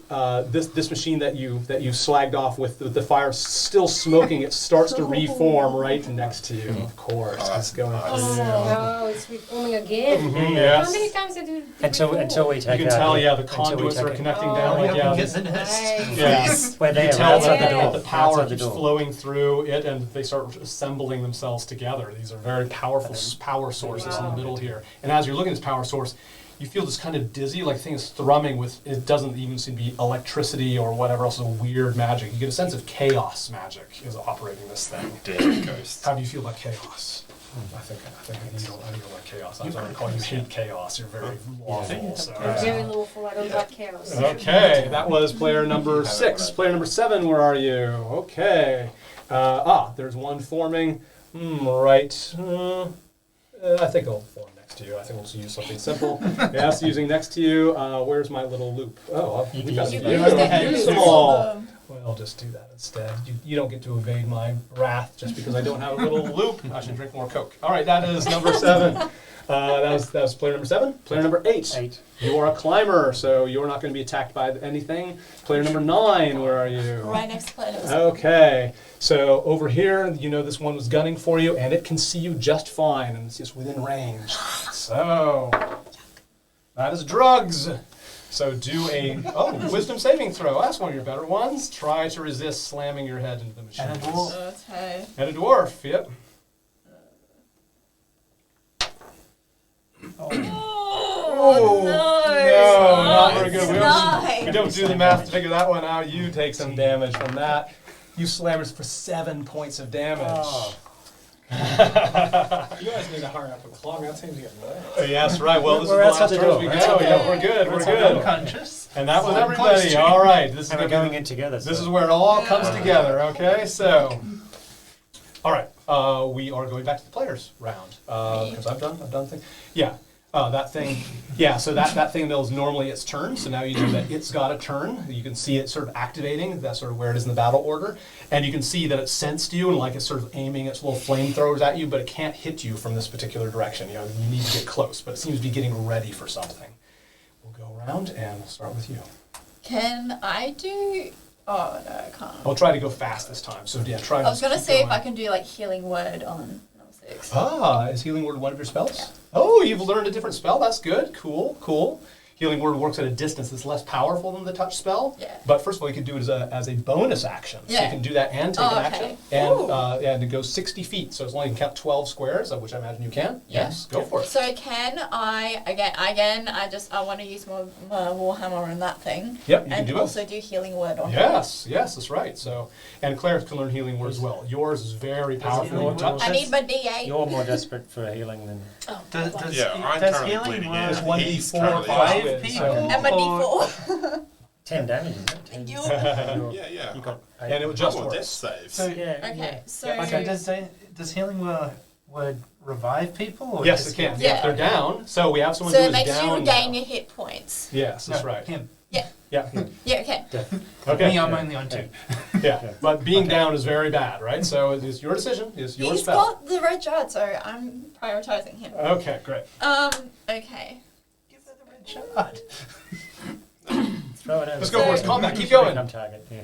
S1: this machine that you slagged off with the fire still smoking. It starts to reform right next to you. Of course, it's going for you.
S4: No, it's reforming again.
S1: Yes.
S4: How many times did you
S3: Until we
S1: You
S3: take
S1: can
S3: out
S1: tell,
S3: the-
S1: yeah, the
S3: until we
S1: conduits
S3: take
S1: are
S3: it.
S1: connecting
S4: Oh,
S1: down. Like,
S9: Yeah,
S1: yeah,
S9: get the nest.
S1: yeah.
S3: Where they
S1: You
S3: are
S1: can tell
S3: outside the
S1: that
S3: door.
S1: the power
S3: Outside the
S1: keeps
S3: door.
S1: flowing through it, and they start assembling themselves together. These are very powerful power sources in the middle here. And as you're looking at this power source, you feel this kind of dizzy, like thing is thrumming with, it doesn't even seem to be electricity or whatever else, a weird magic. You get a sense of chaos magic is operating this thing.
S2: Damn ghost.
S1: How do you feel about chaos? I think you don't like chaos. I was already calling you hate chaos. You're very lawful. So.
S4: I'm very lawful. I don't like chaos.
S1: Okay, that was player number 6. Player number 7, where are you? Okay. There's one forming. Right. I think it'll form next to you. I think we'll just use something simple. Yes, using next to you. Where's my little loop? Oh,
S3: You
S1: we
S3: can
S1: got
S3: use
S1: it.
S3: it.
S1: Use them all. Well, I'll just do that instead. You don't get to evade my wrath just because I don't have a little loop. I should drink more Coke. All right, that is number 7. That was player number 7. Player number 8. You are a climber, so you're not going to be attacked by anything. Player number 9, where are you?
S7: Right next to player number 7.
S1: Okay, so over here, this one was gunning for you, and it can see you just fine, and it's just within range. So, that is drugs. So do a wisdom saving throw. That's one of your better ones. Try to resist slamming your head into the machine.
S9: And a dwarf.
S7: Okay.
S1: And a dwarf, yep.
S7: Oh,
S1: No, not very good.
S7: Nice.
S1: We don't do the math to figure that one out. You take some damage from that. You slam us for 7 points of damage.
S11: You guys need to hurry up and clog. That seems to get late.
S1: Yes, right. Well, this
S3: We're
S1: is the
S3: outside
S1: last
S3: the
S1: turn
S3: door.
S1: we
S3: We're
S1: go.
S3: outside the
S1: Yeah,
S3: door.
S1: we're good. We're
S9: I'm
S1: good.
S9: unconscious.
S1: And that was
S9: I'm close
S1: everybody.
S9: to
S1: All right. This is
S3: And we're
S1: the-
S3: going in together.
S1: This
S3: so-
S1: is where it all comes together. Okay, so. All right. We are going back to the players round because I've done things. Yeah. That thing, yeah, so that thing knows normally its turn, so now you know that it's got a turn. You can see it sort of activating, that's sort of where it is in the battle order. And you can see that it sensed you and like it's sort of aiming its little flamethrowers at you, but it can't hit you from this particular direction. You know, you need to get close, but it seems to be getting ready for something. We'll go around and we'll start with you.
S7: Can I do... Oh, no, I can't.
S1: I'll try to go fast this time, so yeah, try
S7: I was going to
S1: keep
S7: see if
S1: going.
S7: I can do, like, Healing Word on number 6.
S1: Is Healing Word one of your spells?
S7: Yeah.
S1: Oh, you've learned a different spell. That's good. Cool, cool. Healing Word works at a distance. It's less powerful than the touch spell.
S7: Yeah.
S1: But first of all, you can do it as a bonus action. So you
S7: Yeah.
S1: can do that and take an
S7: okay.
S1: action.
S7: Ooh.
S1: And it goes 60 feet. So as long as you can count 12 squares, of which I imagine you can.
S7: Yeah.
S1: Yes, go for it.
S7: So can I, I want to use my Warhammer on that thing.
S1: Yep, you can
S7: and
S1: do it.
S7: also do Healing Word on
S1: Yes, that's right. So, and clerics can learn Healing Word as well. Yours is very powerful.
S3: Healing Word-
S7: I need my D8.
S3: You're more desperate for healing than...
S7: Oh,
S9: Does,
S7: well.
S9: does,
S2: Yeah, I'm
S9: does
S2: currently
S9: healing
S2: bleeding
S9: work
S2: out.
S1: There's one
S2: He's
S1: D4
S2: currently
S1: five
S9: five
S1: with,
S9: people?
S7: And my
S9: Or-
S7: D4.
S3: 10 damage, isn't it? 10.
S7: You.
S2: Yeah.
S3: You got
S1: And it would
S2: Just
S1: just
S2: death
S1: work.
S2: saves.
S9: So,
S3: Yeah.
S7: Okay, so...
S9: okay, does healing word revive people? Or
S1: Yes,
S9: just
S1: it can.
S7: Yeah.
S1: Yeah, they're down. So we have someone
S7: So
S1: who
S7: it
S1: is
S7: makes you
S1: down
S7: regain
S1: now.
S7: your hit points.
S1: Yes, that's
S9: No,
S1: right.
S9: him.
S1: Yeah.
S7: Yeah, okay.
S1: Okay.
S9: Me, I'm only on 2.
S1: Yeah, but being down is very bad, right? So it is your decision. It's your
S7: He's
S1: spell.
S7: got the red shard, so I'm prioritizing him.
S1: Okay, great.
S7: Okay.
S9: Give her the red shard.
S3: Throw it over.
S1: Let's go for it. Combat. Keep
S3: Should
S1: going.
S3: become target, yeah.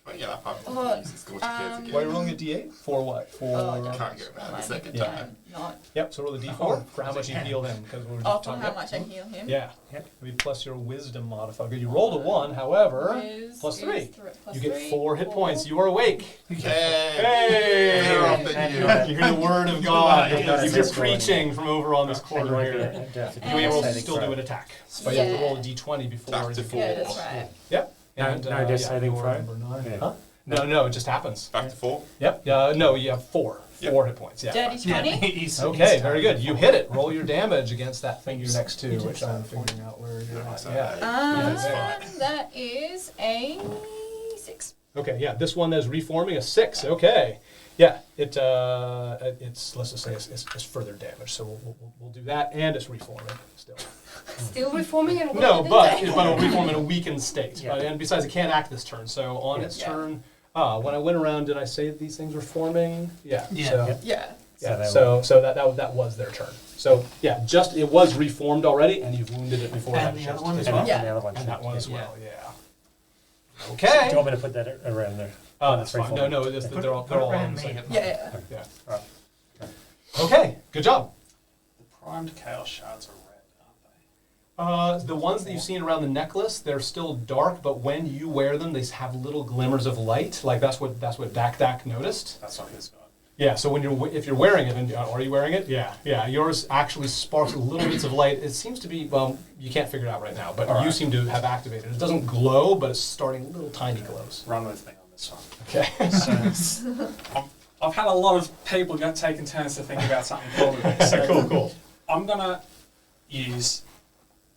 S2: But yeah, that part
S7: Oh,
S2: is scorched kids again.
S1: Why are you rolling a d8? For what? For...
S7: Oh,
S2: You can't go back the second
S1: Yeah.
S2: time.
S7: Not.
S1: Yep, so roll the d4 for how much you heal him. Because we're
S7: Oh, for
S1: talking
S7: how
S1: about-
S7: much I heal him?
S1: Yeah. Maybe plus your wisdom modifier. You rolled a 1, however,
S7: Wiz
S1: plus
S7: is
S1: 3.
S7: plus
S1: You get
S7: 3,
S1: 4 hit points. You are awake.
S2: Hey!
S1: Hey!
S2: They're up at
S3: And
S2: you.
S1: You hear the word of God.
S3: You've got
S1: You
S3: a
S1: hear
S3: score.
S1: preaching from over on this
S3: And
S1: corner
S3: you're
S1: here.
S3: gonna have to
S1: You may roll,
S3: saving
S1: still
S3: throw.
S1: do an attack. But you have to
S7: Yeah.
S1: roll a d20 before
S2: Back
S1: you
S2: to
S1: fall.
S7: Yeah, that's right.
S1: Yep.
S3: No-
S1: And,
S3: no death saving
S1: you're
S3: throw?
S1: number 9.
S3: Yeah.
S1: Huh? No, it just happens.
S2: Back to 4.
S1: Yep. No, you have 4.
S2: Yep.
S1: 4 hit points. Yeah.
S7: Dirty
S9: Yeah,
S7: 20?
S9: he's
S1: Okay, very good. You hit it. Roll your damage against that thing you're next to, which I'm figuring out where you're at. Yeah. Yeah, it's fine.
S7: That is a 6.
S1: Okay, yeah, this one is reforming a 6. Okay, yeah, it's let's just say it's further damage, so we'll do that, and it's reforming still.
S4: Still reforming and
S1: No,
S4: what
S1: but
S4: did they?
S1: it'll reform in a weakened state.
S3: Yeah.
S1: And besides, it can't act this turn. So on its
S7: Yeah.
S1: turn, when I went around, did I say that these things were forming? Yeah.
S9: Yeah.
S1: So,
S3: Yep.
S7: Yeah.
S1: yeah.
S3: So
S1: So that was their turn. So yeah, just it was reformed already, and you've wounded it before. it had
S9: And
S1: a
S9: the
S1: chance
S9: other
S1: to
S9: one
S1: take
S9: as
S1: it
S9: well?
S1: off.
S7: Yeah.
S3: And the other one.
S1: And that one as
S9: Yeah.
S1: well. Yeah.
S3: Do
S1: Okay.
S3: you want me to put that around there?
S1: Oh, that's
S3: Three,
S1: fine.
S3: four.
S1: No, they're all on the same.
S7: Yeah.
S1: Yeah. Okay. Good job.
S10: The primed chaos shards are red, aren't they?
S1: The ones that you've seen around the necklace, they're still dark, but when you wear them, they have little glimmers of light. Like that's what Dak noticed.
S10: That's what he's got.
S1: Yeah. So if you're wearing it, and are you wearing it? Yeah. Yours actually sparks little bits of light. It seems to be you can't figure it out right now, but
S10: All
S1: you
S10: right.
S1: seem to have activated. It doesn't glow, but it's starting little tiny glows.
S10: Run with me on this one.
S1: Okay.
S10: So, I've had a lot of people taking turns to think about something cool with this. So
S1: cool.
S10: I'm gonna use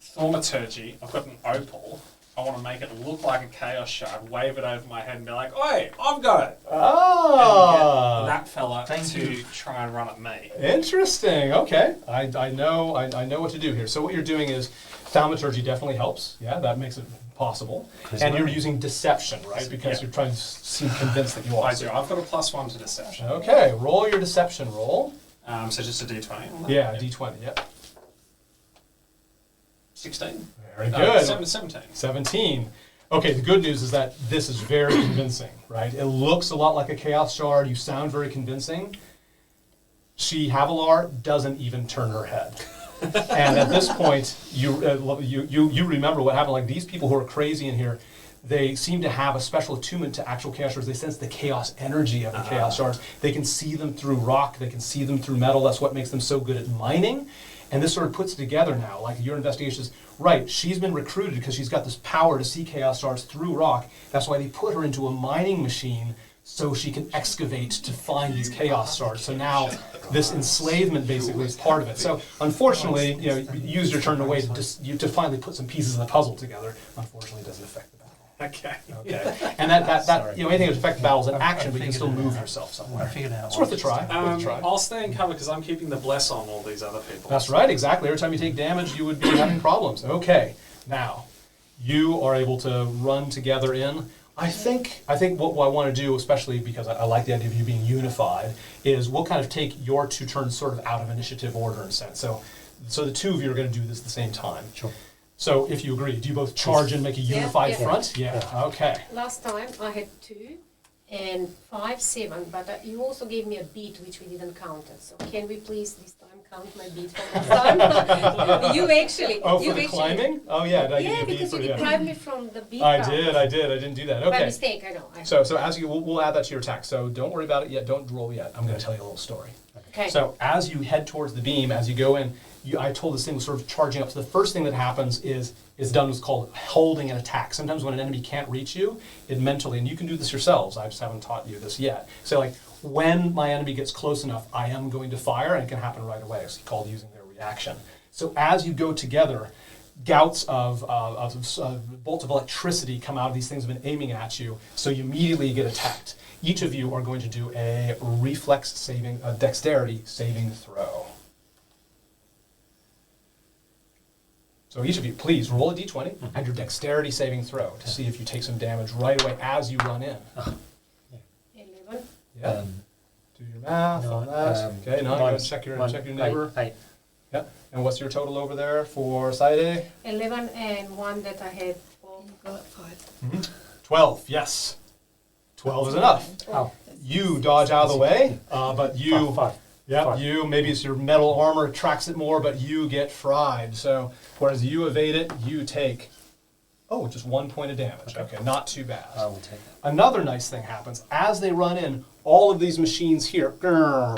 S10: thaumaturgy. I've got an opal. I want to make it look like a chaos shard, wave it over my head and be like, "Oi, I've got it!" And
S1: Ah.
S10: get that fella
S9: Thank
S10: to
S9: you.
S10: try and run at me.
S1: Interesting. Okay, I know what to do here. So what you're doing is thaumaturgy definitely helps. Yeah, that makes it possible. And you're using deception, right? Because
S10: Yeah.
S1: you're trying to seem convinced that you are.
S10: I do. I've got a +1 to deception.
S1: Okay, roll your deception roll.
S10: So just a d20. on that?
S1: Yeah, d20. Yep.
S10: 16.
S1: Very good.
S10: 17.
S1: 17. Okay, the good news is that this is very convincing, right? It looks a lot like a chaos shard. You sound very convincing. She, Havilar, doesn't even turn her head. And at this point, you remember what happened. Like these people who are crazy in here, they seem to have a special attunement to actual chaos shards. They sense the chaos energy of the chaos shards. They can see them through rock. They can see them through metal. That's what makes them so good at mining. And this sort of puts it together now. Like your investigation is right. She's been recruited because she's got this power to see chaos shards through rock. That's why they put her into a mining machine so she can excavate to find these chaos shards. So now this enslavement basically is part of it. So unfortunately, you use your turn away to finally put some pieces of the puzzle together. Unfortunately, it doesn't affect the battle.
S10: Okay.
S1: Okay. And that you know, anything that affects battle is an action, but you can still move yourself
S9: I
S1: somewhere.
S9: figured out.
S1: It's worth a try. Worth a try.
S10: I'll stay in cover because I'm keeping the bless on all these other people.
S1: That's right, exactly. Every time you take damage, you would be having problems. Okay, now you are able to run together in. I think what I want to do, especially because I like the idea of you being unified, is we'll kind of take your 2 turns sort of out of initiative order in a sense. So the 2 of you are going to do this at the same time.
S3: Sure.
S1: So if you agree, do you both charge and make a unified front? Yeah. Okay.
S4: Last time I had 2 and 5, 7, but you also gave me a beat which we didn't count it. So can we please this time count my beat from last time? you actually.
S1: Oh, for the climbing? Oh yeah. Did I give you a beat
S4: because
S1: for
S4: you
S1: yeah.
S4: deprived me from the beat.
S1: I
S4: count.
S1: did. I didn't do that. Okay.
S4: By mistake, I know.
S1: So as you, we'll add that to your attack. So don't worry about it yet. Don't roll yet. I'm going to tell you a little story.
S4: Okay.
S1: So as you head towards the beam, as you go in, I told this thing was sort of charging up. So the first thing that happens is done what's called holding an attack. Sometimes when an enemy can't reach you, it mentally, and you can do this yourselves, I just haven't taught you this yet. So like, when my enemy gets close enough, I am going to fire, and it can happen right away. It's called using their reaction. So as you go together, gouts of bolts of electricity come out of these things that have been aiming at you, so you immediately get attacked. Each of you are going to do a reflex saving, a dexterity saving throw. So each of you, please roll a d20 and your dexterity saving throw to see if you take some damage right away as you run in.
S4: 11.
S1: Yeah. Do your math on that. Okay, now go check your neighbor.
S3: 8.
S1: Yeah. And what's your total over there for side A?
S4: 11 and 1 that I had 12.
S5: Got 5.
S1: 12, yes. 12 is enough.
S3: Oh.
S1: You dodge out of the way, but you...
S3: 5.
S1: Yeah,
S3: Fine.
S1: you, maybe it's your metal armor tracks it more, but you get fried. So, whereas you evade it, you take, just 1 point of damage. Okay, not too bad.
S3: I will take that.
S1: Another nice thing happens. As they run in, all of these machines here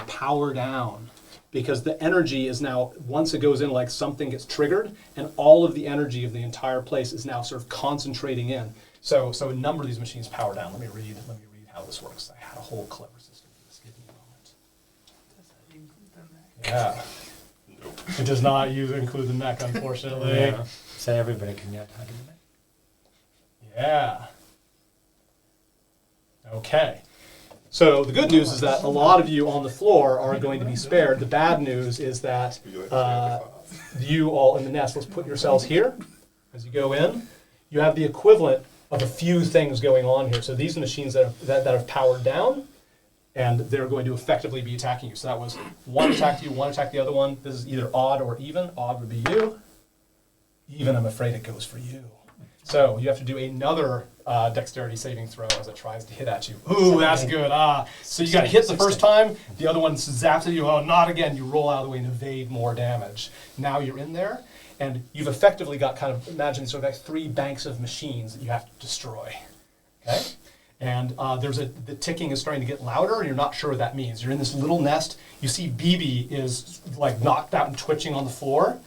S1: power down. Because the energy is now, once it goes in, like something gets triggered, and all of the energy of the entire place is now sort of concentrating in. So a number of these machines power down. Let me read how this works. I had a whole clever system for this. Give me a moment. Yeah. It does not include the neck, unfortunately.
S3: Yeah. So everybody can now target the neck.
S1: Yeah. Okay. So the good news is that a lot of you on the floor are going to be spared. The bad news is that you all in the nest, let's put yourselves here as you go in. You have the equivalent of a few things going on here. So these are machines that have powered down, and they're going to effectively be attacking you. So that was one attacked you, one attacked the other one. This is either odd or even. Odd would be you. Even, I'm afraid it goes for you. So you have to do another dexterity saving throw as it tries to hit at you. Ooh, that's good. So you got to hit the first time. The other one zaps at you. Oh, not again. You roll out of the way and evade more damage. Now you're in there, and you've effectively got kind of, imagine sort of like 3 banks of machines that you have to destroy. Okay? And the ticking is starting to get louder, and you're not sure what that means. You're in this little nest. You see BB is like knocked out and twitching on the floor.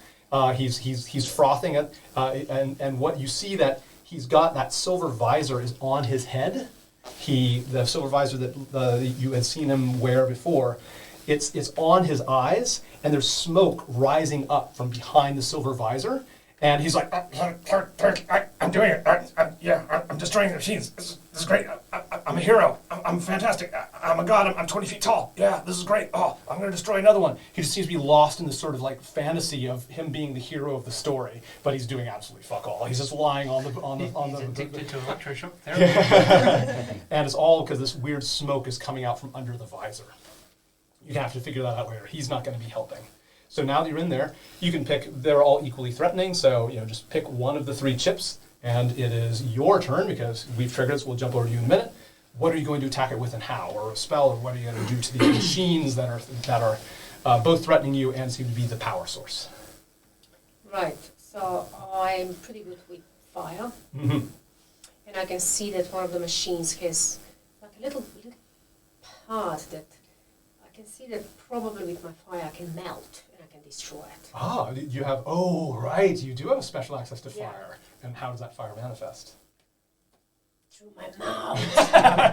S1: He's frothing it, and what you see that he's got that silver visor is on his head. The silver visor that you had seen him wear before, it's on his eyes, and there's smoke rising up from behind the silver visor. And he's like, I'm doing it. I'm destroying the machines. This is great. I'm a hero. I'm fantastic. I'm a god. I'm 20 feet tall. Yeah, this is great. Oh, I'm going to destroy another one. He just seems to be lost in this sort of like fantasy of him being the hero of the story, but he's doing absolutely fuck all. He's just lying on the.
S9: He's addicted to electroshock therapy.
S1: And it's all because this weird smoke is coming out from under the visor. You have to figure that out later. He's not going to be helping. So now that you're in there, you can pick, they're all equally threatening, so just pick one of the 3 chips, and it is your turn, because we've triggered it, so we'll jump over to you in a minute. What are you going to attack it with and how, or a spell, or what are you going to do to these machines that are both threatening you and seem to be the power source?
S4: Right, so I'm pretty good with fire,
S1: Mm-hmm.
S4: and I can see that one of the machines has like a little part that I can see that probably with my fire I can melt and I can destroy it.
S1: Ah, you have, right, you do have special access to
S4: Yeah.
S1: fire. And how does that fire manifest?
S4: through my mouth.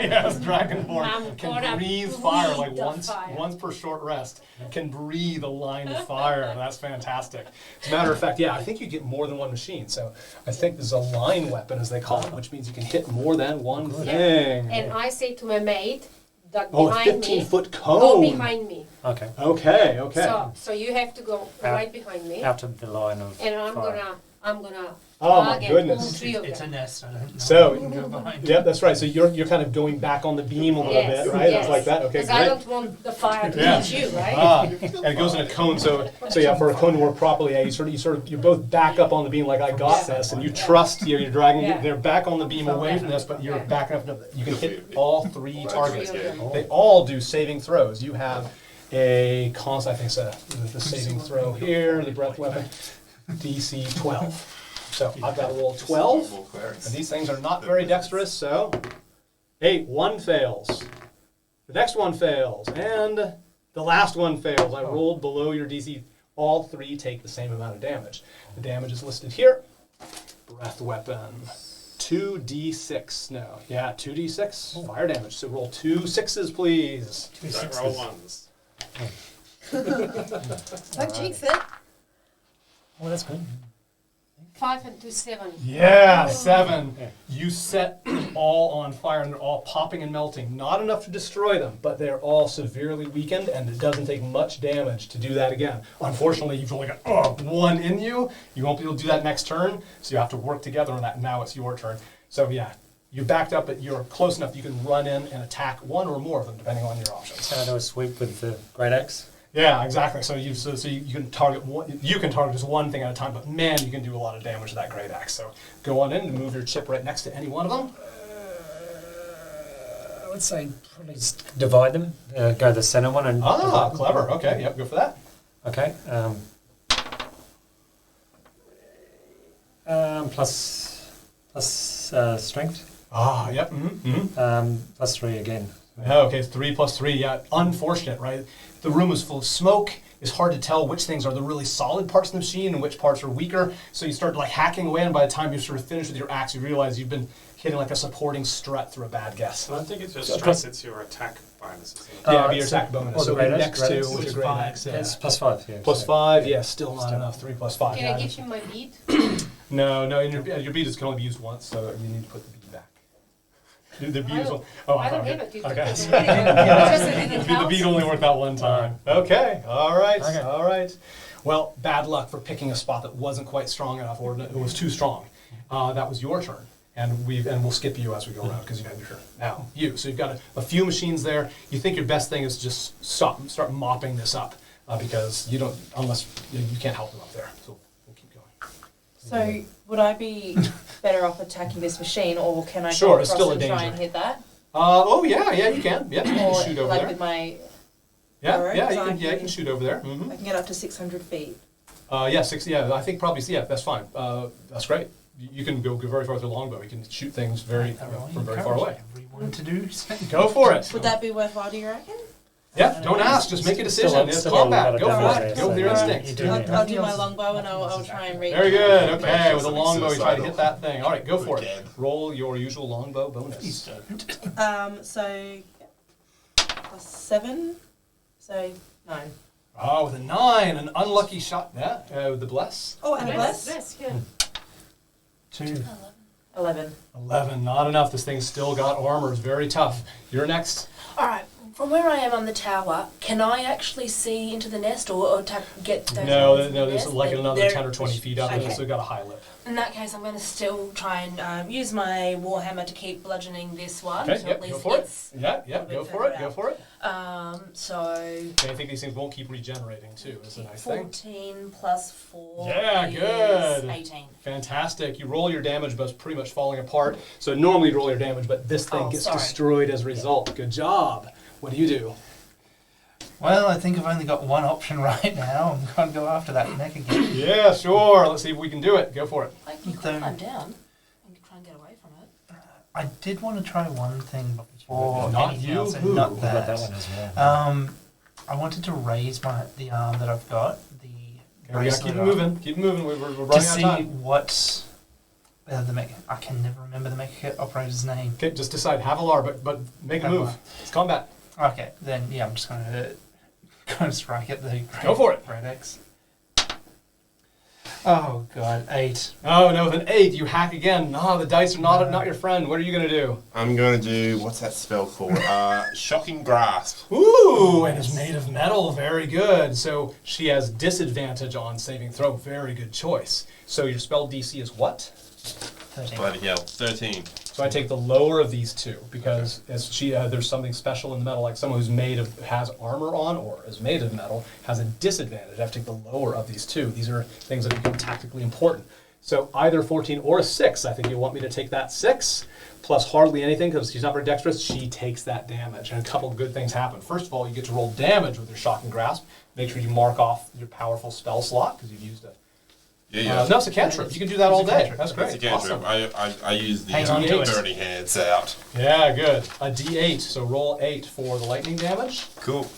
S1: Yes, Dragonborn
S4: I'm
S1: can
S4: gonna
S1: breathe fire like
S4: breathe the
S1: once
S4: fire.
S1: once per short rest. Can breathe a line of fire. That's fantastic. As a matter of fact, yeah, I think you get more than one machine. So I think there's a line weapon, as they call it, which means you can hit more than one thing.
S4: And I say to my mate, that
S1: Oh, a
S4: behind me,
S1: 15-foot
S4: go
S1: cone.
S4: behind me.
S3: Okay.
S1: Okay, okay.
S4: So you have to go right behind me,
S3: Out of the line of
S4: and I'm
S3: fire.
S4: gonna
S1: Oh, my
S4: target
S1: goodness.
S4: all three of
S9: It's a
S4: them.
S9: nest. I don't know.
S1: So,
S9: You go behind.
S1: yeah, that's right. So you're kind of going back on the beam a little
S4: Yes,
S1: bit, right?
S4: yes.
S1: It's like that. Okay,
S4: Because I
S1: great.
S4: don't want the fire to
S1: Yeah.
S4: hit you, right?
S1: Ah, and it goes in a cone. So yeah, for a cone to work properly, yeah, you both back up on the beam like I got this, and you trust you're dragging.
S4: Yeah.
S1: They're back on the beam away from this, but you're backing up. You can hit all three targets.
S4: Three of them.
S1: They all do saving throws. You have a constant, I think it's the saving throw here, the breath weapon, DC 12. So I've got a roll 12, and these things are not very dexterous, so 8, 1 fails. The next one fails, and the last one fails. I rolled below your DC. All three take the same amount of damage. The damage is listed here. Breath weapon, 2d6. No, yeah, 2d6 fire damage. So roll 2 6s, please.
S10: Don't roll ones.
S7: That jinx it.
S3: Oh, that's good.
S4: 5 and 2, 7.
S1: Yeah, 7. You set them all on fire, and they're all popping and melting. Not enough to destroy them, but they're all severely weakened, and it doesn't take much damage to do that again. Unfortunately, you've only got 1 in you. You won't be able to do that next turn, so you have to work together on that. Now it's your turn. So yeah, you're backed up, but you're close enough you can run in and attack one or more of them, depending on your options.
S3: Can I do a sweep with the great axe?
S1: Yeah, exactly. So you can target one. You can target just one thing at a time, but man, you can do a lot of damage with that great axe. So go on in and move your chip right next to any one of them.
S3: I would say probably just divide them. Go the center one and
S1: Ah,
S3: divide them.
S1: clever. Okay, yep, go for that.
S3: Okay. Plus strength.
S1: Ah, yep.
S3: Plus 3 again.
S1: Okay, it's 3 plus 3. Yeah, unfortunate, right? The room is full of smoke. It's hard to tell which things are the really solid parts of the machine and which parts are weaker. So you start like hacking away, and by the time you're sort of finished with your axe, you realize you've been hitting like a supporting strut through a bad guess.
S10: I don't think it's your
S3: So
S10: stress, it's your attack bonus. Isn't it?
S1: Yeah, it'd be
S3: it's
S1: your attack bonus.
S3: or the
S1: So
S3: great
S1: next
S3: axe,
S1: to
S3: great
S1: with
S3: axe.
S1: your great axe. Yeah.
S3: It's plus 5. Yeah.
S1: Plus 5, yeah, still not enough. 3 plus 5.
S4: Can
S1: yeah.
S4: I give you my bead?
S1: No, and your bead can only be used once, so you need to put the bead back. The bead is one. Oh,
S4: I don't
S1: okay.
S4: have it. You
S1: Okay.
S4: took it.
S1: The bead only worked out one time. Okay, all right,
S3: Okay.
S1: all right. Well, bad luck for picking a spot that wasn't quite strong enough, or it was too strong. That was your turn, and we'll skip you as we go around because you had your turn. Now you. So you've got a few machines there. You think your best thing is just start mopping this up because you don't unless you can't help them up there. So we'll keep going.
S6: So would I be better off attacking this machine, or can I
S1: Sure,
S6: go
S1: it's
S6: across
S1: still a
S6: and try
S1: danger.
S6: and hit that?
S1: Oh yeah, you can. Yeah, you
S6: Or
S1: can shoot over
S6: like
S1: there.
S6: with my
S1: Yeah,
S6: arrow,
S1: yeah,
S6: so
S1: you can shoot over there. Mm-hmm.
S6: I can get up to 600 feet.
S1: Yeah, 60. Yeah, I think probably. Yeah, that's fine. That's great. You can go very far with your longbow. You can shoot things from very far away.
S9: Everyone to do.
S1: Go for it.
S6: Would that be worthwhile, do you reckon?
S1: Yeah, don't ask. Just make a decision. It's
S3: still
S1: combat.
S3: a
S1: Go
S3: lot
S1: for
S3: of
S1: it.
S3: damage
S1: Go with your
S3: there, so
S1: instinct.
S3: you do need
S6: I'll do my longbow and I'll try and reach.
S1: Very good. Okay, with a
S2: Something
S1: longbow, you try to hit
S2: suicidal.
S1: that thing. All right, go for it.
S2: Again.
S1: Roll your usual longbow bonus.
S6: So plus 7, so 9.
S1: Oh, with a 9, an unlucky shot. Yeah, with the bless.
S6: Oh, and a bless?
S4: Bless, yeah.
S9: 2.
S6: 11.
S1: 11, not enough. This thing's still got armor. It's very tough. You're next.
S5: All right. From where I am on the tower, can I actually see into the nest or get those
S1: No,
S5: ones in the
S1: there's
S5: nest?
S1: like another
S5: They're-
S1: 10 or 20 feet up,
S5: Okay.
S1: so you've got a high lip.
S5: In that case, I'm going to still try and use my warhammer to keep bludgeoning this one.
S1: Okay,
S5: so
S1: yep,
S5: at least
S1: go for it.
S5: it's
S1: Yeah,
S5: little bit
S1: go for
S5: further
S1: it, go
S5: out.
S1: for it.
S5: So
S1: And I think these things won't keep regenerating too. Is a nice thing.
S5: 14 plus 4
S1: Yeah,
S5: is
S1: good.
S5: 18.
S1: Fantastic. You roll your damage, but it's pretty much falling apart. So normally you roll your damage, but this thing
S5: Oh,
S1: gets
S5: sorry.
S1: destroyed as a result. Good job. What do you do?
S9: Well, I think I've only got one option right now. I'm going to go after that neck again.
S1: Yeah, sure. Let's see if we can do it. Go for it.
S5: Like, you could
S9: Don't-
S5: climb down and try and get away from it.
S9: I did want to try one thing before
S1: Not
S9: anything
S1: you,
S9: else, and
S1: who?
S9: not
S3: We've got
S9: that.
S3: that one as well.
S9: I wanted to raise the arm that I've got, the
S1: Okay, we gotta keep
S9: bracelet
S1: it
S9: on,
S1: moving. Keep it moving. We're
S9: to
S1: running out of
S9: see
S1: time.
S9: what I can never remember the mecha operator's name.
S1: Okay, just decide Havalar, but make a move. It's combat.
S9: Okay, then yeah, I'm just going to strike at the
S1: Go for it.
S9: Red X. Oh god, 8.
S1: Oh no, with an 8, you hack again. No, the dice are not your friend. What are you gonna do?
S2: I'm going to do, what's that spell called? Shocking Grasp.
S1: Ooh, and it's made of metal. Very good. So she has disadvantage on saving throw. Very good choice. So your spell DC is what?
S9: 13.
S2: Bloody hell, 13.
S1: So I take the lower of these two because as there's something special in the metal, like someone who's has armor on or is made of metal has a disadvantage. I have to take the lower of these two. These are things that become tactically important. So either 14 or a 6. I think you want me to take that 6 plus hardly anything because she's not very dexterous. She takes that damage, and a couple of good things happen. First of all, you get to roll damage with your Shocking Grasp. Make sure you mark off your powerful spell slot because you've used it.
S2: Yeah.
S1: No, it's a cantrip. You can do that all day. That's great.
S2: It's a cantrip.
S1: Awesome.
S2: I use the
S9: Hang on to it.
S2: dirty hands out.
S1: Yeah, good. A D8. So roll 8 for the lightning damage.
S2: Cool.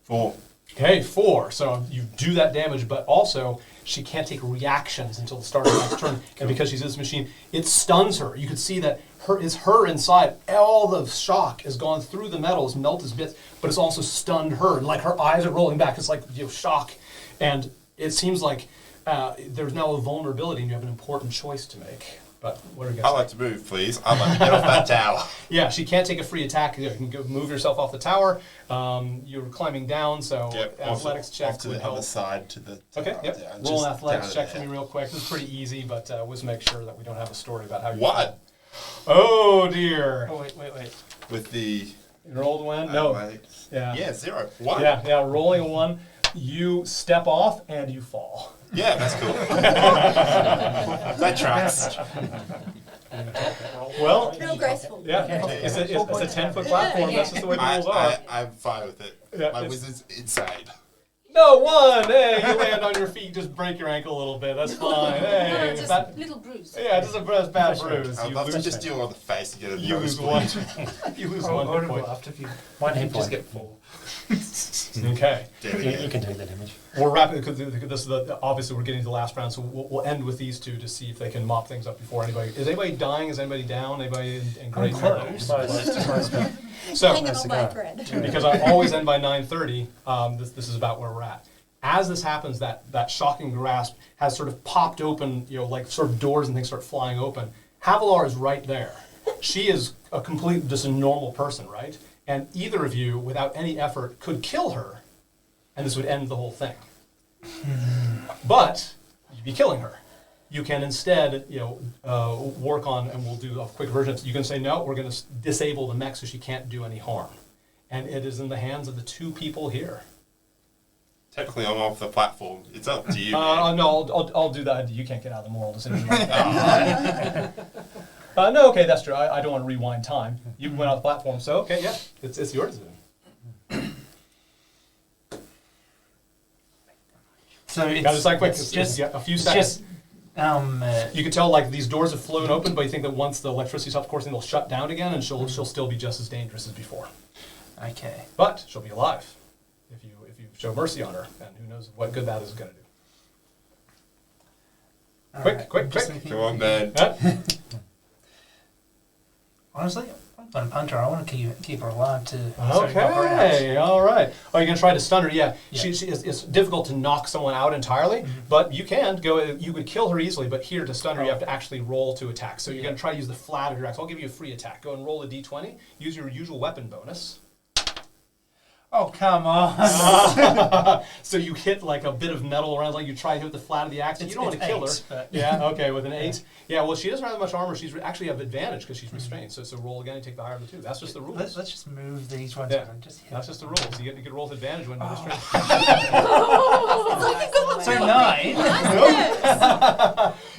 S2: 4.
S1: Okay, 4. So you do that damage, but also she can't take reactions until the start of the next turn. And because she's in this machine, it stuns her. You can see that her inside. All the shock has gone through the metal, has melted to bits, but it's also stunned her. Like her eyes are rolling back. It's like shock. And it seems like there's now a vulnerability and you have an important choice to make. But what are you guys
S2: I'd like to move, please. I'd like to get off that tower.
S1: Yeah, she can't take a free attack. You can go move yourself off the tower. You're climbing down, so athletics check
S2: off to
S1: would
S2: the
S1: help.
S2: other side to the tower.
S1: Okay, yep.
S2: Yeah,
S1: Roll an
S2: just
S1: athletics
S2: down
S1: check for
S2: there.
S1: me real quick. This is pretty easy, but let's make sure that we don't have a story about how you
S2: What?
S1: Oh, dear.
S9: Oh, wait.
S2: With the...
S1: Your old one? No. Yeah.
S2: Yeah, 0. 1.
S1: Yeah, rolling a 1. You step off and you fall.
S2: Yeah, that's cool. That tracks.
S1: Well,
S7: Real graceful.
S1: yeah, it's a 10-foot platform. That's just the way the rules are.
S2: I'm fine with it.
S1: Yeah,
S2: My
S1: it's-
S2: wizard's insane.
S1: No, 1. Hey, you land on your feet, just break your ankle a little bit. That's fine. Hey,
S4: just
S1: that-
S4: a little bruise.
S1: yeah, just a bad bruise.
S2: I'd
S1: You
S2: love to
S1: lose,
S2: just deal on the face and get a
S1: you lose
S2: nosebleed.
S1: one. You lose one hit point.
S9: After you.
S3: One hit
S9: Just
S3: point.
S9: get 4.
S1: Okay,
S3: You can take the damage.
S1: we're wrapping because this is obviously we're getting to the last round, so we'll end with these two to see if they can mop things up before anybody. Is anybody dying? Is anybody down? Anybody in great
S9: close.
S1: So.
S7: Hanging on by a thread.
S1: Because I always end by 9:30. This is about where we're at. As this happens, that Shocking Grasp has sort of popped open, like sort of doors and things start flying open. Havalar is right there. She is just a normal person, right? And either of you, without any effort, could kill her, and this would end the whole thing. But you'd be killing her. You can instead, work on, and we'll do a quick version. You can say, no, we're going to disable the mech so she can't do any harm. And it is in the hands of the two people here.
S2: Technically, I'm off the platform. It's up to you. Man.
S1: No, I'll do that. You can't get out of the moral decision. No, okay, that's true. I don't want to rewind time. You went off the platform, so okay, yeah, it's your decision.
S9: So it's,
S1: Got to decide quick.
S9: it's
S1: It's
S9: just
S1: a few
S9: it's
S1: seconds.
S9: just
S1: You can tell like these doors have flown open, but you think that once the electricity's off, of course, then they'll shut down again, and she'll still be just as dangerous as before.
S9: okay.
S1: But she'll be alive if you show mercy on her, and who knows what good that is going to do. Quick.
S2: Come on, man.
S1: Huh?
S9: Honestly, I'm going to punch her. I want to keep her alive to knock her out.
S1: Okay, all right. Oh, you're going to try to stun her? Yeah.
S9: Yeah.
S1: It's difficult to knock someone out entirely, but you can go. You could kill her easily, but here to stun her, you have to actually roll to attack. So you're going to try to use the flat of your axe. I'll give you a free attack. Go and roll a d20. Use your usual weapon bonus.
S9: Oh, come on.
S1: So you hit like a bit of metal around, like you try to hit with the flat of the axe. You don't want to kill her.
S9: But
S1: Yeah, okay, with an 8. Yeah, well, she doesn't have that much armor. She's actually have advantage because she's restrained. So roll again and take the higher of the two. That's just the rules.
S9: let's just move these ones.
S1: Yeah.
S9: And just hit
S1: That's just the rules. You get roll with advantage when you're restrained.
S9: So 9.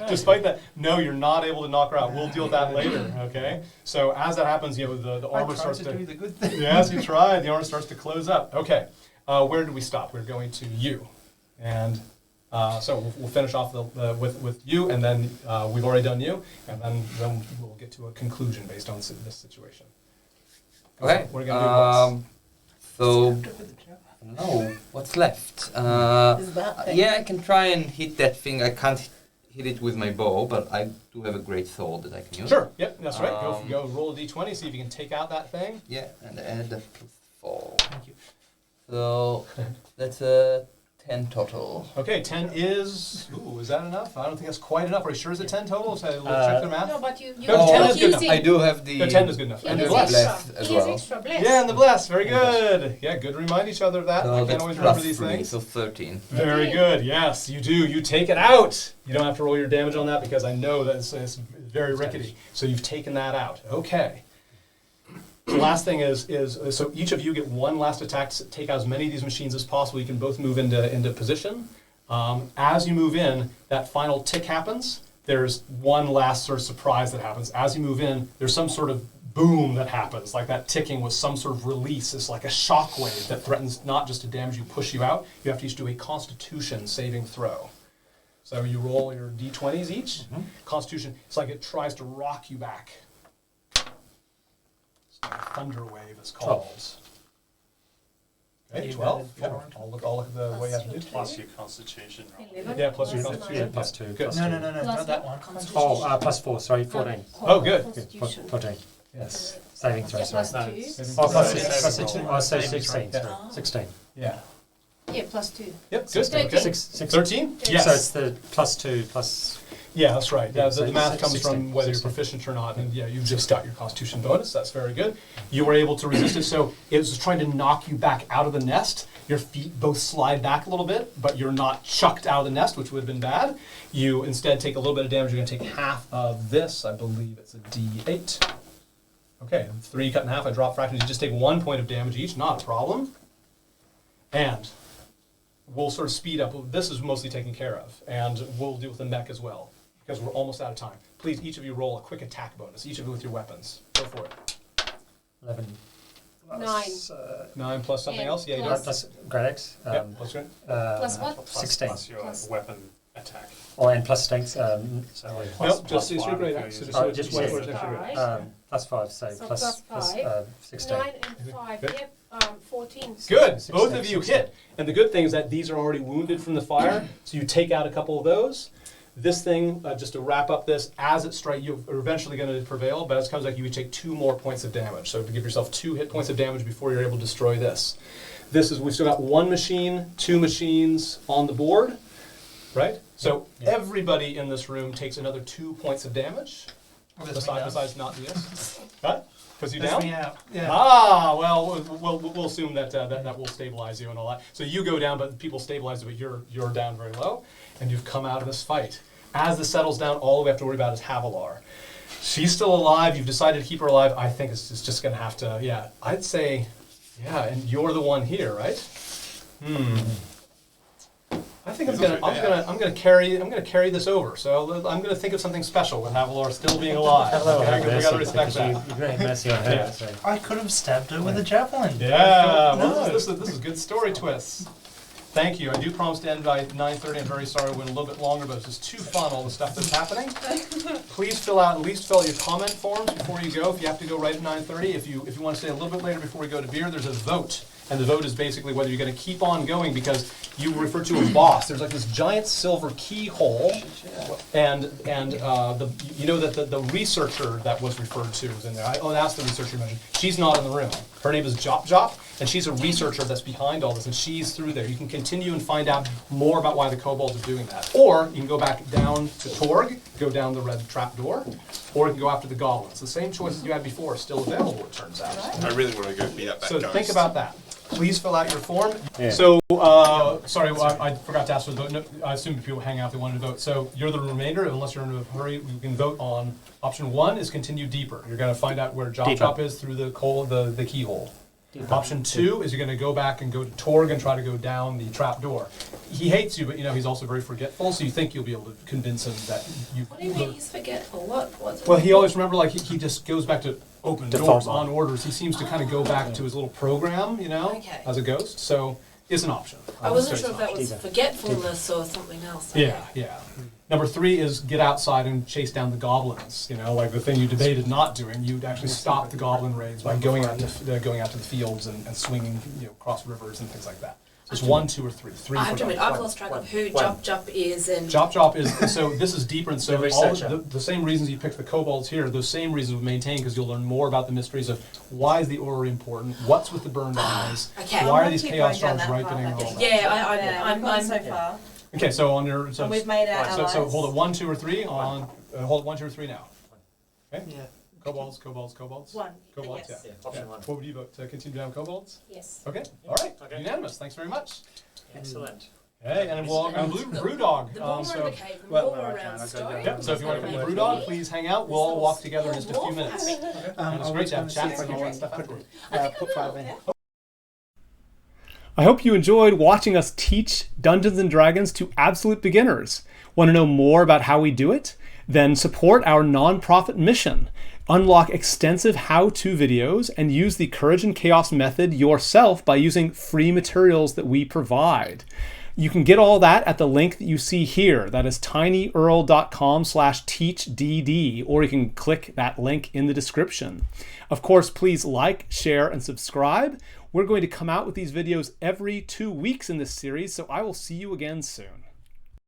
S1: Despite that, no, you're not able to knock her out. We'll deal with that later, okay? So as that happens, the armor starts
S9: to do the good thing.
S1: Yes, you tried. The armor starts to close up. Okay, where did we stop? We're going to you, and so we'll finish off with you, and then we've already done you, and then we'll get to a conclusion based on this situation.
S8: Okay.
S1: What are you gonna do?
S8: So, no, what's left?
S7: Is that thing.
S8: Yeah, I can try and hit that thing. I can't hit hit it with my bow, but I do have a great sword that I can use.
S1: Sure. Yep, that's right. Go roll a d20, see if you can take out that thing.
S8: Yeah, and add a +4.
S1: Thank you.
S8: So that's a 10 total.
S1: Okay, 10 is. Ooh, is that enough? I don't think that's quite enough. Are you sure it's a 10 total? So we'll check their math.
S4: No, but you
S1: No, 10 is good enough.
S8: I do have the.
S1: No, 10 is good enough. And the bless.
S8: As well.
S4: Extra bless.
S1: Yeah, and the bless. Very good. Yeah, good to remind each other of that.
S8: So
S1: I can't
S8: that's
S1: always remember
S8: +3,
S1: these things.
S8: so 13.
S1: Very good. Yes, you do. You take it out. You don't have to roll your damage on that because I know that it's very rickety. So you've taken that out. Okay. The last thing is so each of you get one last attack to take out as many of these machines as possible. You can both move into position. As you move in, that final tick happens. There's one last sort of surprise that happens. As you move in, there's some sort of boom that happens, like that ticking was some sort of release. It's like a shock wave that threatens not just to damage you, push you out. You have to each do a Constitution saving throw. So you roll your d20s each. Constitution, it's like it tries to rock you back. Thunder wave is called. Okay, 12. Yeah, I'll look at the way you have to do.
S10: Plus your constitution.
S1: Yeah, plus your constitution.
S3: Plus 2.
S1: Good.
S9: No, not that one.
S3: Oh, +4, sorry, 14.
S1: Oh, good.
S3: Yeah, 14.
S1: Yes.
S3: Saving throw, sorry.
S4: +2.
S3: Oh, plus
S10: Saving
S3: 6. Plus 6.
S10: throw.
S3: Oh, so
S10: Saving
S3: 16.
S1: throw.
S3: Sorry. 16.
S1: Yeah.
S4: Yeah, +2.
S1: Yep, good.
S4: 13.
S1: Okay.
S3: 6.
S1: 13? Yes.
S3: So it's the +2 plus.
S1: Yeah, that's right.
S3: Yeah,
S1: The math comes
S3: 16.
S1: from whether you're proficient or not, and yeah, you've just got your Constitution bonus. That's very good. You were able to resist it, so it was trying to knock you back out of the nest. Your feet both slide back a little bit, but you're not chucked out of the nest, which would have been bad. You instead take a little bit of damage. You're going to take half of this. I believe it's a D8. Okay, 3 cut in half. I drop fractions. You just take 1 point of damage each. Not a problem. And we'll sort of speed up. This is mostly taken care of, and we'll deal with the mech as well, because we're almost out of time. Please, each of you roll a quick attack bonus, each of you with your weapons. Go for it.
S3: 11.
S1: 9 plus something
S4: And
S1: else? Yeah, you
S4: plus-
S1: don't.
S3: Plus grade X.
S1: Yep, plus good.
S4: Plus what?
S10: Plus
S3: 16.
S10: Plus your
S4: Plus-
S10: weapon attack.
S3: Oh, and plus strength.
S10: So
S1: Nope, just
S10: plus
S1: it's your
S10: 5
S1: grade
S10: if
S1: X.
S10: you
S1: So
S10: use
S3: Oh,
S10: it.
S3: just
S1: wait
S3: wait.
S1: for it to extra grade.
S3: Plus 5, so
S4: So
S3: plus,
S4: plus 5.
S3: 16.
S4: 9 and 5.
S1: Good.
S4: Yep, 14.
S1: Good.
S3: 16,
S1: Both of you
S3: 16.
S1: hit. And the good thing is that these are already wounded from the fire, so you take out a couple of those. This thing, just to wrap up this, as it strikes, you're eventually going to prevail, but as it comes back, you would take 2 more points of damage. So to give yourself 2 hit points of damage before you're able to destroy this. We've still got 1 machine, 2 machines on the board, right? So everybody in this room takes another 2 points of damage, besides not this. Huh? Puts you down?
S9: Me out. Yeah.
S1: Ah, well, we'll assume that that will stabilize you and all that. So you go down, but people stabilize you, but you're down very low, and you've come out of this fight. As this settles down, all we have to worry about is Havilar. She's still alive. You've decided to keep her alive. I think it's just going to have to. Yeah, I'd say, yeah, and you're the one here, right? I think I'm gonna carry this over. So I'm gonna think of something special with Havilar still being alive.
S3: Hello,
S1: Okay, we gotta
S3: Mercy,
S1: respect that.
S3: because you had mercy on her.
S1: Yeah.
S3: So.
S9: I could have stabbed her with a javelin.
S1: Yeah,
S9: No.
S1: well, this is good story twists. Thank you. I do promise to end by 9:30. I'm very sorry we went a little bit longer, but it's just too fun, all the stuff that's happening. Please at least fill out your comment forms before you go. If you have to go right at 9:30, if you want to stay a little bit later before we go to beer, there's a vote. And the vote is basically whether you're going to keep on going because you refer to a boss. There's like this giant silver keyhole, and you know that the researcher that was referred to is in there. I asked the researcher you mentioned. She's not in the room. Her name is Jop, and she's a researcher that's behind all this, and she's through there. You can continue and find out more about why the kobolds are doing that. Or you can go back down to Torg, go down the red trap door, or you can go after the goblins. The same choices you had before are still available, it turns out.
S2: I really want to go beat up that
S1: So
S2: ghost.
S1: think about that. Please fill out your form.
S3: Yeah.
S1: So, sorry, I forgot to ask for the vote. No, I assume people hang out if they wanted to vote. So you're the remainder, unless you're in a hurry, you can vote on option 1 is continue deeper. You're going to find out where Chop is through the keyhole. Option 2 is you're going to go back and go to Torg and try to go down the trap door. He hates you, but he's also very forgetful, so you think you'll be able to convince him that you...
S5: What do you mean he's forgetful? What's
S1: Well, he always remember he just goes back to open
S3: Default
S1: doors on orders. He seems to kind of go back to his little program,
S5: Okay.
S1: as a ghost. So it's an option.
S5: I wasn't sure
S1: It's
S5: if
S1: an
S5: that was
S3: Deeper.
S5: forgetfulness or something else.
S1: option. Yeah. Number 3 is get outside and chase down the goblins. Like the thing you debated not doing. You'd actually stop the goblin raids by going out to the fields and swinging across rivers and things like that. So it's 1, 2, or 3. 3
S5: I
S1: for
S5: have to admit,
S1: Jop.
S5: I've lost track of who Jop is and.
S1: Jop is, so this is deeper, and so
S3: The
S1: all
S3: researcher.
S1: the same reasons you picked the kobolds here, those same reasons will maintain, because you'll learn more about the mysteries of why is the orrery important, what's with the burned eyes,
S5: Okay.
S1: why are
S6: I'll
S1: these
S6: keep
S1: chaos
S6: going down
S1: stars
S6: that path,
S1: ripening,
S6: I
S1: and all
S6: think.
S1: that.
S5: Yeah,
S6: We've gone so far.
S1: Okay, so on your, so,
S6: And we've made our
S1: so
S6: allies.
S1: hold it 1, 2, or 3 on, hold it 1, 2, or 3 now. Okay?
S9: Yeah.
S1: Kobolds.
S6: One.
S1: Kobolds,
S6: Yes.
S1: yeah.
S3: Option
S1: Yeah.
S3: one.
S1: What would you vote, to continue down kobolds?
S4: Yes.
S1: Okay, all right,
S3: Okay.
S1: unanimous, thanks very much.
S3: Excellent.
S1: Okay, and we'll, and blue Brewdog.
S5: The more we're in
S1: So,
S5: the cave, the
S11: Well,
S5: more
S11: well,
S5: we're
S11: I
S5: around
S11: can. I'll go
S5: stone.
S11: down.
S1: yep, so if you want to come to
S5: Maybe
S1: Brewdog, please hang out, we'll all walk together in just a few minutes. And it's great to have chats and all that stuff afterwards.
S11: Put 5 in.
S1: I hope you enjoyed watching us teach Dungeons & Dragons to absolute beginners. Want to know more about how we do it? Then support our nonprofit mission. Unlock extensive how-to videos and use the Courage and Chaos method yourself by using free materials that we provide. You can get all that at the link that you see here. That is tinyurl.com/teachdd, or you can click that link in the description. Of course, please like, share, and subscribe. We're going to come out with these videos every 2 weeks in this series, so I will see you again soon.